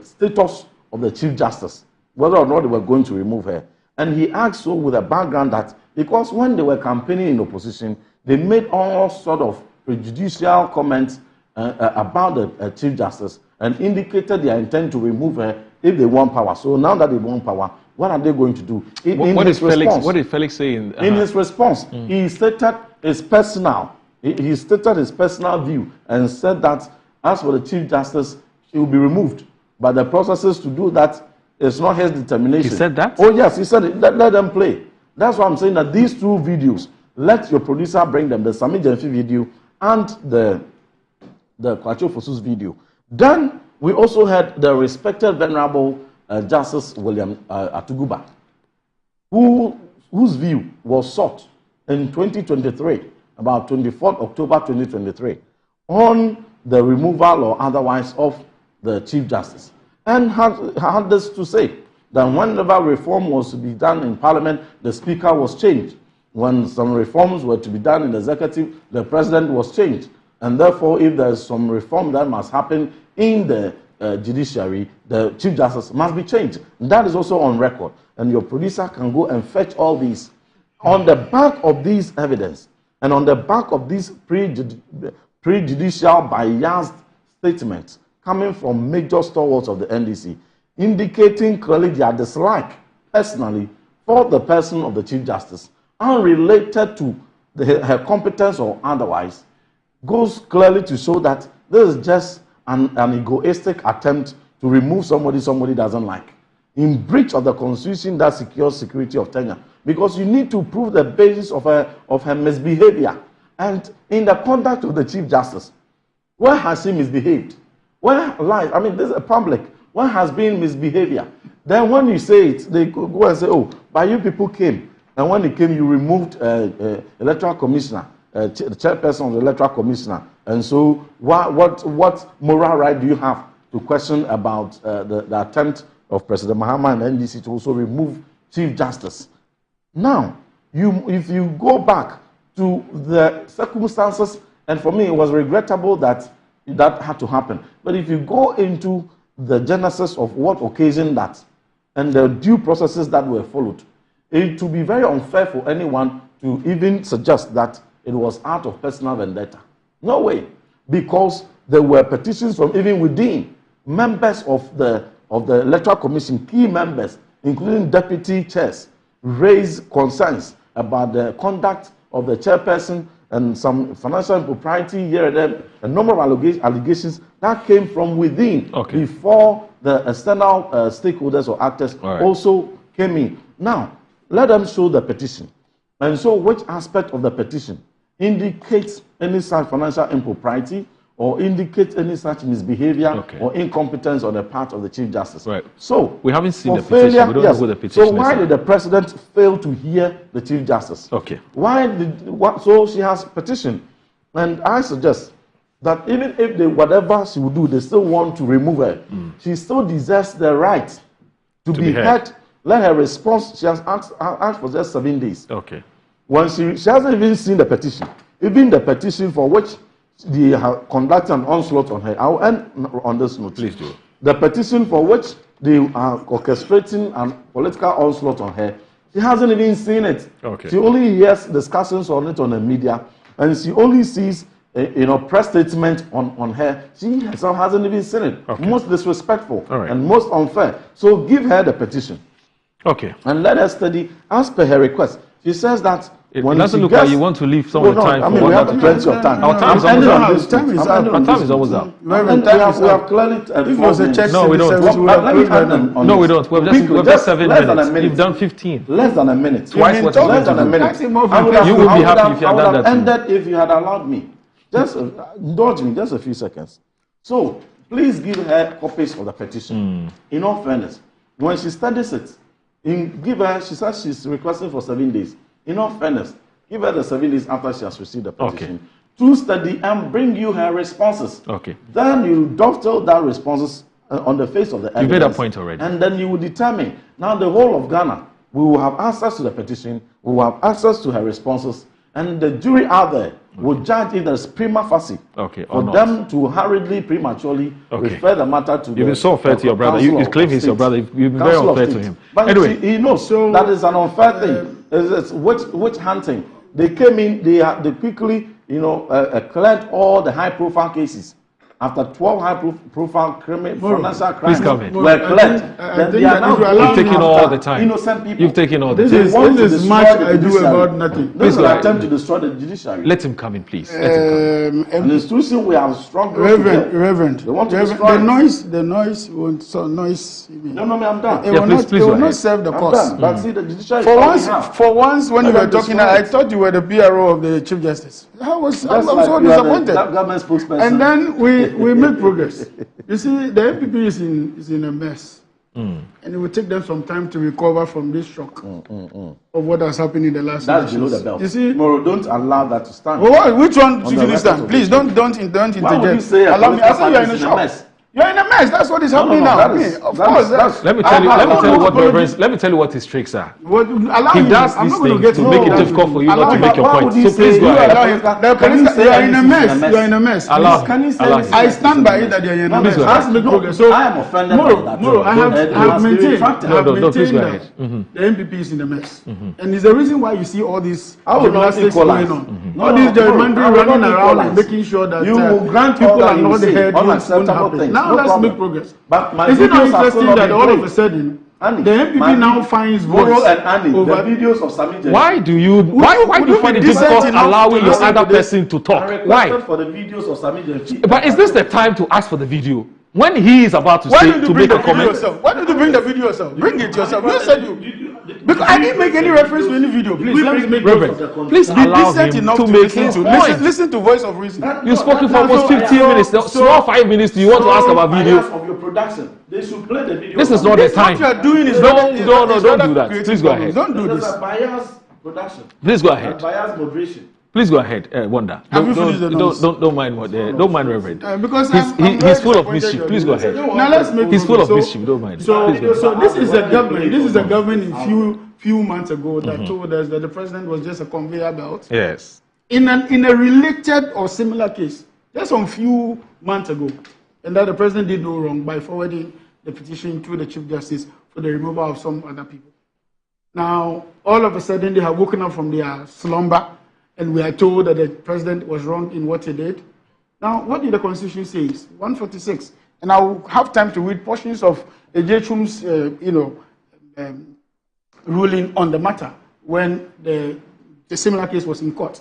status of the Chief Justice, whether or not they were going to remove her. And he asked so with a background that because when they were campaigning in opposition, they made all sort of prejudicial comments about the Chief Justice and indicated their intent to remove her if they want power. So now that they want power, what are they going to do? What did Felix say in his response? He stated his personal view and said that as for the Chief Justice, she will be removed. But the processes to do that is not his determination. He said that? Oh yes, he said it. Let them play. That's why I'm saying that these two videos, let your producer bring them, the Sami Jenfi video and the Kwachio-Fosu's video. Then we also had the respected Venerable Justice William Atuguba, whose view was sought in 2023, about 24th October 2023, on the removal or otherwise of the Chief Justice. And had this to say, that whenever reform was to be done in Parliament, the Speaker was changed. When some reforms were to be done in the Executive, the President was changed. And therefore, if there's some reform that must happen in the Judiciary, the Chief Justice must be changed. And that is also on record. And your producer can go and fetch all these. On the back of these evidence, and on the back of these prejudicial biased statements coming from major stalwarts of the NDC, indicating clearly their dislike personally for the person of the Chief Justice, unrelated to her competence or otherwise, goes clearly to show that this is just an egoistic attempt to remove somebody doesn't like, in breach of the Constitution that secures security of tenure, because you need to prove the basis of her misbehavior. And in the conduct of the Chief Justice, where has he misbehaved? Where lies? I mean, this is a public. Where has been misbehavior? Then when you say it, they go and say, oh, but you people came. And when they came, you removed electoral commissioner, the chairperson of the electoral commissioner. And so what moral right do you have to question about the attempt of President Mahama and NDC to also remove Chief Justice? Now, if you go back to the circumstances, and for me it was regrettable that had to happen. But if you go into the genesis of what occasioned that and the due processes that were followed, it would be very unfair for anyone to even suggest that it was out of personal vendetta. No way. Because there were petitions from even within members of the Electoral Commission, key members, including deputy chairs, raised concerns about the conduct of the chairperson and some financial impropriety here and there, a number of allegations that came from within before the external stakeholders or actors also came in. Now, let them show the petition. And so which aspect of the petition indicates any such financial impropriety or indicates any such misbehavior or incompetence on the part of the Chief Justice. Right. So we haven't seen the petition. We don't know who the petition is. So why did the President fail to hear the Chief Justice? Okay. So she has petitioned, and I suggest that even if whatever she will do, they still want to remove her, she still deserves the right to be heard. Let her response. She has asked for just 7 days. Okay. When she hasn't even seen the petition, even the petition for which they have conducted an onslaught on her. I'll end on this note. Please do. The petition for which they are orchestrating a political onslaught on her, she hasn't even seen it. Okay. She only hears discussions on it on the media, and she only sees press statement on her. She herself hasn't even seen it. Okay. Most disrespectful and most unfair. So give her the petition. Okay. And let her study as per her request. She says that It doesn't look like you want to leave some of the time. I mean, we have plenty of time. Our time is almost up. Our time is almost up. We have clearly. If it was a check, no, we don't. No, we don't. We've just 7 minutes. You've done 15. Less than a minute. Twice what less than a minute. You would be happy if you had done that. Ended if you had allowed me. Just indulge me just a few seconds. So please give her copies of the petition. In all fairness, when she studies it, give her. She says she's requesting for 7 days. In all fairness, give her the 7 days after she has received the petition to study and bring you her responses. Okay. Then you dovetail that responses on the face of the evidence. You made a point already. And then you will determine. Now the whole of Ghana, we will have access to the petition, we will have access to her responses, and the jury out there will judge if there's prima facie for them to hurriedly, prematurely refer the matter to You've been so unfair to your brother. You claim he's your brother. You've been very unfair to him. But anyway, he knows that is an unfair thing. It's witch hunting. They came in, they quickly, cleared all the high-profile cases. After 12 high-profile financial crimes were cleared, then they are now you've taken all the time. Innocent people. You've taken all the time. This is much I do about nothing. This is an attempt to destroy the judiciary. Let him come in, please. Let him come in. An institution we have struggled Reverend, they want to destroy the noise won't noise. No, I'm done. It will not serve the cause. But see, the judiciary for once, when you were talking, I thought you were the PRO of the Chief Justice. I was so disappointed. Government spokesperson. And then we make progress. You see, the MPP is in a mess. And it will take them some time to recover from this shock of what has happened in the last That's below the belt. You see, Moro, don't allow that to stand. Well, which one should you stand? Please don't interject. Why would you say allow me. I say you're in a shock. You're in a mess. That's what is happening now. Of course. Let me tell you what his tricks are. He does these things to make it difficult for you not to make your point. So please go ahead. You're in a mess. You're in a mess. I stand by it that you're in a mess. Let's make progress. So I am offended by that. Moro, I have maintained that the MPP is in a mess, and it's the reason why you see all these gymnastics going on. All these gerrymandering running around and making sure that people are not heard won't happen. Now let's make progress. But is it not interesting that all of a sudden the MPP now finds votes over the videos of Sami? Why do you find it difficult allowing your other person to talk? Why? For the videos of Sami. But is this the time to ask for the video? When he is about to say to make a comment? Why did you bring the video yourself? Bring it yourself. You said you. Because I didn't make any reference to any video. Please, let me make Reverend, please allow him to make his point. Listen to voice of reason. You've spoken for almost 15 minutes. Small 5 minutes. Do you want to ask about video? Of your production, they should play the video. This is not the time. What you are doing is don't do that. Please go ahead. Don't do this. There's a bias production. Please go ahead. Bias moderation. Please go ahead, Wanda. Don't mind Reverend. Because he's full of mischief. Please go ahead. Now let's make. He's full of mischief. Don't mind. So this is a government. This is a government in few months ago that told us that the president was just a conveyor belt. Yes. In a related or similar case, just some few months ago, and that the president did no wrong by forwarding the petition to the Chief Justice for the removal of some other people. Now, all of a sudden, they have woken up from their slumber, and we are told that the president was wrong in what he did. Now, what did the Constitution say? 146. And I'll have time to read portions of Ejechum's, ruling on the matter when the similar case was in court.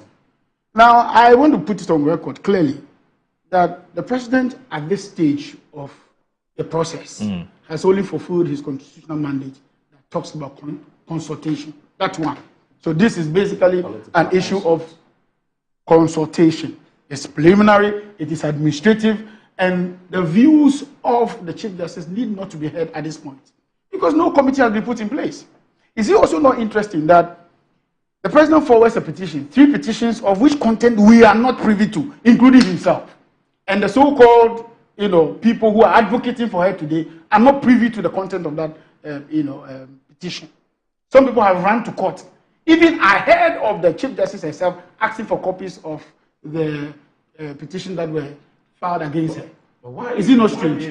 Now, I want to put it on record clearly that the president at this stage of the process has only fulfilled his constitutional mandate that talks about consultation. That's one. So this is basically an issue of consultation. It's preliminary, it is administrative, and the views of the Chief Justice need not to be heard at this point because no committee has been put in place. Is it also not interesting that the president forwards a petition, 3 petitions of which content we are not privy to, including himself, and the so-called people who are advocating for her today are not privy to the content of that petition. Some people have run to court, even ahead of the Chief Justice herself, asking for copies of the petition that were filed against her. Is it not strange?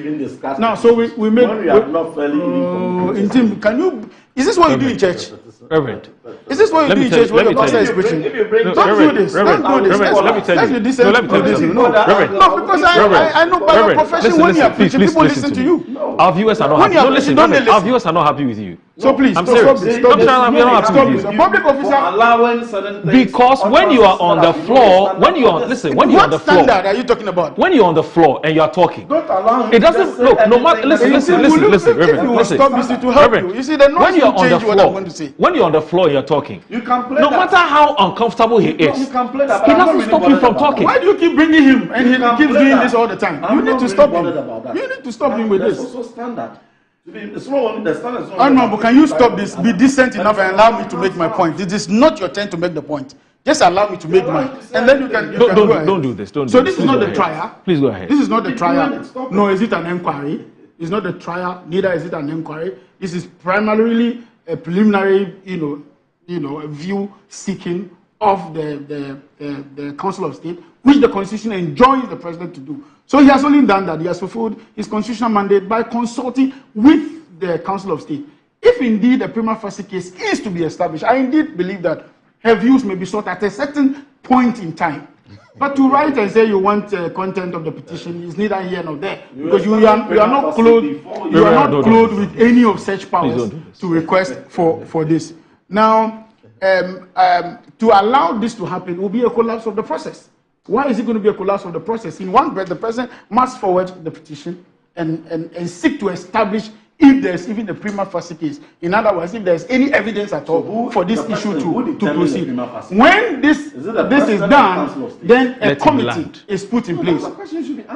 Now, so we make. When we are not fairly informed. Can you? Is this what you do in church? Reverend. Is this what you do in church when your pastor is preaching? Don't do this. Don't do this. Let me tell you. Let me tell you. No, because I know by your profession when you are preaching, people listen to you. Our viewers are not happy. Listen. Our viewers are not happy with you. So please, I'm stop serious. this. Stop this. Stop this. A public officer allowing certain things. Because when you are on the floor, when you're on the floor, what standard are you talking about? When you're on the floor and you're talking, don't allow him. It doesn't look. No matter. Listen, Reverend. Listen. Stop this to help you. You see, the when you're on the what I'm going to say. floor, when you're on the floor, and you're talking. You can play no that. matter how uncomfortable he is, You can play that, he doesn't stop you from talking. Why do you keep bringing him and he keeps doing this all the time? You need to stop him. You need to stop him with this. There's also standard. Honorable, can you stop this? Be decent enough and allow me to make my point. It is not your turn to make the point. Just allow me to make mine, and then you can. Don't do this. Don't. So this is not the trial. Please go ahead. This is not the trial. No, is it an inquiry? It's not the trial. Neither is it an inquiry. This is primarily a preliminary, a view seeking of the Council of State, which the Constitution enjoins the President to do. So he has only done that. He has fulfilled his constitutional mandate by consulting with the Council of State. If indeed a prima facie case is to be established, I indeed believe that her views may be sought at a certain point in time. But to write and say you want content of the petition is neither here nor there, because you are not clothed with any of such powers to request for this. Now, to allow this to happen will be a collapse of the process. Why is it going to be a collapse of the process? In one breath, the President must forward the petition and seek to establish if there's even a prima facie case. In other words, if there's any evidence at all for this issue to proceed. When this is done, then a committee is put in place.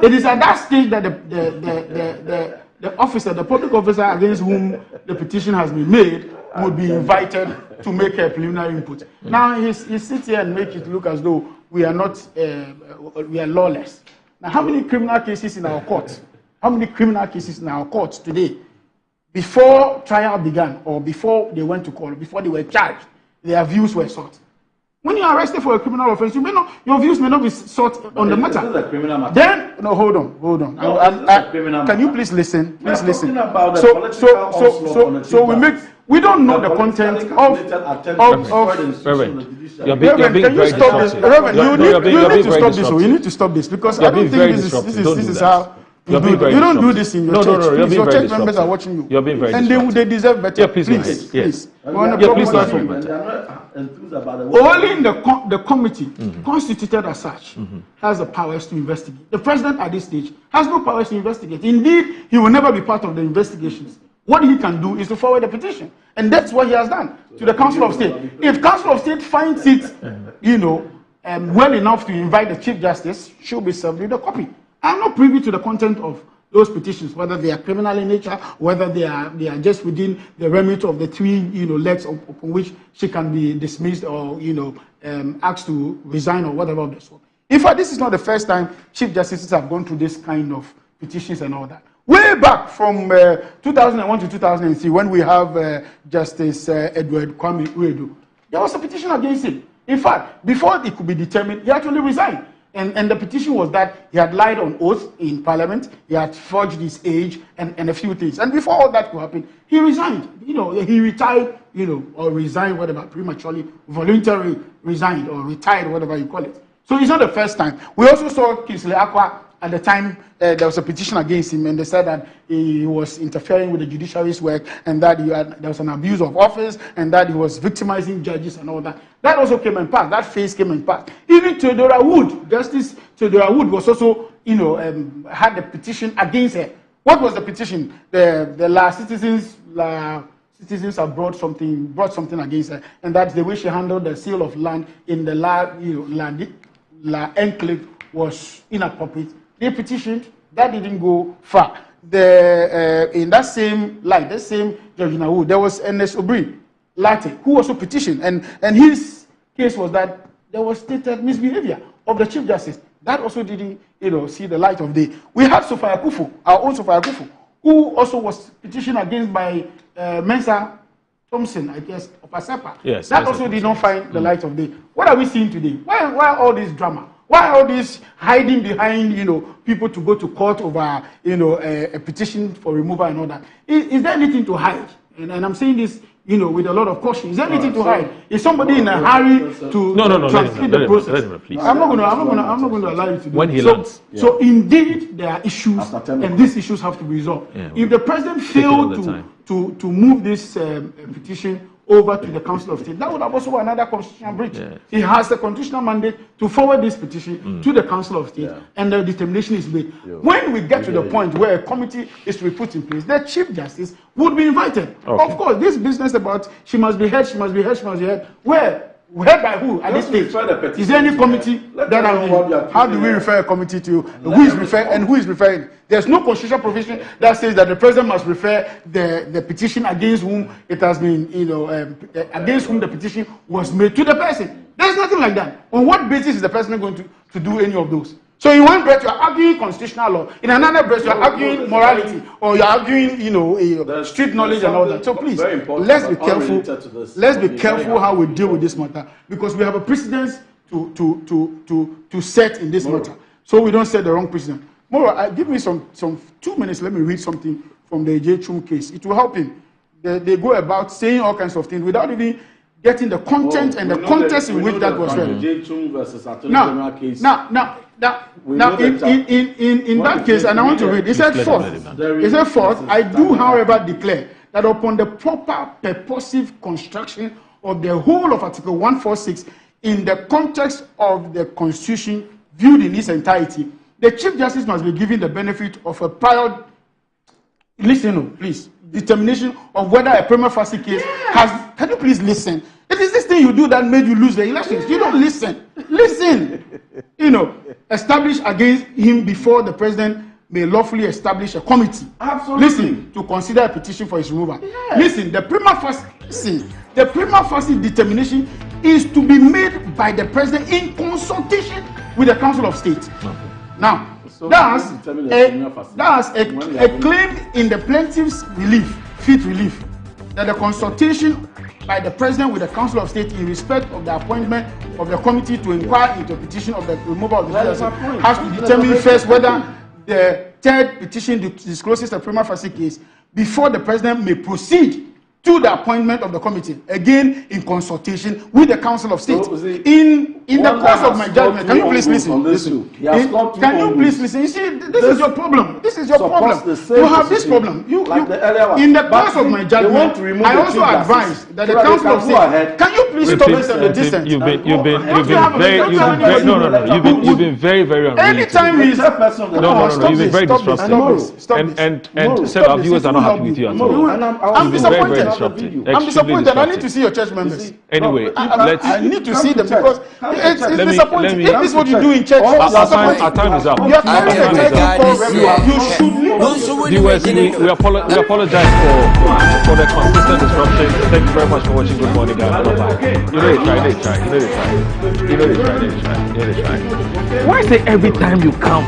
It is at that stage that the officer, the public officer against whom the petition has been made, would be invited to make a preliminary input. Now he sits here and make it look as though we are not, we are lawless. Now, how many criminal cases in our courts? How many criminal cases in our courts today, before trial began, or before they went to court, before they were charged, their views were sought? When you are arrested for a criminal offense, your views may not be sought on the matter. This is a criminal matter. Then, no, hold on. No, can you please listen? Please listen. About We don't know the content of Reverend, you're being can you stop this? Reverend, you need to stop this. You need to stop this because I don't think this is how you do it. You don't do this in your church. Your church members are watching you. You're being very and they deserve better. Yeah, please. Please. Please. Only the committee, constituted as such, has the powers to investigate. The President at this stage has no powers to investigate. Indeed, he will never be part of the investigations. What he can do is to forward the petition. And that's what he has done to the Council of State. If Council of State finds it, well enough to invite the Chief Justice, she'll be served with a copy. I'm not privy to the content of those petitions, whether they are criminal in nature, whether they are just within the remit of the three legs upon which she can be dismissed or asked to resign or whatever of the sort. In fact, this is not the first time Chief Justices have gone through this kind of petitions and all that. Way back from 2001 to 2003, when we have Justice Edward Kwame Uredu, there was a petition against him. In fact, before it could be determined, he actually resigned. And the petition was that he had lied on oath in Parliament, he had forged his age, and a few things. And before all that could happen, he resigned. He retired, or resigned, whatever, prematurely, voluntarily resigned, or retired, whatever you call it. So it's not the first time. We also saw Kingsley Akwa. At the time, there was a petition against him, and they said that he was interfering with the judiciary's work, and that there was an abuse of office, and that he was victimizing judges and all that. That also came and passed. That phase came and passed. Even Theodora Wood, Justice Theodora Wood, was also, had a petition against her. What was the petition? The citizens have brought something against her, and that's the way she handled the sale of land in the La Enclave was inappropriate. They petitioned, that didn't go far. In that same light, that same Judge Nawu, there was Ernest Obri Latte, who also petitioned, and his case was that there was stated misbehavior of the Chief Justice. That also didn't, see the light of day. We had Sophia Kufu, our own Sophia Kufu, who also was petitioned against by Mensa Thompson, I guess, of Asepa. Yes, that also did not find the light of day. What are we seeing today? Why all this drama? Why all this hiding behind, people to go to court over, a petition for removal and all that? Is there anything to hide? And I'm saying this, with a lot of caution. Is there anything to hide? Is somebody in a hurry to transmit the process? I'm not going to allow you to do when he so, lands. So indeed, there are issues, and these issues have to be resolved. If the president failed to move this petition over to the Council of State, that would have also been another constitutional breach. He has the constitutional mandate to forward this petition to the Council of State, and the determination is made. When we get to the point where a committee is to be put in place, the Chief Justice would be invited. Of course, this business about she must be heard, where? Heard by who at this stage? Is there any committee that how do we refer a committee to? Who is referred and who is referring? There's no constitutional provision that says that the president must refer the petition against whom it has been, against whom the petition was made to the person. There's nothing like that. On what basis is the president going to do any of those? So in one breath, you're arguing constitutional law. In another breath, you're arguing morality, or you're arguing, street knowledge and all that. So please, let's be careful. Let's be careful how we deal with this matter, because we have a precedence to set in this matter, so we don't set the wrong precedent. Moro, give me some 2 minutes. Let me read something from the J. Chum case. It will help him. They go about saying all kinds of things without even getting the content and the context in which that was read. J. Chum versus Attorney General case. Now, in that case, and I want to read, it said fourth, I do, however, declare that upon the proper purposive construction of the whole of Article 146 in the context of the Constitution viewed in its entirety, the Chief Justice must be given the benefit of a prior, determination of whether a prima facie case has. Can you please listen? It is this thing you do that made you lose the elections. You don't listen. Listen. Establish against him before the president may lawfully establish a committee. Absolutely. Listen, to consider a petition for his removal. Yes. Listen, the prima facie determination is to be made by the president in consultation with the Council of State. Okay. Now, that's a claim in the plaintiff's fifth relief, that the consultation by the president with the Council of State in respect of the appointment of the committee to inquire into the petition of the removal of the president has to determine first whether the third petition discloses a prima facie case before the president may proceed to the appointment of the committee, again in consultation with the Council of State. In the course of my judgment, can you please listen? Can you please listen? You see, this is your problem. This is your problem. You have this problem. In the course of my judgment, I also advise that the Council of State. Can you please stop the dissent? You've been very unreasonable. Anytime he's you've been very disruptive. And said our viewers are not happy with you at all. I'm disappointed. I'm disappointed. I need to see your church members. Anyway, I need to see them because it's disappointing. If this is what you do in church, our time is up. You are coming to church. You should leave. Viewers, we apologize for the consistent disruption. Thank you very much for watching Good Morning Ghana. Bye-bye. They try. Why is it every time you come?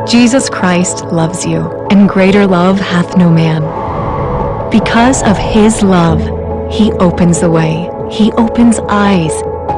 Jesus Christ loves you, and greater love hath no man. Because of his love, he opens the way. He opens eyes.